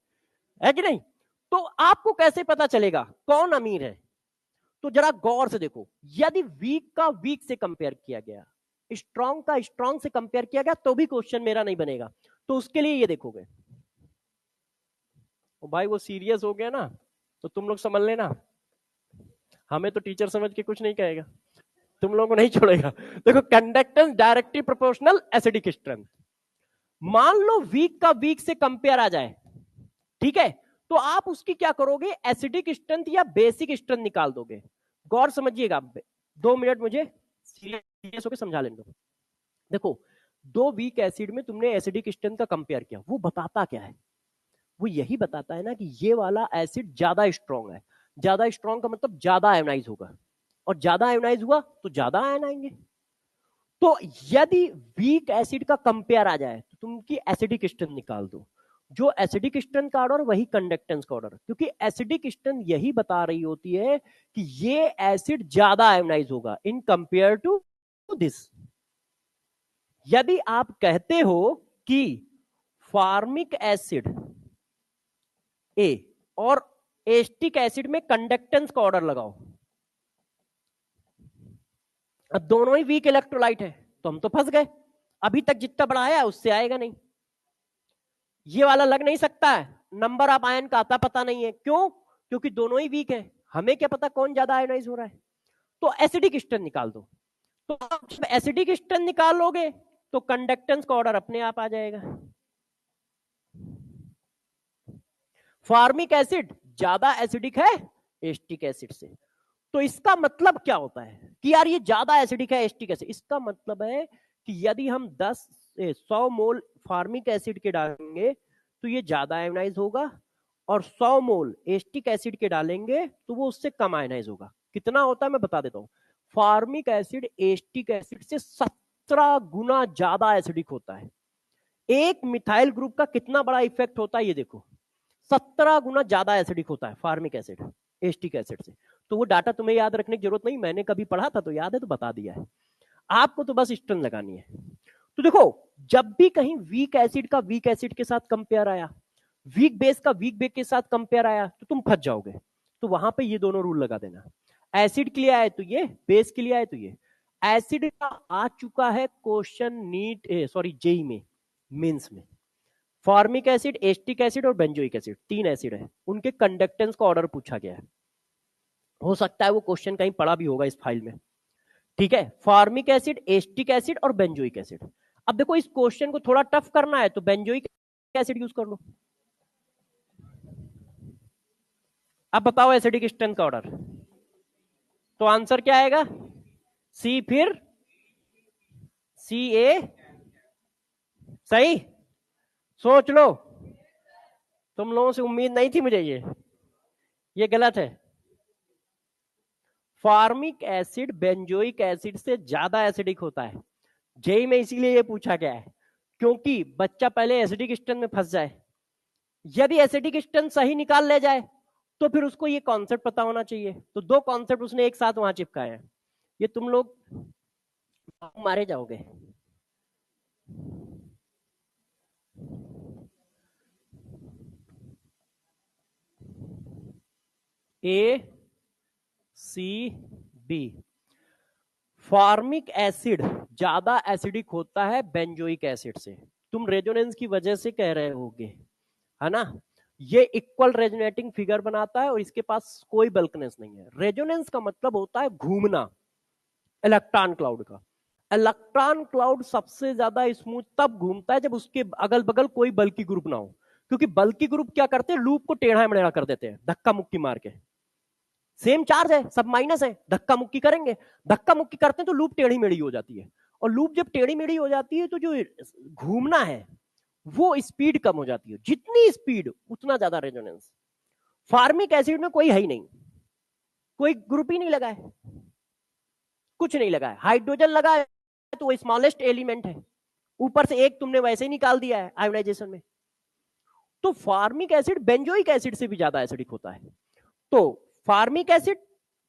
है कि नहीं? तो आपको कैसे पता चलेगा कौन अमीर है? तो जरा गौर से देखो, यदि वीक का वीक से कंपेयर किया गया, स्ट्रॉन्ग का स्ट्रॉन्ग से कंपेयर किया गया, तो भी क्वेश्चन मेरा नहीं बनेगा। तो उसके लिए ये देखोगे, ओ भाई वो सीरियस हो गया ना, तो तुम लोग समझ लेना, हमें तो टीचर समझ के कुछ नहीं कहेगा, तुम लोगों को नहीं छोड़ेगा। देखो, conductance directly proportional acidic strength. मान लो वीक का वीक से कंपेयर आ जाए, ठीक है, तो आप उसकी क्या करोगे, एसिडिक स्ट्रेंथ या बेसिक स्ट्रेंथ निकाल दोगे। गौर समझिएगा, 2 मिनट मुझे सीरियस होकर समझा लेने दो। देखो, दो वीक एसिड में तुमने एसिडिक स्ट्रेंथ का कंपेयर किया, वो बताता क्या है? वो यही बताता है ना कि ये वाला एसिड ज्यादा स्ट्रॉन्ग है। ज्यादा स्ट्रॉन्ग का मतलब ज्यादा आयोनाइज होगा, और ज्यादा आयोनाइज हुआ तो ज्यादा आयन आएंगे। तो यदि वीक एसिड का कंपेयर आ जाए तो तुम की एसिडिक स्ट्रेंथ निकाल दो। जो एसिडिक स्ट्रेंथ का ऑर्डर वही कंडक्टेंस का ऑर्डर, क्योंकि एसिडिक स्ट्रेंथ यही बता रही होती है कि ये एसिड ज्यादा आयोनाइज होगा इन कंपेयर टू दिस। यदि आप कहते हो कि फार्मिक एसिड ए और एस्टिक एसिड में कंडक्टेंस का ऑर्डर लगाओ, अब दोनों ही वीक इलेक्ट्रोलाइट है, तो हम तो फंस गए। अभी तक जितना बढ़ाया उससे आएगा नहीं, ये वाला लग नहीं सकता है, नंबर ऑफ आयन का आता पता नहीं है। क्यों? क्योंकि दोनों ही वीक है, हमें क्या पता कौन ज्यादा आयोनाइज हो रहा है। तो एसिडिक स्ट्रेंथ निकाल दो। तो आप जब एसिडिक स्ट्रेंथ निकालोगे तो कंडक्टेंस का ऑर्डर अपने आप आ जाएगा। फार्मिक एसिड ज्यादा एसिडिक है एस्टिक एसिड से, तो इसका मतलब क्या होता है कि यार ये ज्यादा एसिडिक है एस्टिक एसिड? इसका मतलब है कि यदि हम 100 मोल फार्मिक एसिड के डालेंगे तो ये ज्यादा आयोनाइज होगा, और 100 मोल एस्टिक एसिड के डालेंगे तो वो उससे कम आयोनाइज होगा। कितना होता है मैं बता देता हूं। फार्मिक एसिड एस्टिक एसिड से 17 गुना ज्यादा एसिडिक होता है। एक मिथाइल ग्रुप का कितना बड़ा इफेक्ट होता है ये देखो, 17 गुना ज्यादा एसिडिक होता है फार्मिक एसिड एस्टिक एसिड से। तो वो डाटा तुम्हें याद रखने की जरूरत नहीं, मैंने कभी पढ़ा था तो याद है तो बता दिया है, आपको तो बस स्ट्रेंथ लगानी है। तो देखो, जब भी कहीं वीक एसिड का वीक एसिड के साथ कंपेयर आया, वीक बेस का वीक बेस के साथ कंपेयर आया, तो तुम फंस जाओगे। तो वहां पे ये दोनों रूल लगा देना, एसिड के लिए आए तो ये, बेस के लिए आए तो ये। एसिड का आ चुका है क्वेश्चन नीट सॉरी जेई में, मेंस में। फॉर्मिक एसिड, एस्टिक एसिड और बेंजोइक एसिड, 3 एसिड है, उनके कंडक्टेंस का ऑर्डर पूछा गया है। हो सकता है वो क्वेश्चन कहीं पड़ा भी होगा इस फाइल में, ठीक है। फॉर्मिक एसिड, एस्टिक एसिड और बेंजोइक एसिड। अब देखो, इस क्वेश्चन को थोड़ा टफ करना है तो बेंजोइक एसिड यूज कर लो। अब बताओ एसिडिक स्ट्रेंथ का ऑर्डर, तो आंसर क्या आएगा? सी, फिर सी ए, सही? सोच लो, तुम लोगों से उम्मीद नहीं थी मुझे, ये गलत है। फॉर्मिक एसिड बेंजोइक एसिड से ज्यादा एसिडिक होता है, जेई में इसीलिए ये पूछा गया है क्योंकि बच्चा पहले एसिडिक स्टन में फंस जाए, यदि एसिडिक स्टन सही निकाल ले जाए तो फिर उसको ये कॉन्सेप्ट पता होना चाहिए। तो दो कॉन्सेप्ट उसने एक साथ वहां चिपकाए हैं। ये तुम लोग मारे जाओगे। ए सी बी। फॉर्मिक एसिड ज्यादा एसिडिक होता है बेंजोइक एसिड से। तुम रेजोनेंस की वजह से कह रहे होगे, है ना। ये इक्वल रेजोनेटिंग फिगर बनाता है और इसके पास कोई बल्कनेस नहीं है। रेजोनेंस का मतलब होता है घूमना इलेक्ट्रॉन क्लाउड का। इलेक्ट्रॉन क्लाउड सबसे ज्यादा स्मूथ तब घूमता है जब उसके अगल बगल कोई बल्कि ग्रुप ना हो, क्योंकि बल्कि ग्रुप क्या करते हैं, लूप को टेढ़ा मेढ़ा कर देते हैं धक्का मुक्की मार के। सेम चार्ज है, सब माइनस है, धक्का मुक्की करेंगे, धक्का मुक्की करते हैं तो लूप टेढ़ी मेढ़ी हो जाती है। और लूप जब टेढ़ी मेढ़ी हो जाती है तो जो घूमना है वो स्पीड कम हो जाती है, जितनी स्पीड उतना ज्यादा रेजोनेंस। फार्मिक एसिड में कोई है ही नहीं, कोई ग्रुप ही नहीं लगा है, कुछ नहीं लगा है। हाइड्रोजन लगा है तो वो स्मॉलेस्ट एलिमेंट है, ऊपर से एक तुमने वैसे ही निकाल दिया है आयोनाइजेशन में। तो फार्मिक एसिड बेंजोइक एसिड से भी ज्यादा एसिडिक होता है। तो फार्मिक एसिड,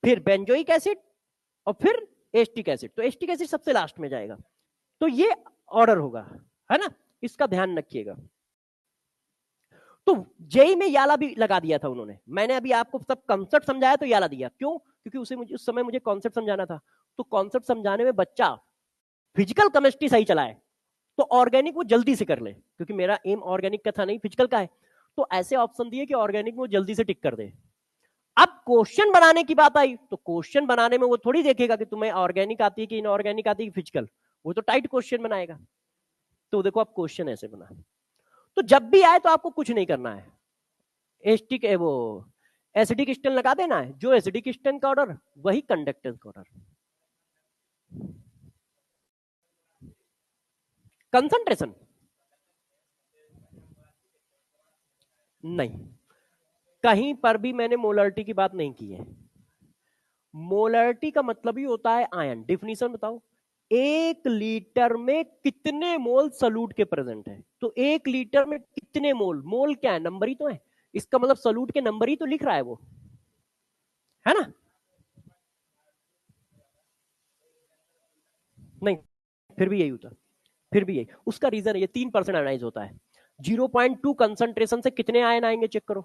फिर बेंजोइक एसिड, और फिर एस्टिक एसिड। तो एस्टिक एसिड सबसे लास्ट में जाएगा। तो ये ऑर्डर होगा, है ना, इसका ध्यान रखिएगा। तो जेई में याला भी लगा दिया था उन्होंने। मैंने अभी आपको सब कॉन्सेप्ट समझाया तो याला दिया, क्यों? क्योंकि उस समय मुझे कॉन्सेप्ट समझाना था। तो कॉन्सेप्ट समझाने में बच्चा फिजिकल केमिस्ट्री सही चलाए तो ऑर्गेनिक वो जल्दी से कर ले, क्योंकि मेरा एम ऑर्गेनिक का था नहीं फिजिकल का है। तो ऐसे ऑप्शन दिए कि ऑर्गेनिक में वो जल्दी से टिक कर दे। अब क्वेश्चन बनाने की बात आई तो क्वेश्चन बनाने में वो थोड़ी देखेगा कि तुम्हें ऑर्गेनिक आती है कि इनऑर्गेनिक आती है कि फिजिकल, वो तो टाइट क्वेश्चन बनाएगा। तो देखो अब क्वेश्चन ऐसे बना। तो जब भी आए तो आपको कुछ नहीं करना है, एस्टिक वो एसिडिक स्टन लगा देना है। जो एसिडिक स्टन का ऑर्डर वही कंडक्टेंस का ऑर्डर। कंसंट्रेशन नहीं, कहीं पर भी मैंने मोलरिटी की बात नहीं की है। मोलरिटी का मतलब ही होता है आयन। डिफिनीशन बताओ, 1 लीटर में कितने मोल सॉल्यूट के प्रेजेंट है। तो 1 लीटर में कितने मोल, मोल क्या है, नंबर ही तो है। इसका मतलब सॉल्यूट के नंबर ही तो लिख रहा है वो, है ना। नहीं, फिर भी यही होता, फिर भी यही उसका रीजन है। ये 3% आयनाइज होता है। 0.2 कंसंट्रेशन से कितने आयन आएंगे चेक करो।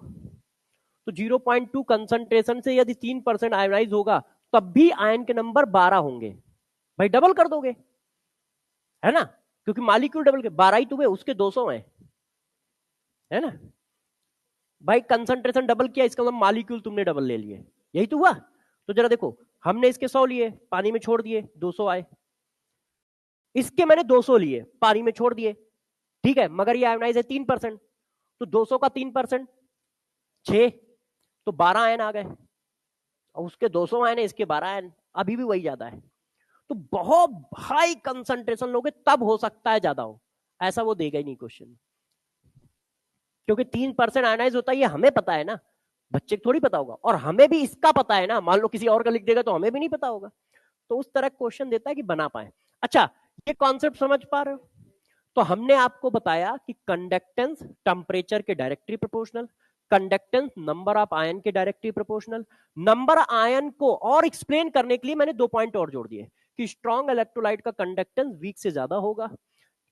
तो 0.2 कंसंट्रेशन से यदि 3% आयनाइज होगा तब भी आयन के नंबर 12 होंगे। भाई डबल कर दोगे, है ना, क्योंकि मालिक्यूल डबल के 12 ही तो हुए, उसके 200 है ना। भाई कंसंट्रेशन डबल किया, इसका मतलब मालिक्यूल तुमने डबल ले लिए, यही तो हुआ। तो जरा देखो, हमने इसके 100 लिए, पानी में छोड़ दिए, 200 आए। इसके मैंने 200 लिए, पानी में छोड़ दिए, ठीक है, मगर ये आयोनाइज है 3%। तो 200 का 3% 6, तो 12 आयन आ गए। और उसके 200 आयन है, इसके 12 आयन, अभी भी वही ज्यादा है। तो बहुत हाई कंसंट्रेशन लोगे तब हो सकता है ज्यादा हो, ऐसा वो देगा ही नहीं क्वेश्चन। क्योंकि 3% आयनाइज होता है ये हमें पता है ना, बच्चे को थोड़ी पता होगा। और हमें भी इसका पता है ना, मान लो किसी और का लिख देगा तो हमें भी नहीं पता होगा। तो उस तरह क्वेश्चन देता है कि बना पाए। अच्छा, ये कॉन्सेप्ट समझ पा रहे हो। तो हमने आपको बताया कि कंडक्टेंस टेम्परेचर के directly proportional, conductance number of ion के डायरेक्टली प्रोपोर्शनल। नंबर आयन को और एक्सप्लेन करने के लिए मैंने 2 पॉइंट और जोड़ दिए कि स्ट्रॉन्ग इलेक्ट्रोलाइट का कंडक्टेंस वीक से ज्यादा होगा,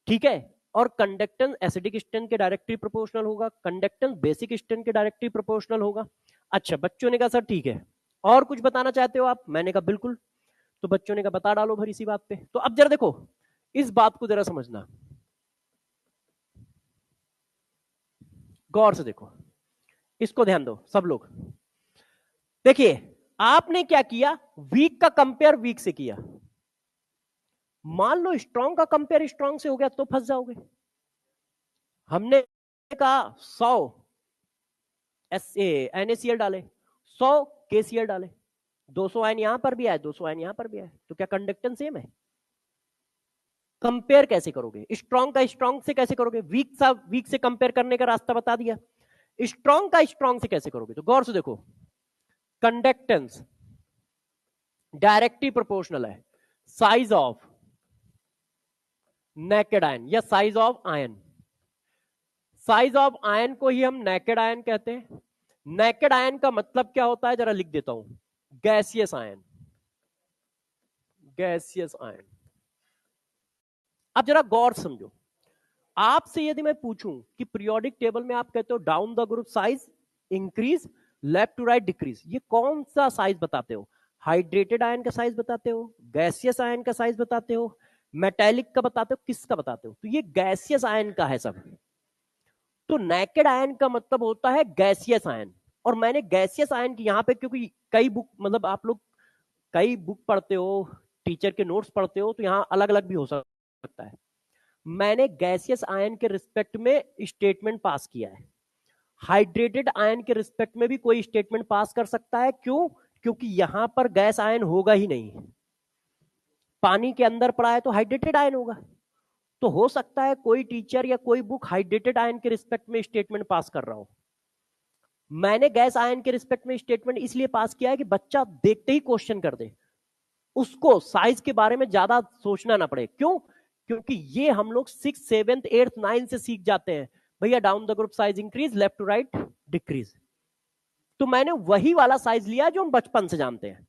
ठीक है, और कंडक्टेंस एसिडिक स्टेन के डायरेक्टली प्रोपोर्शनल होगा, कंडक्टेंस बेसिक स्टेन के डायरेक्टली प्रोपोर्शनल होगा। अच्छा, बच्चों ने कहा सर ठीक है, और कुछ बताना चाहते हो आप? मैंने कहा बिल्कुल। तो बच्चों ने कहा बता डालो भर इसी बात पे। तो अब जरा देखो, इस बात को जरा समझना, गौर से देखो, इसको ध्यान दो सब लोग। देखिए, आपने क्या किया, वीक का कंपेयर वीक से किया। मान लो स्ट्रॉन्ग का कंपेयर स्ट्रॉन्ग से हो गया तो फंस जाओगे। हमने कहा 100 NaCl डाले, 100 KCl डाले, 200 आयन यहां पर भी आए, 200 आयन यहां पर भी आए, तो क्या कंडक्टेंस सेम है? कंपेयर कैसे करोगे? स्ट्रॉन्ग का स्ट्रॉन्ग से कैसे करोगे? वीक से कंपेयर करने का रास्ता बता दिया। स्ट्रॉन्ग का स्ट्रॉन्ग से कैसे करोगे? तो गौर से देखो, कंडक्टेंस डायरेक्टली प्रोपोर्शनल है साइज ऑफ नेकेड आयन या size of ion. Size of ion को ही हम नेकेड आयन कहते हैं। नेकेड आयन का मतलब क्या होता है, जरा लिख देता हूं, गैसियस आयन। Gaseous ion. अब जरा गौर समझो, आपसे यदि मैं पूछूं कि पीरियोडिक टेबल में आप कहते हो down the group size increase, left to right decrease, ये कौन सा साइज बताते हो? हाइड्रेटेड आयन का साइज बताते हो, गैसियस आयन का साइज बताते हो, मेटेलिक का बताते हो, किसका बताते हो? तो ये गैसियस आयन का है सब। तो नेकेड आयन का मतलब होता है गैसियस आयन। और मैंने गैसियस आयन की यहां पे, क्योंकि कई बुक, मतलब आप लोग कई बुक पढ़ते हो, टीचर के नोट्स पढ़ते हो, तो यहां अलग अलग भी हो सकता है। मैंने गैसियस आयन के रिस्पेक्ट में स्टेटमेंट पास किया है। हाइड्रेटेड आयन के रिस्पेक्ट में भी कोई स्टेटमेंट पास कर सकता है। क्यों? क्योंकि यहां पर गैस आयन होगा ही नहीं, पानी के अंदर पड़ा है तो हाइड्रेटेड आयन होगा। तो हो सकता है कोई टीचर या कोई बुक हाइड्रेटेड आयन के रिस्पेक्ट में स्टेटमेंट पास कर रहा हो। मैंने गैस आयन के रिस्पेक्ट में स्टेटमेंट इसलिए पास किया है कि बच्चा देखते ही क्वेश्चन कर दे, उसको साइज के बारे में ज्यादा सोचना ना पड़े। क्यों? क्योंकि ये हम लोग 6, 7, 8, 9 से सीख जाते हैं, भैया down the group size increase, left to right decrease. तो मैंने वही वाला साइज लिया जो हम बचपन से जानते हैं।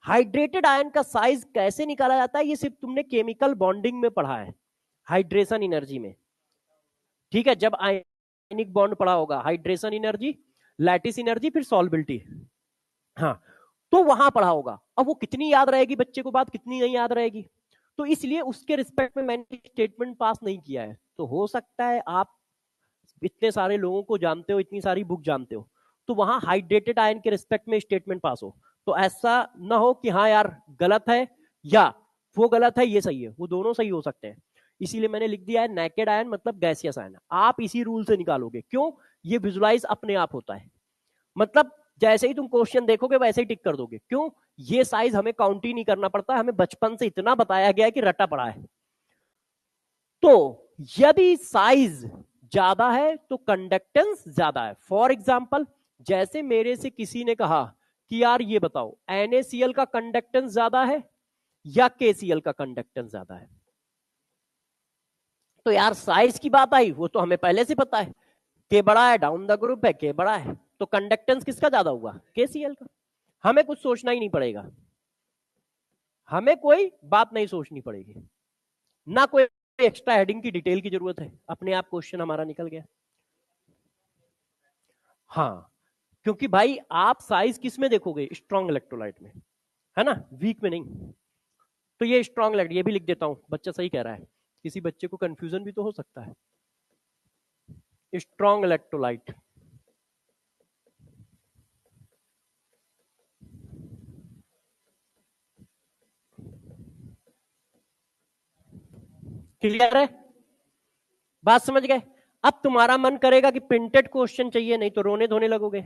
हाइड्रेटेड आयन का साइज कैसे निकाला जाता है, ये सिर्फ तुमने केमिकल बॉन्डिंग में पढ़ा है, हाइड्रेशन एनर्जी में। ठीक है, जब आयनिक बॉन्ड पढ़ा होगा, हाइड्रेशन एनर्जी, लैटिस एनर्जी, फिर सॉल्बिलिटी, हाँ, तो वहां पढ़ा होगा। अब वो कितनी याद रहेगी बच्चे को, बात कितनी नहीं याद रहेगी। तो इसलिए उसके रिस्पेक्ट में मैंने स्टेटमेंट पास नहीं किया है। तो हो सकता है आप इतने सारे लोगों को जानते हो, इतनी सारी बुक जानते हो, तो वहां हाइड्रेटेड आयन के रिस्पेक्ट में स्टेटमेंट पास हो, तो ऐसा ना हो कि हाँ यार गलत है या वो गलत है ये सही है, वो दोनों सही हो सकते हैं। इसीलिए मैंने लिख दिया है नेकेड आयन मतलब गैसियस आयन। आप इसी रूल से निकालोगे। क्यों? ये विजुलाइज अपने आप होता है, मतलब जैसे ही तुम क्वेश्चन देखोगे वैसे ही टिक कर दोगे। क्यों? ये साइज हमें काउंट ही नहीं करना पड़ता, हमें बचपन से इतना बताया गया है कि रटा पड़ा है। तो यदि साइज ज्यादा है तो कंडक्टेंस ज्यादा है। फॉर एग्जाम्पल, जैसे मेरे से किसी ने कहा कि यार ये बताओ NaCl का कंडक्टेंस ज्यादा है या KCl का कंडक्टेंस ज्यादा है, तो यार साइज की बात आई, वो तो हमें पहले से पता है, के बड़ा है, डाउन द ग्रुप है, के बड़ा है, तो कंडक्टेंस किसका ज्यादा हुआ? KCl का। हमें कुछ सोचना ही नहीं पड़ेगा, हमें कोई बात नहीं सोचनी पड़ेगी, ना कोई एक्स्ट्रा हेडिंग की डिटेल की जरूरत है, अपने आप क्वेश्चन हमारा निकल गया। हाँ, क्योंकि भाई आप साइज किस में देखोगे? स्ट्रॉन्ग इलेक्ट्रोलाइट में, है ना, वीक में नहीं। तो ये स्ट्रॉन्ग इलेक्ट्रोलाइट, ये भी लिख देता हूं, बच्चा सही कह रहा है, किसी बच्चे को कंफ्यूजन भी तो हो सकता है। स्ट्रॉन्ग इलेक्ट्रोलाइट, क्लियर है? बात समझ गए? अब तुम्हारा मन करेगा कि प्रिंटेड क्वेश्चन चाहिए, नहीं तो रोने धोने लगोगे।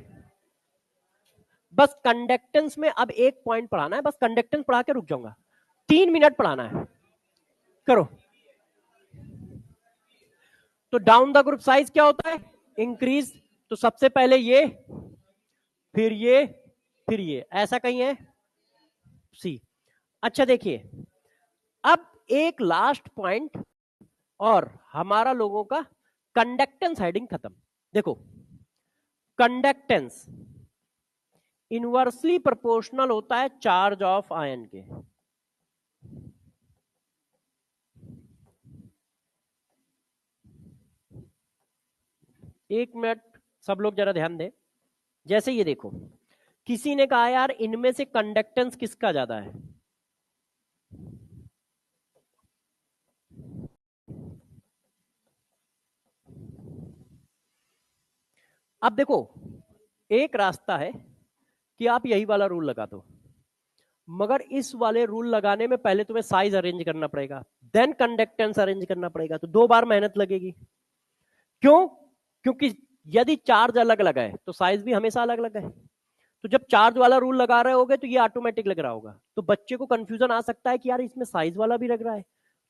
बस कंडक्टेंस में अब एक पॉइंट पढ़ाना है, बस कंडक्टेंस पढ़ा के रुक जाऊंगा, 3 मिनट पढ़ाना है, करो। तो डाउन द ग्रुप साइज क्या होता है? इंक्रीज। तो सबसे पहले ये, फिर ये, फिर ये, ऐसा कहीं है? सी। अच्छा देखिए, अब एक लास्ट पॉइंट और हमारा लोगों का कंडक्टेंस हेडिंग खत्म। देखो, कंडक्टेंस इनवर्सली प्रोपोर्शनल होता है चार्ज ऑफ आयन के। एक मिनट सब लोग जरा ध्यान दें। जैसे ये देखो, किसी ने कहा यार इनमें से कंडक्टेंस किसका ज्यादा है? अब देखो, एक रास्ता है कि आप यही वाला रूल लगा दो, मगर इस वाले रूल लगाने में पहले तुम्हें साइज अरेंज करना पड़ेगा, देन कंडक्टेंस अरेंज करना पड़ेगा, तो 2 बार मेहनत लगेगी। क्यों? क्योंकि यदि चार्ज अलग अलग है तो साइज भी हमेशा अलग अलग है। तो जब चार्ज वाला रूल लगा रहे होगे तो ये ऑटोमेटिक लग रहा होगा, तो बच्चे को कंफ्यूजन आ सकता है कि यार इसमें साइज वाला भी लग रहा है,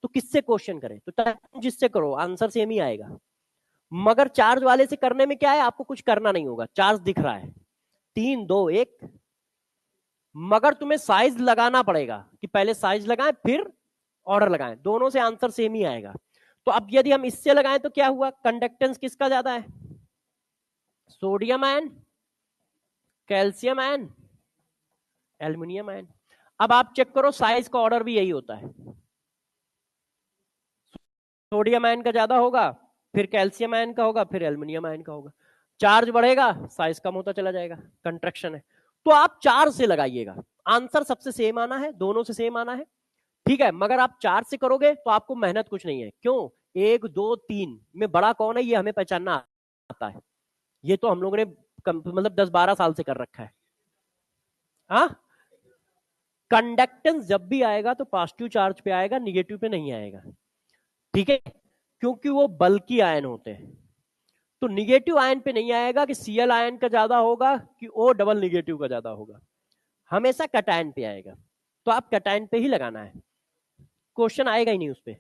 तो किससे क्वेश्चन करें? तो जिससे करो आंसर सेम ही आएगा। मगर चार्ज वाले से करने में क्या है, आपको कुछ करना नहीं होगा, चार्ज दिख रहा है 3, 2, 1, मगर तुम्हें साइज लगाना पड़ेगा कि पहले साइज लगाएं फिर ऑर्डर लगाएं, दोनों से आंसर सेम ही आएगा। तो अब यदि हम इससे लगाएं तो क्या हुआ, कंडक्टेंस किसका ज्यादा है, sodium ion, calcium ion, aluminium ion. अब आप चेक करो साइज का ऑर्डर भी यही होता है, सोडियम आयन का ज्यादा होगा, फिर कैल्शियम आयन का होगा, फिर एल्युमिनियम आयन का होगा। चार्ज बढ़ेगा, साइज कम होता चला जाएगा, कंट्रैक्शन है। तो आप 4 से लगाइएगा, आंसर सबसे सेम आना है, दोनों से सेम आना है, ठीक है। मगर आप 4 से करोगे तो आपको मेहनत कुछ नहीं है, क्यों, 1 2 3 में बड़ा कौन है ये हमें पहचानना आता है। ये तो हम लोगों ने मतलब 10-12 साल से कर रखा है। हाँ, कंडक्टेंस जब भी आएगा तो पॉजिटिव चार्ज पे आएगा, निगेटिव पे नहीं आएगा, ठीक है, क्योंकि वो बल्कि आयन होते हैं। तो निगेटिव आयन पे नहीं आएगा कि Cl आयन का ज्यादा होगा कि O डबल निगेटिव का ज्यादा होगा, हमेशा कटायन पे आएगा। तो आप कटायन पे ही लगाना है, क्वेश्चन आएगा ही नहीं उस पे,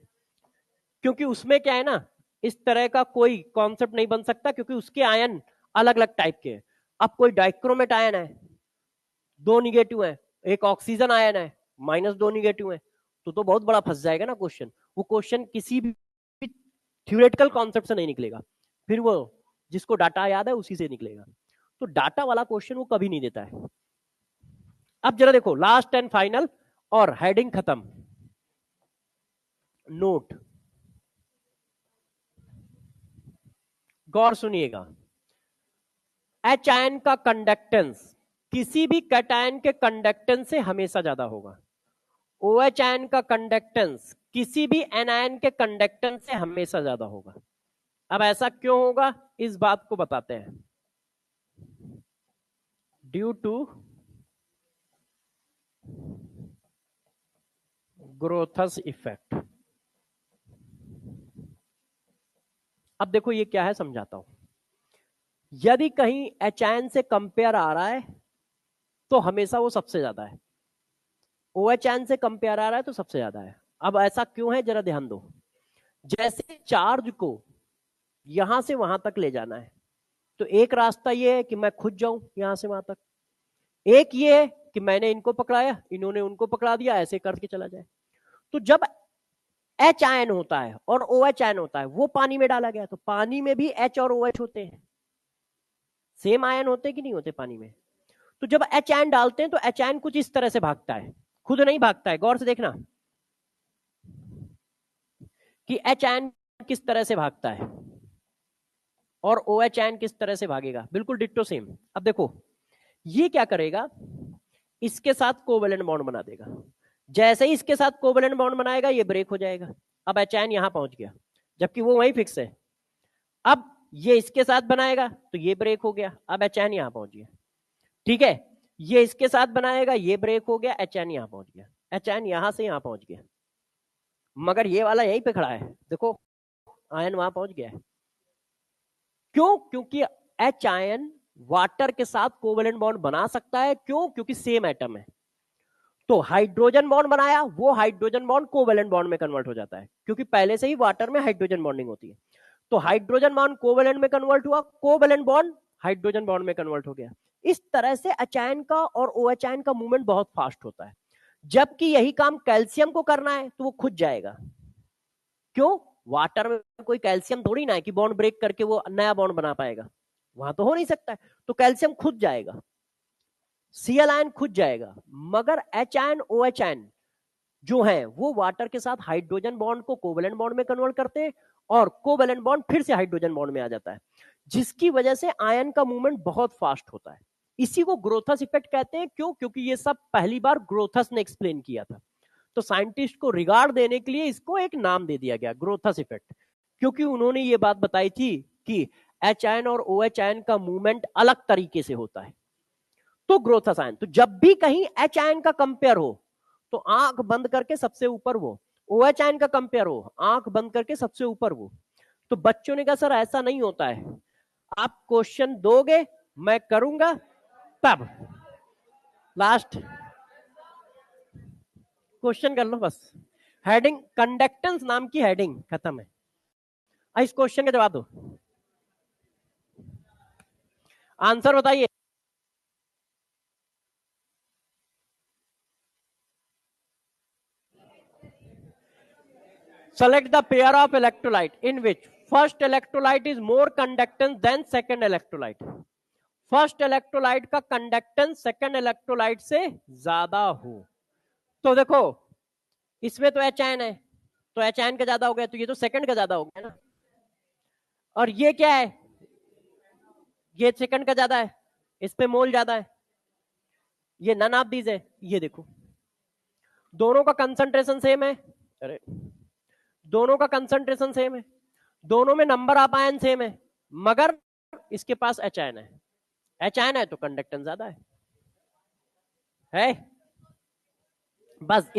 क्योंकि उसमें क्या है ना, इस तरह का कोई कॉन्सेप्ट नहीं बन सकता, क्योंकि उसके आयन अलग अलग टाइप के हैं। अब कोई डाइक्रोमेट आयन है, 2 निगेटिव है, एक ऑक्सीजन आयन है, -2 निगेटिव है, तो बहुत बड़ा फंस जाएगा ना क्वेश्चन। वो क्वेश्चन किसी भी थ्योरेटिकल कॉन्सेप्ट से नहीं निकलेगा, फिर वो जिसको डाटा याद है उसी से निकलेगा। तो डाटा वाला क्वेश्चन वो कभी नहीं देता है। अब जरा देखो लास्ट एंड फाइनल, और हेडिंग खत्म। नोट, गौर सुनिएगा, एच आयन का कंडक्टेंस किसी भी कैटायन के कंडक्टेंस से हमेशा ज्यादा होगा, OH आयन का कंडक्टेंस किसी भी एनायन के कंडक्टेंस से हमेशा ज्यादा होगा। अब ऐसा क्यों होगा, इस बात को बताते हैं। Due to Grotthuss effect. अब देखो ये क्या है समझाता हूं। यदि कहीं एच आयन से कंपेयर आ रहा है तो हमेशा वो सबसे ज्यादा है, OH आयन से कंपेयर आ रहा है तो सबसे ज्यादा है। अब ऐसा क्यों है जरा ध्यान दो, जैसे चार्ज को यहां से वहां तक ले जाना है, तो एक रास्ता ये है कि मैं खुद जाऊं यहां से वहां तक, एक ये है कि मैंने इनको पकड़ाया, इन्होंने उनको पकड़ा दिया, ऐसे करके चला जाए। तो जब एच आयन होता है और OH आयन होता है, वो पानी में डाला गया, तो पानी में भी H और OH होते हैं, सेम आयन होते हैं कि नहीं होते पानी में। तो जब H आयन डालते हैं तो H आयन कुछ इस तरह से भागता है, खुद नहीं भागता है, गौर से देखना कि H आयन किस तरह से भागता है और OH आयन किस तरह से भागेगा, बिल्कुल डिट्टो सेम। अब देखो ये क्या करेगा, इसके साथ कोवेलेंट बॉन्ड बना देगा, जैसे ही इसके साथ कोवेलेंट बॉन्ड बनाएगा ये ब्रेक हो जाएगा, अब H आयन यहां पहुंच गया, जबकि वो वहीं फिक्स है। अब ये इसके साथ बनाएगा तो ये ब्रेक हो गया, अब H आयन यहां पहुंच गया, ठीक है। ये इसके साथ बनाएगा, ये ब्रेक हो गया, H आयन यहां पहुंच गया, H आयन यहां से यहां पहुंच गया, मगर ये वाला यहीं पे खड़ा है, देखो आयन वहां पहुंच गया है। क्यों, क्योंकि H आयन वाटर के साथ कोवेलेंट बॉन्ड बना सकता है, क्यों, क्योंकि सेम एटम है। तो हाइड्रोजन बॉन्ड बनाया, वो हाइड्रोजन बॉन्ड कोवेलेंट बॉन्ड में कन्वर्ट हो जाता है, क्योंकि पहले से ही वाटर में हाइड्रोजन बॉन्डिंग होती है। तो हाइड्रोजन बॉन्ड कोवेलेंट में कन्वर्ट हुआ, कोवेलेंट बॉन्ड हाइड्रोजन बॉन्ड में कन्वर्ट हो गया। इस तरह से H आयन का और OH आयन का मूवमेंट बहुत फास्ट होता है, जबकि यही काम कैल्शियम को करना है तो वो खुद जाएगा। क्यों, वाटर में कोई कैल्शियम थोड़ी ना है कि बॉन्ड ब्रेक करके वो नया बॉन्ड बना पाएगा, वहां तो हो नहीं सकता है, तो कैल्शियम खुद जाएगा, Cl आयन खुद जाएगा। मगर H आयन OH आयन जो है वो वाटर के साथ हाइड्रोजन बॉन्ड को कोवेलेंट बॉन्ड में कन्वर्ट करते हैं, और कोवेलेंट बॉन्ड फिर से हाइड्रोजन बॉन्ड में आ जाता है, जिसकी वजह से आयन का मूवमेंट बहुत फास्ट होता है। इसी को ग्रोथस इफेक्ट कहते हैं। क्यों, क्योंकि ये सब पहली बार ग्रोथस ने एक्सप्लेन किया था, तो साइंटिस्ट को रिगार्ड देने के लिए इसको एक नाम दे दिया गया, ग्रोथस इफेक्ट, क्योंकि उन्होंने ये बात बताई थी कि H आयन और OH आयन का मूवमेंट अलग तरीके से होता है। तो ग्रोथस आयन, तो जब भी कहीं H आयन का कंपेयर हो तो आंख बंद करके सबसे ऊपर वो, OH आयन का कंपेयर हो आंख बंद करके सबसे ऊपर वो। तो बच्चों ने कहा सर ऐसा नहीं होता है, आप क्वेश्चन दोगे मैं करूंगा तब, लास्ट क्वेश्चन कर लो बस, हेडिंग कंडक्टेंस नाम की हेडिंग खत्म है। इस क्वेश्चन का जवाब दो, आंसर बताइए। select the pair of electrolyte in which first electrolyte is more conductance than second electrolyte. First electrolyte का कंडक्टेंस सेकंड इलेक्ट्रोलाइट से ज्यादा हो। तो देखो इसमें तो एच आयन है, तो एच आयन का ज्यादा हो गया, तो ये तो सेकंड का ज्यादा हो गया ना। और ये क्या है, ये सेकंड का ज्यादा है, इस पे मोल ज्यादा है, ये नन ऑफ दीज है। ये देखो दोनों का कंसंट्रेशन सेम है, अरे दोनों का कंसंट्रेशन सेम है, दोनों में नंबर ऑफ आयन सेम है, मगर इसके पास एच आयन है। एच आयन है तो कंडक्टेंस ज्यादा है। बस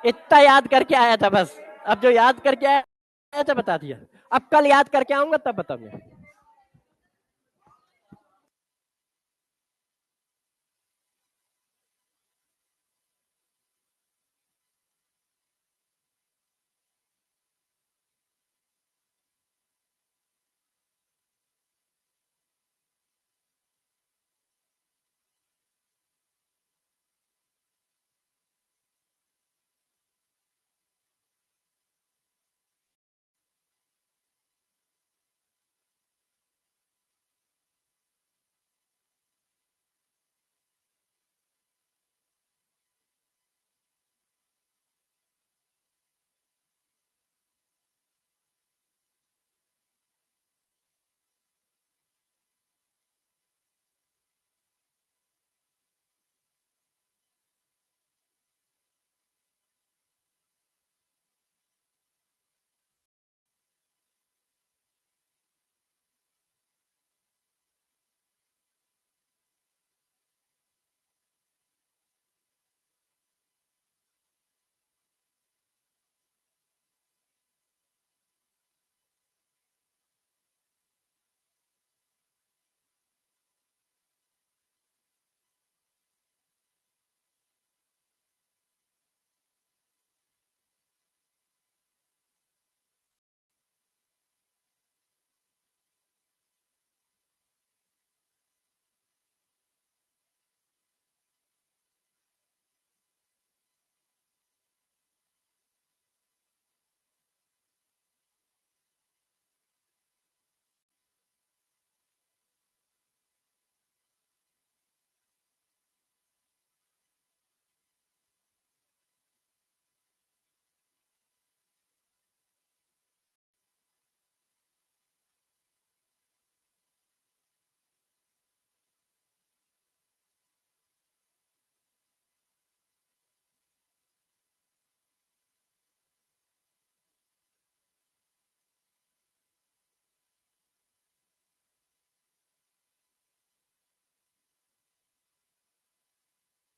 इतना याद करके आया था बस, अब जो याद करके आया था बता दिया, अब कल याद करके आऊंगा तब बताऊंगा।